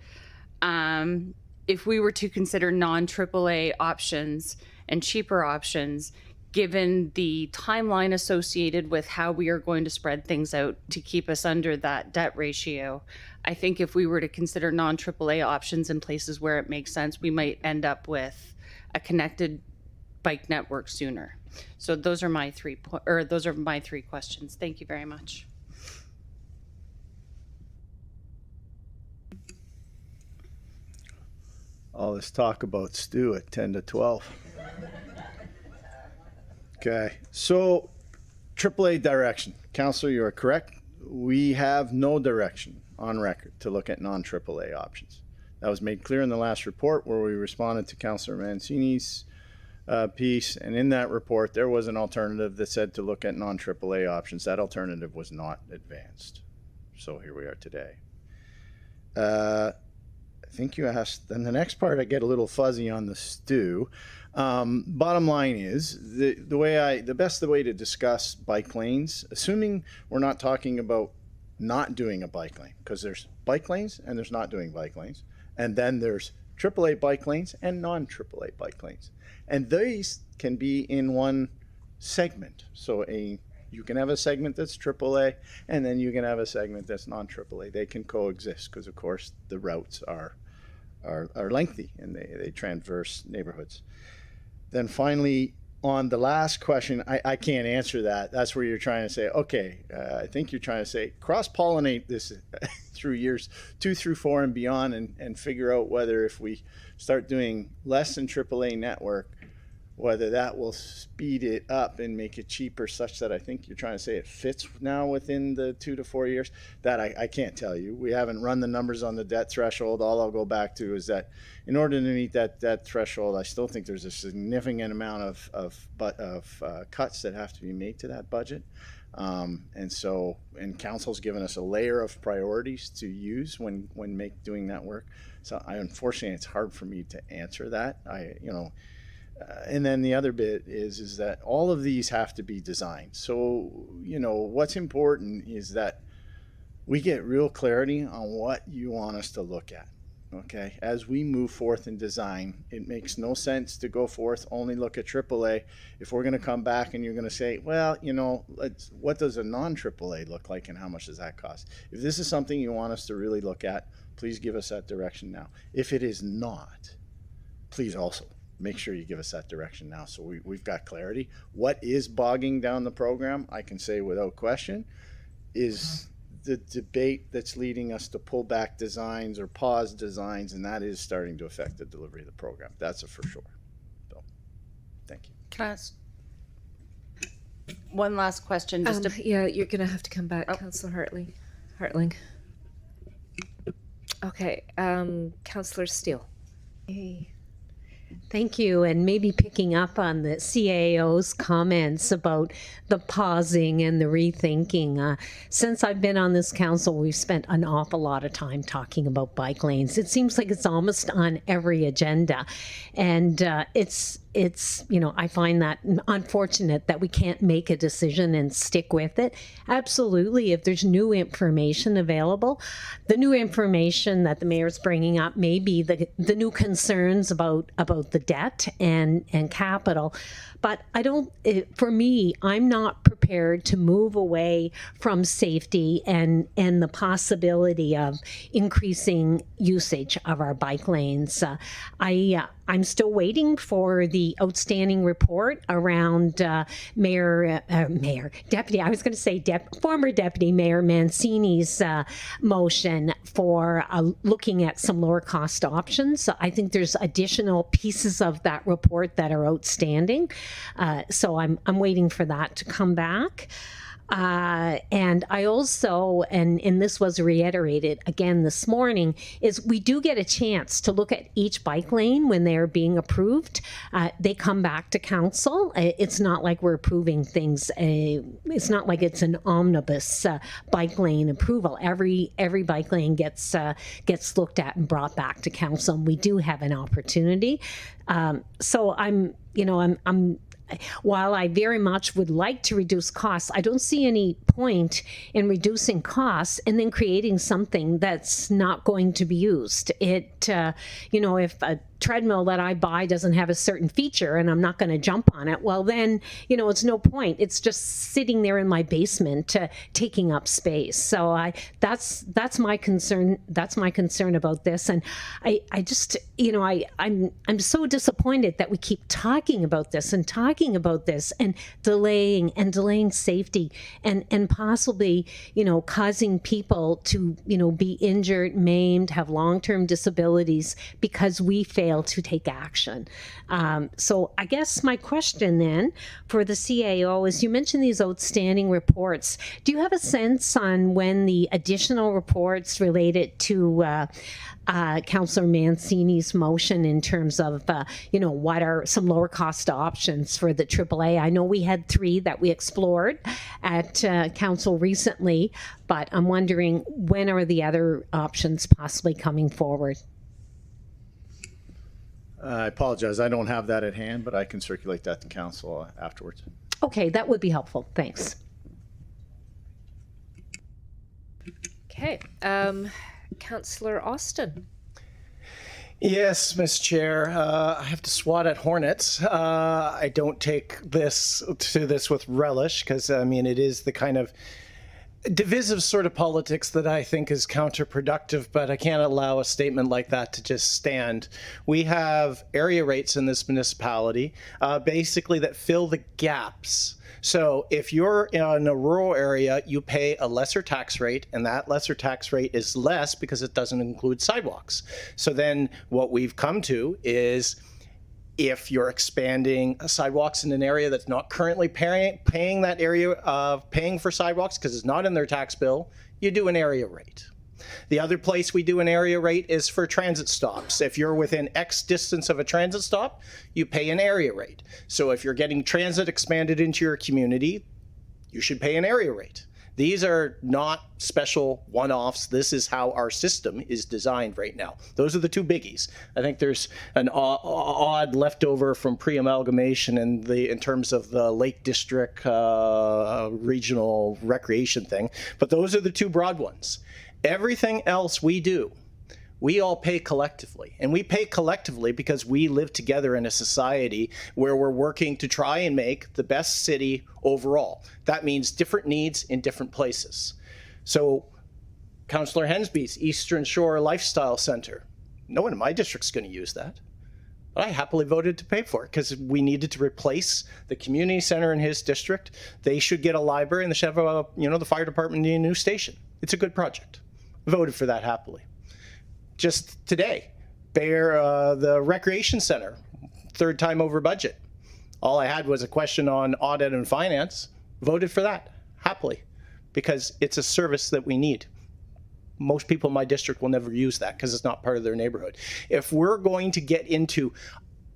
if we were to consider non-AAA options and cheaper options, given the timeline associated with how we are going to spread things out to keep us under that debt ratio, I think if we were to consider non-AAA options in places where it makes sense, we might end up with a connected bike network sooner. So those are my three questions. Thank you very much.
All this talk about Stu at 10 to 12. Okay, so AAA direction. Councillor, you are correct. We have no direction on record to look at non-AAA options. That was made clear in the last report where we responded to Councillor Mancini's piece, and in that report there was an alternative that said to look at non-AAA options. That alternative was not advanced. So here we are today. I think you asked, then the next part I get a little fuzzy on the stew. Bottom line is, the best way to discuss bike lanes, assuming we're not talking about not doing a bike lane, because there's bike lanes and there's not doing bike lanes, and then there's AAA bike lanes and non-AAA bike lanes, and these can be in one segment. So you can have a segment that's AAA, and then you can have a segment that's non-AAA. They can coexist because, of course, the routes are lengthy and they traverse neighborhoods. Then finally, on the last question, I can't answer that. That's where you're trying to say, okay, I think you're trying to say cross-pollinate this through years 2 through 4 and beyond, and figure out whether if we start doing less than AAA network, whether that will speed it up and make it cheaper, such that I think you're trying to say it fits now within the 2 to 4 years. That I can't tell you. We haven't run the numbers on the debt threshold. All I'll go back to is that in order to meet that debt threshold, I still think there's a significant amount of cuts that have to be made to that budget. And council's given us a layer of priorities to use when doing that work. So unfortunately, it's hard for me to answer that. And then the other bit is that all of these have to be designed. So, what's important is that we get real clarity on what you want us to look at. Okay, as we move forth in design, it makes no sense to go forth, only look at AAA. If we're going to come back and you're going to say, well, what does a non-AAA look like and how much does that cost? If this is something you want us to really look at, please give us that direction now. If it is not, please also make sure you give us that direction now so we've got clarity. What is bogging down the program, I can say without question, is the debate that's leading us to pull back designs or pause designs, and that is starting to affect the delivery of the program. That's for sure. So, thank you.
Can I ask one last question?
Yeah, you're going to have to come back, Councillor Hartling. Okay, Councillor Steele.
Hey. Thank you. And maybe picking up on the CAO's comments about the pausing and the rethinking. Since I've been on this council, we've spent an awful lot of time talking about bike lanes. It seems like it's almost on every agenda. And it's I find that unfortunate that we can't make a decision and stick with it. Absolutely, if there's new information available, the new information that the mayor's bringing up may be the new concerns about the debt and capital. But for me, I'm not prepared to move away from safety and the possibility of increasing usage of our bike lanes. I'm still waiting for the outstanding report around former Deputy Mayor Mancini's motion for looking at some lower cost options. So I think there's additional pieces of that report that are outstanding. So I'm waiting for that to come back. And I also, and this was reiterated again this morning, is we do get a chance to look at each bike lane when they're being approved. They come back to council. It's not like we're approving things. It's not like it's an omnibus bike lane approval. Every bike lane gets looked at and brought back to council. And we do have an opportunity. So while I very much would like to reduce costs, I don't see any point in reducing costs and then creating something that's not going to be used. If a treadmill that I buy doesn't have a certain feature and I'm not going to jump on it, well then, it's no point. It's just sitting there in my basement taking up space. So that's my concern. That's my concern about this. And I just, I'm so disappointed that we keep talking about this and delaying safety and possibly, causing people to, be injured, maimed, have long-term disabilities because we fail to take action. So I guess my question then for the CAO is, you mentioned these outstanding reports. Do you have a sense on when the additional reports related to Councillor Mancini's motion in terms of, what are some lower cost options for the AAA? I know we had 3 that we explored at council recently, but I'm wondering when are the other options possibly coming forward?
I apologize. I don't have that at hand, but I can circulate that to council afterwards.
Okay, that would be helpful. Thanks.
Okay. Councillor Austin.
Yes, Ms. Chair. I have to swat at hornets. I don't take this with relish because, it is the kind of divisive sort of politics that I think is counterproductive, but I can't allow a statement like that to just stand. We have area rates in this municipality, basically that fill the gaps. So if you're in a rural area, you pay a lesser tax rate, and that lesser tax rate is less because it doesn't include sidewalks. So then what we've come to is, if you're expanding sidewalks in an area that's not currently paying that area of paying for sidewalks because it's not in their tax bill, you do an area rate. The other place we do an area rate is for transit stops. If you're within X distance of a transit stop, you pay an area rate. So if you're getting transit expanded into your community, you should pay an area rate. These are not special one-offs. This is how our system is designed right now. Those are the two biggies. I think there's an odd leftover from pre-amalgamation in terms of the Lake District regional recreation thing, but those are the two broad ones. Everything else we do, we all pay collectively. And we pay collectively because we live together in a society where we're working to try and make the best city overall. That means different needs in different places. So Councillor Hensby's Eastern Shore Lifestyle Center, no one in my district's going to use that. But I happily voted to pay for it because we needed to replace the community center in his district. They should get a library and they should have the fire department need a new station. It's a good project. I voted for that happily. Just today, the recreation center, third time over budget. All I had was a question on audit and finance. Voted for that happily because it's a service that we need. Most people in my district will never use that because it's not part of their neighborhood. If we're going to get into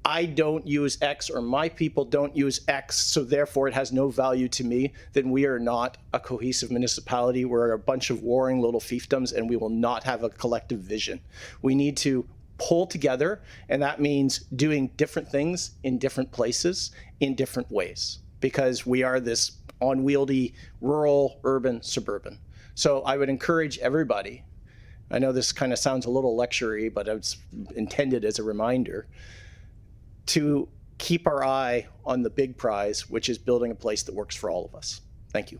I don't use X or my people don't use X, so therefore it has no value to me, then we are not a cohesive municipality. We're a bunch of warring little fiefdoms and we will not have a collective vision. We need to pull together, and that means doing different things in different places in different ways because we are this unwieldy rural, urban, suburban. So I would encourage everybody, I know this kind of sounds a little lectury, but it's intended as a reminder, to keep our eye on the big prize, which is building a place that works for all of us. Thank you.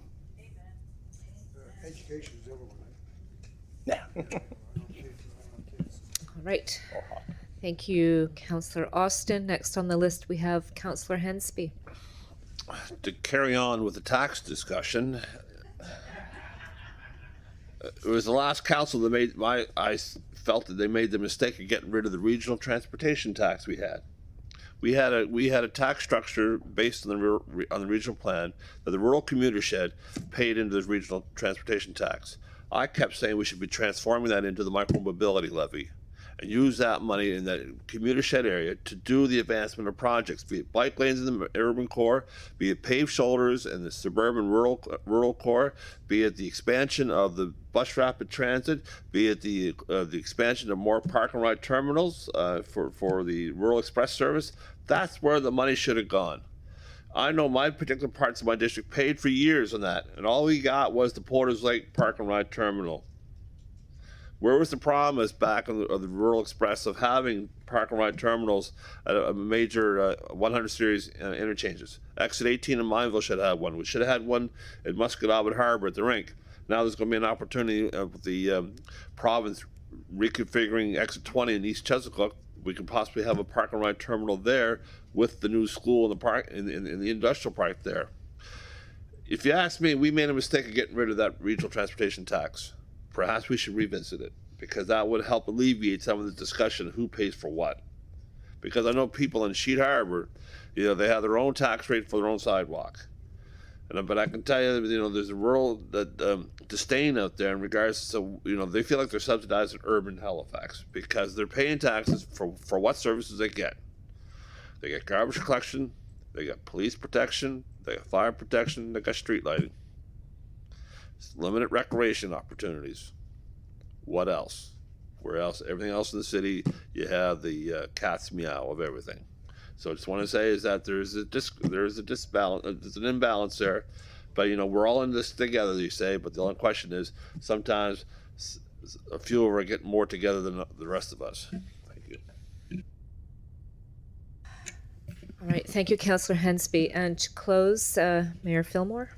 Education is everyone,
Yeah.
All right. Thank you, Councillor Austin. Next on the list, we have Councillor Hensby.
To carry on with the tax discussion, it was the last council that I felt that they made the mistake of getting rid of the regional transportation tax we had. We had a tax structure based on the regional plan that the rural commuter shed paid into the regional transportation tax. I kept saying we should be transforming that into the micromobility levy and use that money in that commuter shed area to do the advancement of projects, be it bike lanes in the urban core, be it paved shoulders in the suburban rural core, be it the expansion of the bus rapid transit, be it the expansion of more park and ride terminals for the rural express service. That's where the money should have gone. I know my particular parts of my district paid for years on that, and all we got was the Porter's Lake Park and Ride Terminal. Where was the promise back of the Rural Express of having park and ride terminals at a major 100 series interchanges? Exit 18 in Mineville should have one. We should have had one at Musquodoboit Harbor at the rink. Now there's going to be an opportunity with the province reconfiguring Exit 20 in East Chesapeake. We could possibly have a park and ride terminal there with the new school in the park in the industrial park there. If you ask me, we made a mistake of getting rid of that regional transportation tax. Perhaps we should revisit it because that would help alleviate some of the discussion of who pays for what. Because I know people in Sheet Harbor, they have their own tax rate for their own sidewalk. But I can tell you, there's a rural disdain out there in regards to, they feel like they're subsidized in urban Halifax because they're paying taxes for what services they get. They get garbage collection, they get police protection, they get fire protection, they got street lighting. Limited recreation opportunities. What else? Where else? Everything else in the city, you have the cat's meow of everything. So I just want to say is that there's an imbalance there, but we're all in this together, you say. But the only question is sometimes a few of us get more together than the rest of us. Thank you.
All right, thank you, Councillor Hensby. And to close, Mayor Fillmore.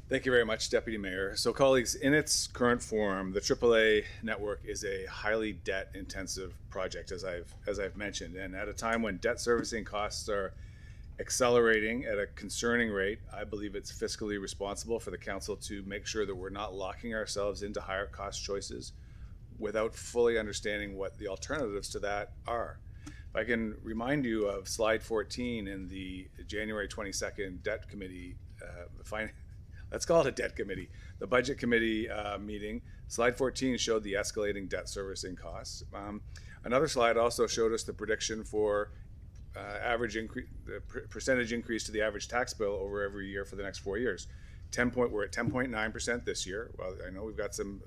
Thank you very much, Deputy Mayor. So colleagues, in its current form, the AAA network is a highly debt-intensive project, as I've mentioned. And at a time when debt servicing costs are accelerating at a concerning rate, I believe it's fiscally responsible for the council to make sure that we're not locking ourselves into higher cost choices without fully understanding what the alternatives to that are. If I can remind you of slide 14 in the January 22nd debt committee, let's call it a debt committee, the budget committee meeting. Slide 14 showed the escalating debt servicing costs. Another slide also showed us the prediction for average increase, the percentage increase to the average tax bill over every year for the next 4 years. We're at 10.9% this year. Well, I know we've got some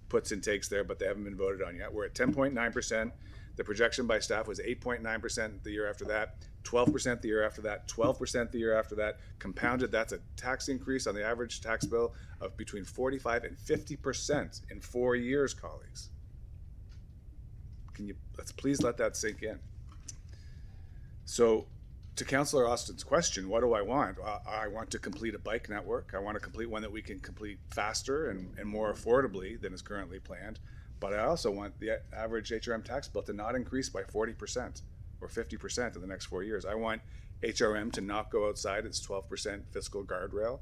puts and takes there, but they haven't been voted on yet. We're at 10.9%. The projection by staff was 8.9% the year after that, 12% the year after that, 12% the year after that. Compounded, that's a tax increase on the average tax bill of between 45 and 50% in 4 years, colleagues. Let's please let that sink in. So, to Councillor Austin's question, what do I want? I want to complete a bike network. I want to complete one that we can complete faster and more affordably than is currently planned. But I also want the average HRM tax bill to not increase by 40% or 50% in the next 4 years. I want HRM to not go outside its 12% fiscal guardrail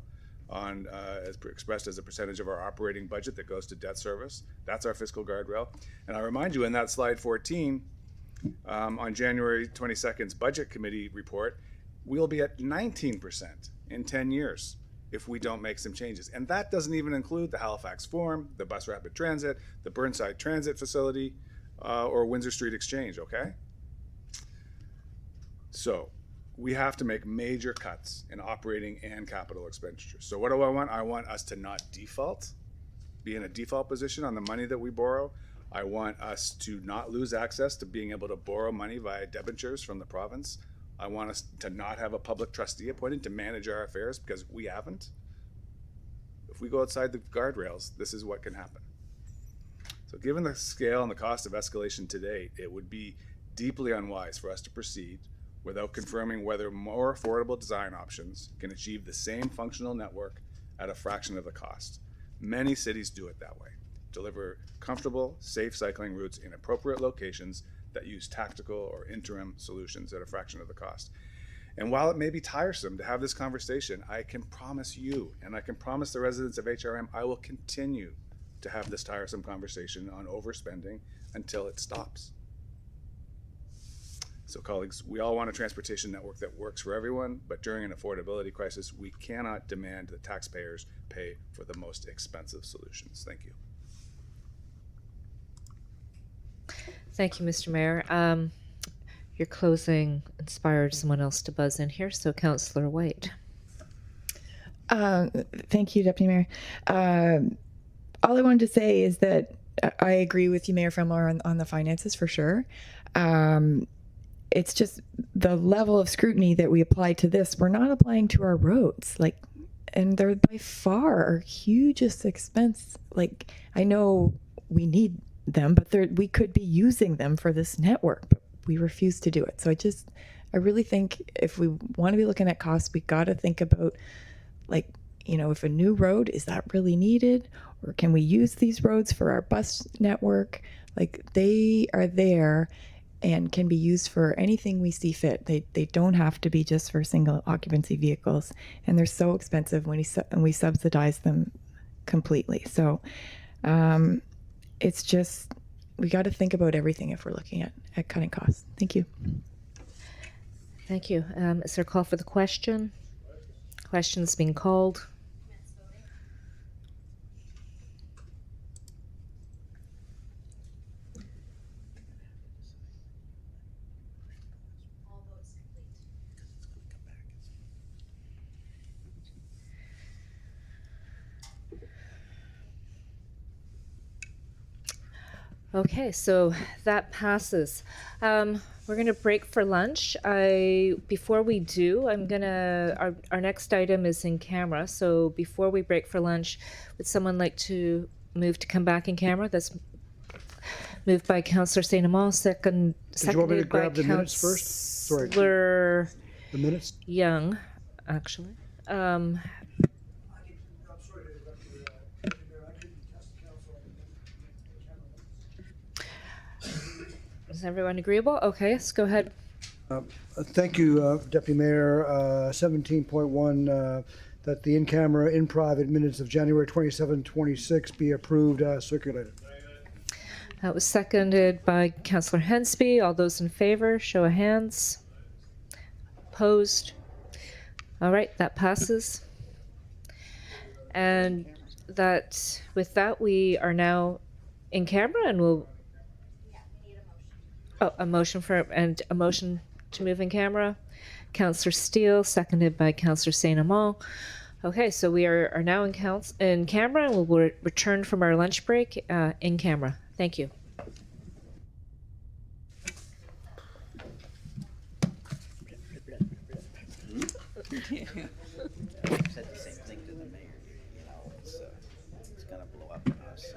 on as expressed as a percentage of our operating budget that goes to debt service. That's our fiscal guardrail. And I remind you in that slide 14, on January 22nd's budget committee report, we'll be at 19% in 10 years if we don't make some changes. And that doesn't even include the Halifax Forum, the Bus Rapid Transit, the Burnside Transit Facility, or Windsor Street Exchange, okay? So we have to make major cuts in operating and capital expenditures. So what do I want? I want us to not default, be in a default position on the money that we borrow. I want us to not lose access to being able to borrow money via debentures from the province. I want us to not have a public trustee appointed to manage our affairs because we haven't. If we go outside the guardrails, this is what can happen. So given the scale and the cost of escalation to date, it would be deeply unwise for us to proceed without confirming whether more affordable design options can achieve the same functional network at a fraction of the cost. Many cities do it that way. Deliver comfortable, safe cycling routes in appropriate locations that use tactical or interim solutions at a fraction of the cost. And while it may be tiresome to have this conversation, I can promise you, and I can promise the residents of HRM, I will continue to have this tiresome conversation on overspending until it stops. So colleagues, we all want a transportation network that works for everyone, but during an affordability crisis, we cannot demand that taxpayers pay for the most expensive solutions. Thank you.
Thank you, Mr. Mayor. Your closing inspired someone else to buzz in here, so Councillor White.
Thank you, Deputy Mayor. All I wanted to say is that I agree with you, Mayor Fillmore, on the finances for sure. It's just the level of scrutiny that we apply to this, we're not applying to our roads. And they're by far our hugest expense. I know we need them, but we could be using them for this network, but we refuse to do it. So I really think if we want to be looking at costs, we got to think about if a new road, is that really needed? Or can we use these roads for our bus network? They are there and can be used for anything we see fit. They don't have to be just for single occupancy vehicles. And they're so expensive when we subsidize them completely. So, it's just, we got to think about everything if we're looking at cutting costs. Thank you.
Thank you. Is there a call for the question? Question's being called. Okay, so that passes. We're going to break for lunch. Before we do, our next item is in camera. So before we break for lunch, would someone like to move to come back in camera? That's moved by Councillor St. Amand, seconded
Did you want me to
by
grab the minutes first? Sorry.
Councillor
The minutes?
Young, actually. Is everyone agreeable? Okay, let's go ahead.
Thank you, Deputy Mayor. 17.1, that the in-camera, in-private minutes of January 27, 26 be approved as circulated.
That was seconded by Councillor Hensby. All those in favor, show of hands. Opposed? All right, that passes. And with that, we are now in camera, and we'll. Oh, a motion to move in camera. Councillor Steele, seconded by Councillor Saint Amand. Okay, so we are now in camera, and we'll return from our lunch break in camera. Thank you.
Said the same thing to the mayor. You know, it's gonna blow up on us.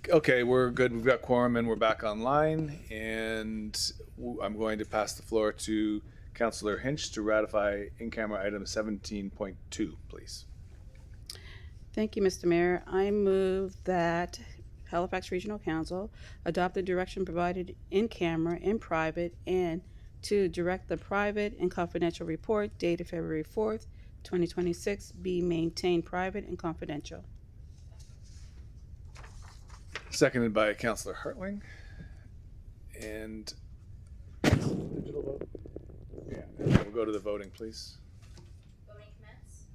Okay, we're good. We've got quorum and we're back online. And I'm going to pass the floor to Councillor Hinch to ratify in-camera item 17.2, please.
Thank you, Mr. Mayor. I move that Halifax Regional Council adopt the direction provided in camera, in private, and to direct the private and confidential report dated February 4th, 2026 be maintained private and confidential.
Seconded by Councillor Hartling. And digital vote. Yeah, and we'll go to the voting, please.
Voting commence.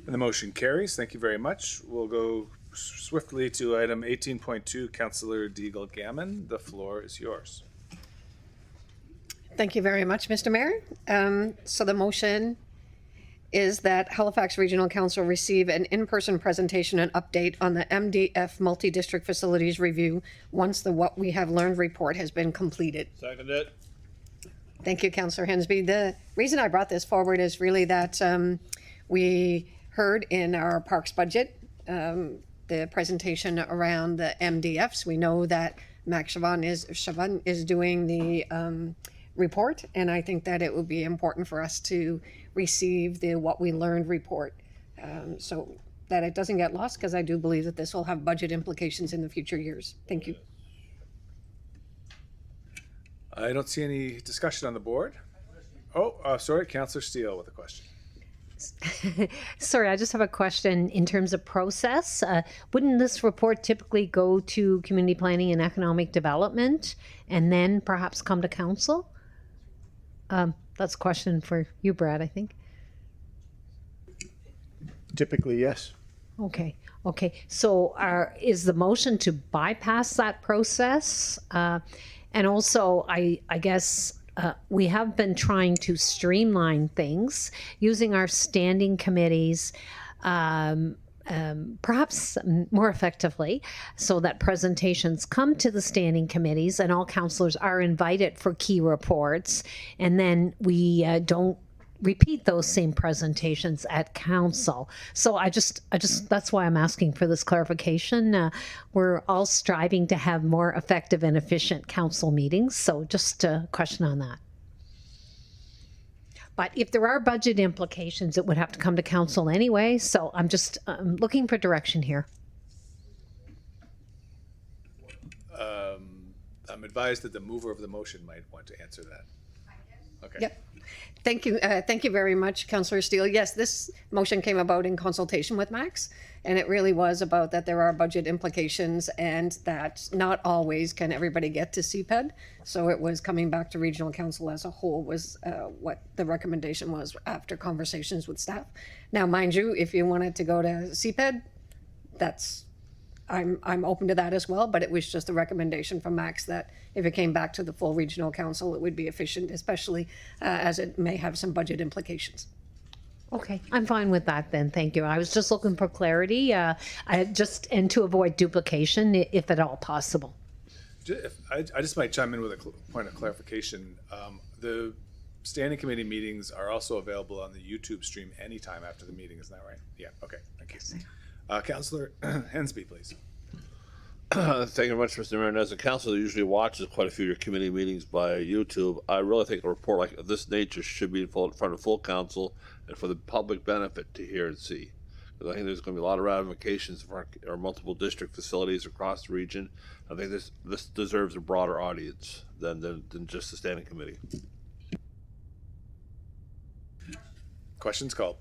And the motion carries. Thank you very much. We'll go swiftly to item 18.2, Councillor Deagle Gammon. The floor is yours.
Thank you very much, Mr. Mayor. So the motion is that Halifax Regional Council receive an in-person presentation and update on the MDF multi-district facilities review once the What We Have Learned report has been completed.
Second it.
Thank you, Councillor Hensby. The reason I brought this forward is really that we heard in our parks budget the presentation around the MDFs. We know that Max Chavan is doing the report, and I think that it would be important for us to receive the What We Learned report so that it doesn't get lost, because I do believe that this will have budget implications in the future years. Thank you.
I don't see any discussion on the board. Oh, sorry, Councillor Steele with a question.
Sorry, I just have a question in terms of process. Wouldn't this report typically go to community planning and economic development and then perhaps come to council? That's a question for you, Brad, I think.
Typically, yes.
Okay. So is the motion to bypass that process? And also, I guess we have been trying to streamline things using our standing committees perhaps more effectively, so that presentations come to the standing committees and all councillors are invited for key reports, and then we don't repeat those same presentations at council. So I just that's why I'm asking for this clarification. We're all striving to have more effective and efficient council meetings, so just a question on that. But if there are budget implications, it would have to come to council anyway. So I'm just looking for direction here.
I'm advised that the mover of the motion might want to answer that. Okay.
Yep. Thank you. Thank you very much, Councillor Steele. Yes, this motion came about in consultation with Max, and it really was about that there are budget implications and that not always can everybody get to CPED. So it was coming back to Regional Council as a whole was what the recommendation was after conversations with staff. Now, mind you, if you wanted to go to CPED, I'm open to that as well, but it was just a recommendation from Max that if it came back to the full Regional Council, it would be efficient, especially as it may have some budget implications.
Okay, I'm fine with that then. Thank you. I was just looking for clarity, and to avoid duplication, if at all possible.
I just might chime in with a point of clarification. The standing committee meetings are also available on the YouTube stream anytime after the meeting. Isn't that right? Yeah. Okay. Thank you. Councillor Hensby, please.
Thank you very much, Mr. Mayor. And as a council that usually watches quite a few of your committee meetings by YouTube, I really think a report like this nature should be in front of full council and for the public benefit to hear and see. Because I think there's going to be a lot of ramifications for our multiple district facilities across the region. I think this deserves a broader audience than just the standing committee.
Questions called.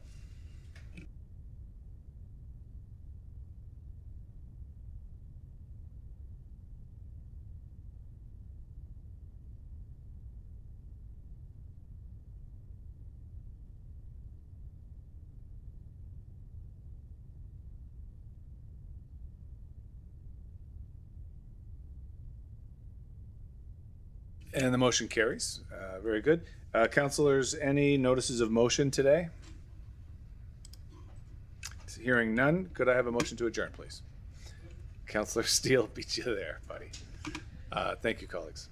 And the motion carries. Very good. Councillors, any notices of motion today? Hearing none, could I have a motion to adjourn, please? Councillor Steele beat you there, buddy. Thank you, colleagues.